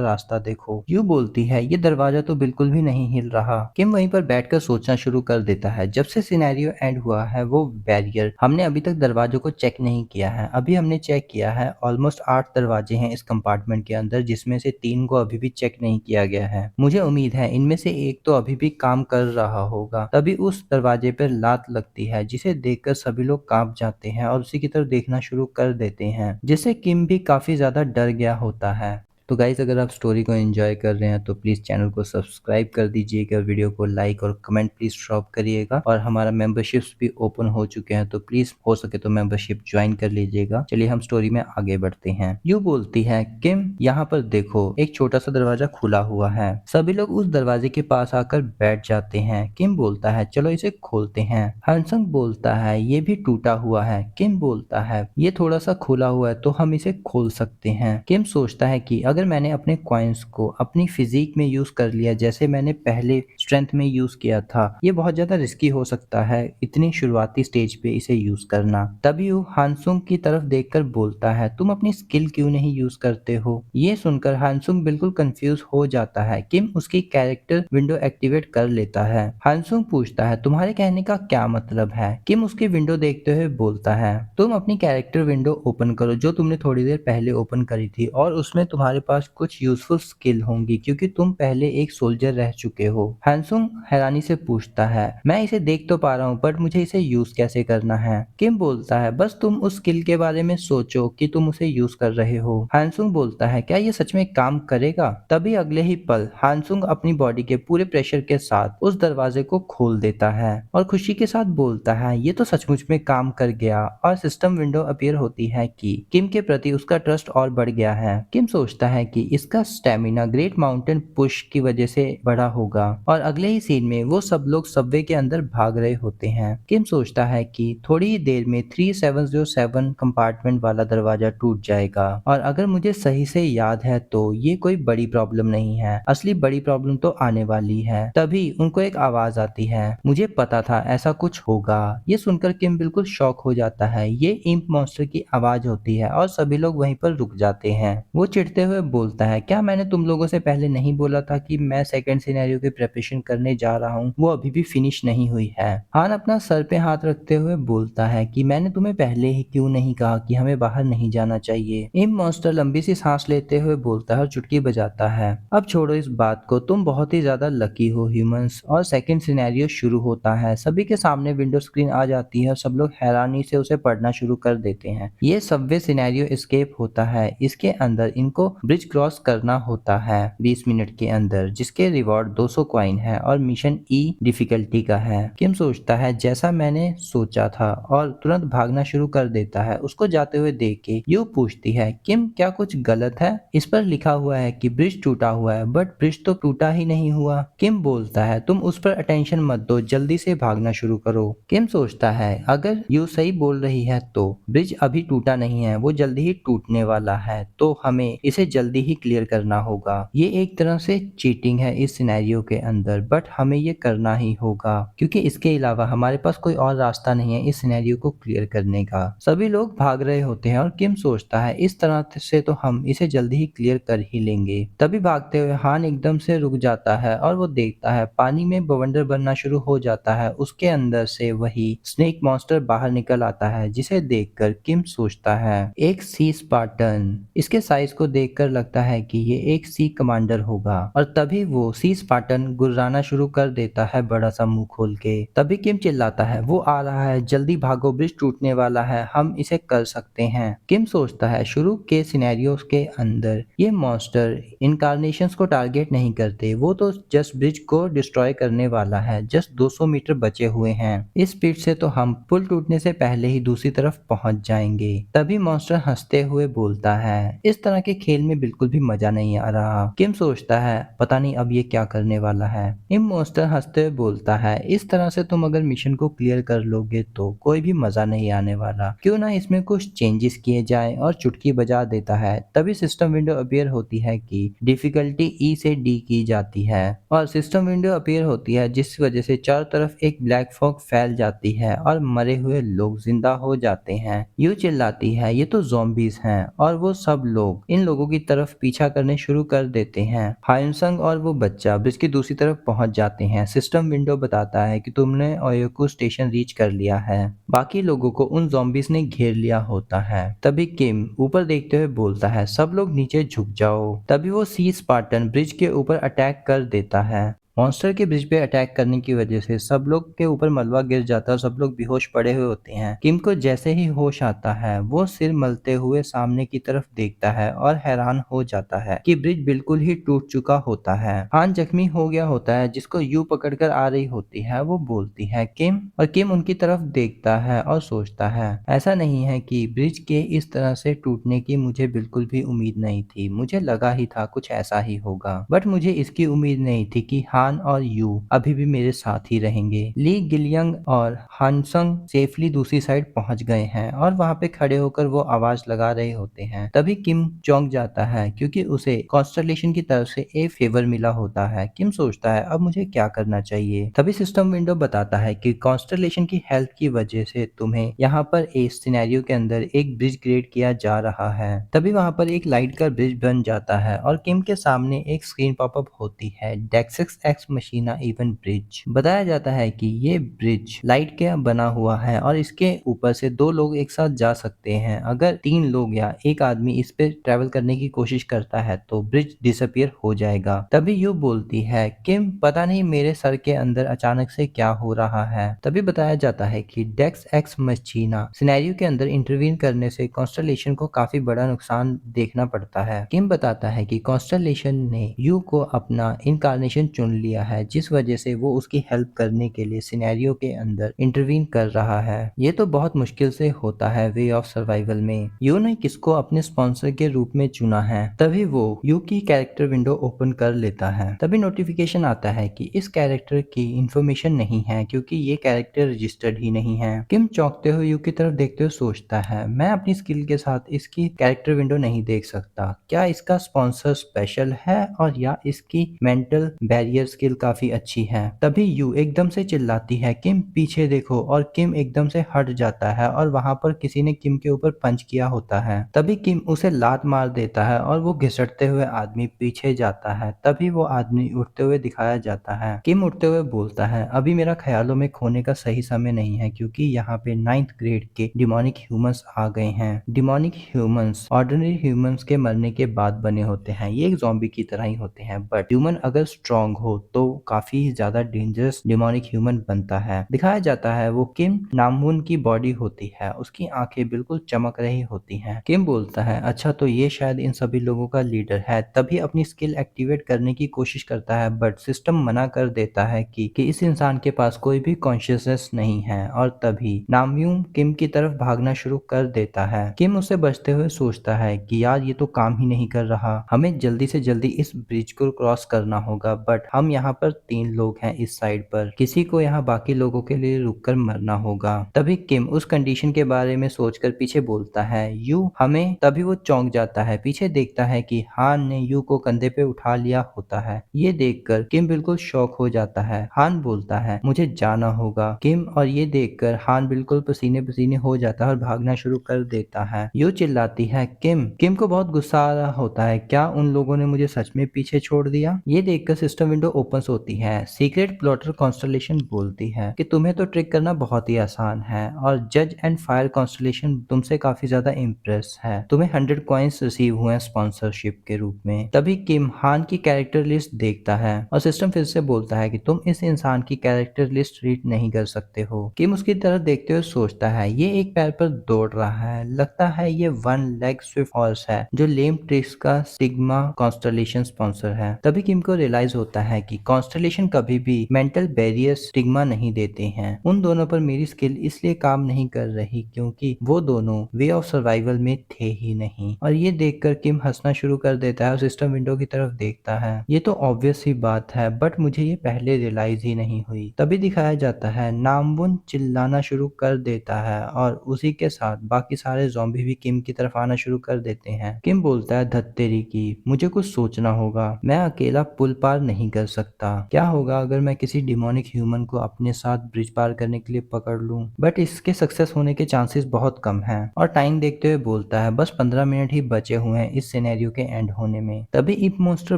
रास्ता देखो। यू बोलती है, ये दरवाजा तो बिल्कुल भी नहीं हिल रहा। किम वहीं पर बैठकर सोचना शुरू कर देता है, जब से सिनेरियो एंड हुआ है वो बैरियर हमने अभी तक दरवाजों को चेक नहीं किया है। अभी हमने चेक किया है, ऑलमोस्ट 8 दरवाजे हैं इस कंपार्टमेंट के अंदर, जिसमें से 3 को अभी भी चेक नहीं किया गया है। मुझे उम्मीद है इनमें से एक तो अभी भी काम कर रहा होगा। तभी उस दरवाजे पर लात लगती है जिसे देखकर सभी लोग कांप जाते हैं और उसी की तरफ देखना शुरू कर देते हैं, जिससे किम भी काफी ज्यादा डर गया होता है। तो गाइस, अगर आप स्टोरी को एंजॉय कर रहे हैं तो प्लीज़ चैनल को सब्सक्राइब कर दीजिएगा, वीडियो को लाइक और कमेंट प्लीज़ ड्रॉप करिएगा और हमारा मेंबरशिप्स भी ओपन हो चुके हैं तो प्लीज़ हो सके तो मेंबरशिप ज्वाइन कर लीजिएगा। चलिए हम स्टोरी में आगे बढ़ते हैं। यू बोलती है, किम यहाँ पर देखो, एक छोटा सा दरवाजा खुला हुआ है। सभी लोग उस दरवाजे के पास आकर बैठ जाते हैं। किम बोलता है, चलो इसे खोलते हैं। हंसंग बोलता है, ये भी टूटा हुआ है। किम बोलता है, ये थोड़ा सा खुला हुआ है तो हम इसे खोल सकते हैं। किम सोचता है कि अगर मैंने अपने कॉइन्स को अपनी फिजिक में यूज कर लिया जैसे मैंने पहले स्ट्रेंथ में यूज किया था, ये बहुत ज्यादा रिस्की हो सकता है इतनी शुरुआती स्टेज पे इसे यूज करना। तभी वो हानसुंग की तरफ देखकर बोलता है, तुम अपनी स्किल क्यों नहीं यूज करते हो? ये सुनकर हानसुंग बिल्कुल कंफ्यूज हो जाता है। किम उसकी कैरेक्टर विंडो एक्टिवेट कर लेता है। हानसुंग पूछता है, तुम्हारे कहने का क्या मतलब है? किम उसकी विंडो देखते हुए बोलता है, तुम अपनी कैरेक्टर विंडो ओपन करो जो तुमने थोड़ी देर पहले ओपन करी थी और उसमें तुम्हारे पास कुछ यूजफुल स्किल होंगी क्योंकि तुम पहले एक सोल्जर रह चुके हो। हानसुंग हैरानी से पूछता है, मैं इसे देख तो पा रहा हूँ बट मुझे इसे यूज कैसे करना है? किम बोलता है, बस तुम उस स्किल के बारे में सोचो कि तुम उसे यूज कर रहे हो। हानसुंग बोलता है, क्या ये सच में काम करेगा? तभी अगले ही पल हानसुंग अपनी बॉडी के पूरे प्रेशर के साथ उस दरवाजे को खोल देता है और खुशी के साथ बोलता है, ये तो सचमुच में काम कर गया। और सिस्टम विंडो अपीयर होती है कि किम के प्रति उसका ट्रस्ट और बढ़ गया है। किम सोचता है कि इसका स्टेमिना ग्रेट माउंटेन पुश की वजह से बढ़ा होगा और अगले ही सीन में वो सब लोग सबवे के अंदर भाग रहे होते हैं। किम सोचता है कि थोड़ी ही देर में 3707 कंपार्टमेंट वाला दरवाजा टूट जाएगा और अगर मुझे सही से याद है तो ये कोई बड़ी प्रॉब्लम नहीं है, असली बड़ी प्रॉब्लम तो आने वाली है। तभी उनको एक आवाज आती है, मुझे पता था ऐसा कुछ होगा। ये सुनकर किम बिल्कुल शॉक हो जाता है। ये इम्प मॉन्स्टर की आवाज होती है और सभी लोग वहीं पर रुक जाते हैं। वो चिढ़ते हुए हुए बोलता है, क्या मैंने तुम लोगों से पहले नहीं बोला था कि मैं सेकंड सिनेरियो की प्रिपरेशन करने जा रहा हूँ, वो अभी भी फिनिश नहीं हुई है। हान अपना सर पे हाथ रखते हुए बोलता है कि मैंने तुम्हें पहले ही क्यों नहीं कहा कि हमें बाहर नहीं जाना चाहिए। इम मॉन्स्टर लंबी सी सांस लेते हुए बोलता है और चुटकी बजाता है, अब छोड़ो इस बात को, तुम बहुत ही ज्यादा लकी हो ह्यूमंस। और सेकंड सिनेरियो शुरू होता है। सभी के सामने विंडो स्क्रीन आ जाती है और सब लोग हैरानी से उसे पढ़ना शुरू कर देते हैं। ये सबवे सिनेरियो एस्केप होता है। इसके अंदर इनको ब्रिज क्रॉस करना होता है 20 मिनट के अंदर, जिसके रिवॉर्ड 200 कॉइन है और मिशन ई डिफिकल्टी का है। किम सोचता है जैसा मैंने सोचा था और तुरंत भागना शुरू कर देता है। उसको जाते हुए देख के यू पूछती है, किम क्या कुछ गलत है? इस पर लिखा हुआ है कि ब्रिज टूटा हुआ है, बट ब्रिज तो टूटा ही नहीं हुआ। किम बोलता है तुम उस पर अटेंशन मत दो, जल्दी से भागना शुरू करो। किम सोचता है अगर यू सही बोल रही है तो ब्रिज अभी टूटा नहीं है, वो जल्दी ही टूटने वाला है, तो हमें इसे जल्दी ही क्लियर करना होगा। ये एक तरह से चीटिंग है इस सिनेरियो के अंदर, बट हमें ये करना ही होगा क्योंकि इसके अलावा हमारे पास कोई और रास्ता नहीं है इस सिनेरियो को क्लियर करने का। सभी लोग भाग रहे होते हैं और किम सोचता है इस तरह से तो हम इसे जल्दी ही क्लियर कर ही लेंगे। तभी भागते हुए हान एकदम से रुक जाता है और वो देखता है पानी में बवंडर बनना शुरू हो जाता है। उसके अंदर से वही स्नेक मॉन्स्टर बाहर निकल आता है, जिसे देखकर किम सोचता है एक सी स्पार्टन। इसके साइज को देखकर लगता है कि ये एक सी कमांडर होगा और तभी वो सी स्पार्टन गुर्राना शुरू कर देता है बड़ा सा मुंह खोल के। तभी किम चिल्लाता है वो आ रहा है, जल्दी भागो, ब्रिज टूटने वाला है, हम इसे कर सकते हैं। किम सोचता है शुरू के सिनेरियोस के अंदर ये मॉन्स्टर इनकारनेशंस को टारगेट नहीं करते, वो तो जस्ट ब्रिज को डिस्ट्रॉय करने वाला है। जस्ट 200 मीटर बचे हुए हैं, इस स्पीड से तो हम पुल टूटने से पहले ही दूसरी तरफ पहुंच जाएंगे। तभी मॉन्स्टर हंसते हुए बोलता है इस तरह के खेल में बिल्कुल भी मजा नहीं आ रहा। किम सोचता है पता नहीं अब ये क्या करने वाला है। इम मॉन्स्टर हंसते हुए बोलता है इस तरह से तुम अगर मिशन को क्लियर कर लोगे तो कोई भी मजा नहीं आने वाला, क्यों ना इसमें कुछ चेंजेस किए जाए, और चुटकी बजा देता है। तभी सिस्टम विंडो अपीयर होती है कि डिफिकल्टी ई से डी की जाती है और सिस्टम विंडो अपीयर होती है, जिस वजह से चारों तरफ एक ब्लैक फॉग फैल जाती है और मरे हुए लोग जिंदा हो जाते हैं। यू चिल्लाती है ये तो ज़ॉम्बीज हैं और वो सब लोग इन लोगों की तरफ पीछा करने शुरू कर देते हैं। हायुनसंग और वो बच्चा ब्रिज की दूसरी तरफ पहुंच जाते हैं। सिस्टम विंडो बताता है कि तुमने ओयोकू स्टेशन रीच कर लिया है। बाकी लोगों को उन ज़ॉम्बीज ने घेर लिया होता है। तभी किम ऊपर देखते हुए बोलता है सब लोग नीचे झुक जाओ। तभी वो सी स्पार्टन ब्रिज के ऊपर अटैक कर देता है। मॉन्स्टर के ब्रिज पे अटैक करने की वजह से सब लोग के ऊपर मलबा गिर जाता है और सब लोग बेहोश पड़े हुए होते हैं। किम को जैसे ही होश आता है वो सिर मलते हुए सामने की तरफ देखता है और हैरान हो जाता है कि ब्रिज बिल्कुल ही टूट चुका होता है। हान जख्मी हो गया होता है, जिसको यू पकड़कर आ रही होती है। वो बोलती है किम, और किम उनकी तरफ देखता है और सोचता है ऐसा नहीं है कि ब्रिज के इस तरह से टूटने की मुझे बिल्कुल भी उम्मीद नहीं थी। मुझे लगा ही था कुछ ऐसा ही होगा, बट मुझे इसकी उम्मीद नहीं थी कि हान और यू अभी भी मेरे साथ ही रहेंगे। ली गिलियंग और हानसंग सेफली दूसरी साइड पहुंच गए हैं और वहां पे खड़े होकर वो आवाज लगा रहे होते हैं। तभी किम चौंक जाता है क्योंकि उसे कॉन्स्टलेशन की तरफ से एक फेवर मिला होता है। किम सोचता है अब मुझे क्या करना चाहिए। तभी सिस्टम विंडो बताता है कि कॉन्स्टलेशन की हेल्प की वजह से तुम्हें यहाँ पर इस सिनेरियो के अंदर एक ब्रिज क्रिएट किया जा रहा है। तभी वहां पर एक लाइट का ब्रिज बन जाता है और किम के सामने एक स्क्रीन पॉपअप होती है, डेक्सिक्स एक्स मशीना इवन ब्रिज। बताया जाता है कि ये ब्रिज लाइट के बना हुआ है और इसके ऊपर से दो लोग एक साथ जा सकते हैं। अगर तीन लोग या एक आदमी इस पे ट्रेवल करने की कोशिश करता है तो ब्रिज डिसअपियर हो जाएगा। तभी यू बोलती है किम पता नहीं मेरे सर के अंदर अचानक से क्या हो रहा है। तभी बताया जाता है कि डेक्स एक्स मशीना सिनेरियो के अंदर इंटरवीन करने से कॉन्स्टलेशन को काफी बड़ा नुकसान देखना पड़ता है। किम बताता है कि कॉन्स्टलेशन ने यू को अपना इनकारनेशन चुन लिया है, जिस वजह से वो उसकी हेल्प करने के लिए सिनेरियो के अंदर इंटरवीन कर रहा है। ये तो बहुत मुश्किल से होता है वे ऑफ सर्वाइवल में। यू ने किसको अपने स्पॉन्सर के रूप में चुना है। तभी वो यू की कैरेक्टर विंडो ओपन कर लेता है। तभी नोटिफिकेशन आता है कि इस कैरेक्टर की इंफॉर्मेशन नहीं है क्योंकि ये कैरेक्टर रजिस्टर्ड ही नहीं है। किम चौंकते हुए यू की तरफ देखते हुए सोचता है मैं अपनी स्किल के साथ इसकी कैरेक्टर विंडो नहीं देख सकता। क्या इसका स्पॉन्सर स्पेशल है और या इसकी मेंटल बैरियर स्किल काफी अच्छी है। तभी यू एकदम से चिल्लाती है, किम पीछे देखो, और किम एकदम से हट जाता है और वहां पर किसी ने किम के ऊपर पंच किया होता है। तभी किम उसे लात मार देता है और वो घिसटते हुए आदमी पीछे जाता है। तभी वो आदमी उठते हुए दिखाया जाता है। किम उठते हुए बोलता है, अभी मेरा ख्यालों में खोने का सही समय नहीं है, क्योंकि यहाँ पे 9th ग्रेड के डिमोनिक ह्यूमंस आ गए हैं। डिमोनिक ह्यूमंस ऑर्डिनरी ह्यूमंस के मरने के बाद बने होते हैं। ये एक ज़ॉम्बी की तरह ही होते हैं, बट ह्यूमन अगर स्ट्रांग हो तो काफी ज्यादा डेंजरस डिमोनिक ह्यूमन बनता है। दिखाया जाता है वो किम नामून की बॉडी होती है, उसकी आंखें बिल्कुल चमक रही होती हैं। किम बोलता है, अच्छा तो ये शायद इन सभी लोगों का लीडर है। तभी अपनी स्किल एक्टिवेट करने की कोशिश करता है, बट सिस्टम मना कर देता है कि इस इंसान के पास कोई भी कॉन्शियसनेस नहीं है। और तभी नामयूम किम की तरफ भागना शुरू कर देता है। किम उसे बचते हुए सोचता है कि यार ये तो काम ही नहीं कर रहा, हमें जल्दी से जल्दी इस ब्रिज को क्रॉस करना होगा। बट हम यहाँ पर 3 लोग हैं इस साइड पर, किसी को यहाँ बाकी लोगों के लिए रुककर मरना होगा। तभी किम उस कंडीशन के बारे में सोचकर पीछे बोलता है, यू हमें। तभी वो चौंक जाता है, पीछे देखता है कि हान ने यू को कंधे पे उठा लिया होता है। ये देखकर किम बिल्कुल शॉक हो जाता है। हान बोलता है, मुझे जाना होगा। किम और ये देखकर हान बिल्कुल पसीने पसीने हो जाता है और भागना शुरू कर देता है। यू चिल्लाती है, किम। किम को बहुत गुस्सा आ रहा होता है, क्या उन लोगों ने मुझे सच में पीछे छोड़ दिया? ये देखकर सिस्टम विंडो ओपन होती है। सीक्रेट प्लॉटर कॉन्स्टलेशन बोलती है कि तुम्हें तो ट्रिक करना बहुत ही आसान है, और जज एंड फायर कॉन्स्टलेशन तुमसे काफी ज्यादा इम्प्रेस है। तुम्हें 100 कॉइन्स रिसीव हुए हैं स्पॉन्सरशिप के रूप में। तभी किम हान की कैरेक्टर लिस्ट देखता है और सिस्टम फिर से बोलता है कि तुम इस इंसान की कैरेक्टर लिस्ट रीड नहीं कर सकते हो। किम उसकी तरफ देखते हुए सोचता है, ये एक पैर पर दौड़ रहा है, लगता है ये वन लेग स्विफ्ट हॉर्स है जो लेम ट्रिक्स का स्टिग्मा कॉन्स्टलेशन स्पॉन्सर है। तभी किम को रियलाइज होता है कि कॉन्स्टलेशन कभी भी मेंटल बैरियर स्टिग्मा नहीं देते हैं। उन दोनों पर मेरी स्किल इसलिए काम नहीं कर रही क्योंकि वो दोनों वे ऑफ सर्वाइवल में थे ही नहीं। और ये देखकर किम हंसना शुरू कर देता है और सिस्टम विंडो की तरफ देखता है। ये तो ऑब्वियस ही बात है, बट मुझे ये पहले रियलाइज ही नहीं हुई। तभी दिखाया जाता है नामबुन चिल्लाना शुरू कर देता है और उसी के साथ बाकी सारे ज़ॉम्बी भी किम की तरफ आना शुरू कर देते हैं। किम बोलता है, धत्तेरी की, मुझे कुछ सोचना होगा, मैं अकेला पुल पार नहीं कर सकता। क्या होगा अगर मैं किसी डिमोनिक ह्यूमन को अपने साथ ब्रिज पार करने के लिए पकड़ लूं? बट इसके सक्सेस होने के चांसेस बहुत कम हैं। और टाइम देखते हुए बोलता है, बस 15 मिनट ही बचे हुए हैं इस सिनेरियो के एंड होने में। तभी इप मॉन्स्टर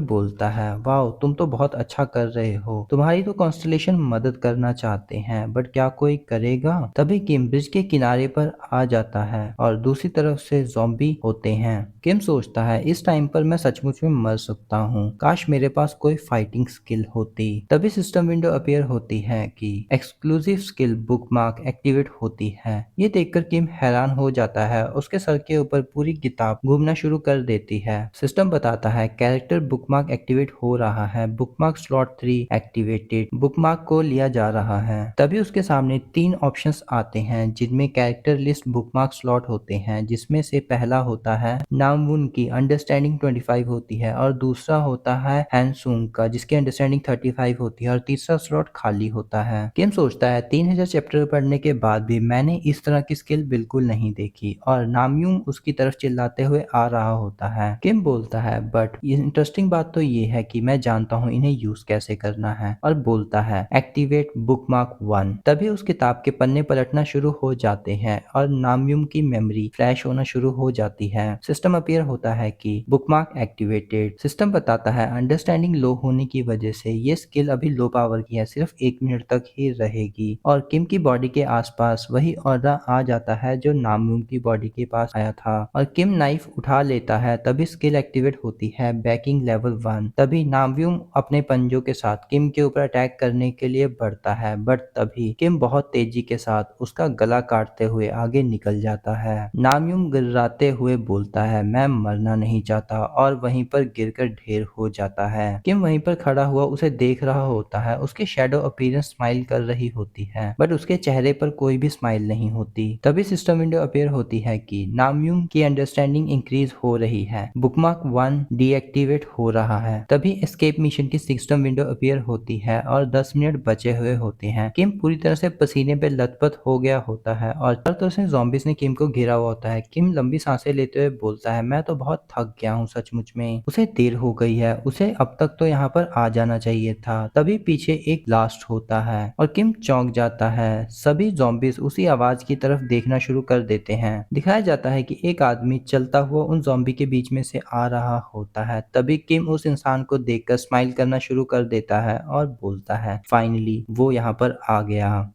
बोलता है, वाओ तुम तो बहुत अच्छा कर रहे हो, तुम्हारी तो कॉन्स्टलेशन मदद करना चाहते हैं, बट क्या कोई करेगा? तभी किम ब्रिज के किनारे पर आ जाता है और दूसरी तरफ से ज़ॉम्बी होते हैं। किम सोचता है, इस टाइम पर मैं सचमुच में मर सकता हूँ, काश मेरे पास कोई फाइटिंग स्किल होती। तभी सिस्टम विंडो अपीयर होती है कि एक्सक्लूसिव स्किल बुकमार्क एक्टिवेट होती है। ये देखकर किम हैरान हो जाता है, उसके सर के ऊपर पूरी किताब घूमना शुरू कर देती है। सिस्टम बताता है, कैरेक्टर बुकमार्क एक्टिवेट हो रहा है, बुकमार्क स्लॉट 3 एक्टिवेटेड, बुकमार्क को लिया जा रहा है। तभी उसके सामने 3 ऑप्शंस आते हैं जिनमें कैरेक्टर लिस्ट बुकमार्क स्लॉट होते हैं, जिसमें से पहला होता है नामवुन की अंडरस्टैंडिंग 25 होती है, और दूसरा होता है हैंसुंग का जिसकी अंडरस्टैंडिंग 35 होती है, और तीसरा स्लॉट खाली होता है। किम सोचता है, 3000 चैप्टर पढ़ने के बाद भी मैंने इस तरह की स्किल बिल्कुल नहीं देखी, और नामयूम उसकी तरफ चिल्लाते हुए आ रहा होता है। किम बोलता है, बट इंटरेस्टिंग बात तो ये है कि मैं जानता हूँ इन्हें यूज कैसे करना है, और बोलता है एक्टिवेट बुकमार्क 1। तभी उस किताब के पन्ने पलटना शुरू हो जाते हैं और नामयूम की मेमोरी फ्लैश होना शुरू हो जाती है। सिस्टम अपीयर होता है कि बुकमार्क एक्टिवेटेड। सिस्टम बताता है, अंडरस्टैंडिंग लो होने की वजह से ये स्किल अभी लो पावर की है, सिर्फ 1 मिनट तक ही रहेगी। और किम की बॉडी के आसपास वही ऑरा आ जाता है जो नामयूम की बॉडी के पास आया था, और किम नाइफ उठा लेता है। तभी स्किल एक्टिवेट होती है बैकिंग लेवल 1। तभी नामयूम अपने पंजों के साथ किम के ऊपर अटैक करने के लिए बढ़ता है, बट तभी किम बहुत तेजी के साथ उसका गला काटते हुए आगे निकल जाता है। नामयूम गिर्राते हुए बोलता है, मैं मरना नहीं चाहता, और वहीं पर गिरकर ढेर हो जाता है। किम वहीं पर खड़ा हुआ उसे देख रहा होता है, उसकी शैडो अपीयरेंस स्माइल कर रही होती है, बट उसके चेहरे पर कोई भी स्माइल नहीं होती। तभी सिस्टम विंडो अपीयर होती है कि नामयूम की अंडरस्टैंडिंग इंक्रीज हो रही है, बुकमार्क 1 डीएक्टिवेट हो रहा है। तभी एस्केप मिशन की सिस्टम विंडो अपीयर होती है और 10 मिनट बचे हुए होते हैं। किम पूरी तरह से पसीने पे लथपथ हो गया होता है और चारों तरफ से ज़ॉम्बीज़ ने किम को घेरा हुआ होता है। किम लंबी सांसें लेते हुए बोलता है, मैं तो बहुत थक गया हूँ सचमुच में। उसे देर हो गई है, उसे अब तक तो यहाँ पर आ जाना चाहिए था। तभी पीछे एक ब्लास्ट होता है और किम चौंक जाता है। सभी ज़ॉम्बीज़ उसी आवाज़ की तरफ देखना शुरू कर देते हैं। दिखाया जाता है कि एक आदमी चलता हुआ उन ज़ॉम्बी के बीच में से आ रहा होता है। तभी किम उस इंसान को देखकर स्माइल करना शुरू कर देता है और बोलता है, फाइनली वो यहाँ पर आ गया।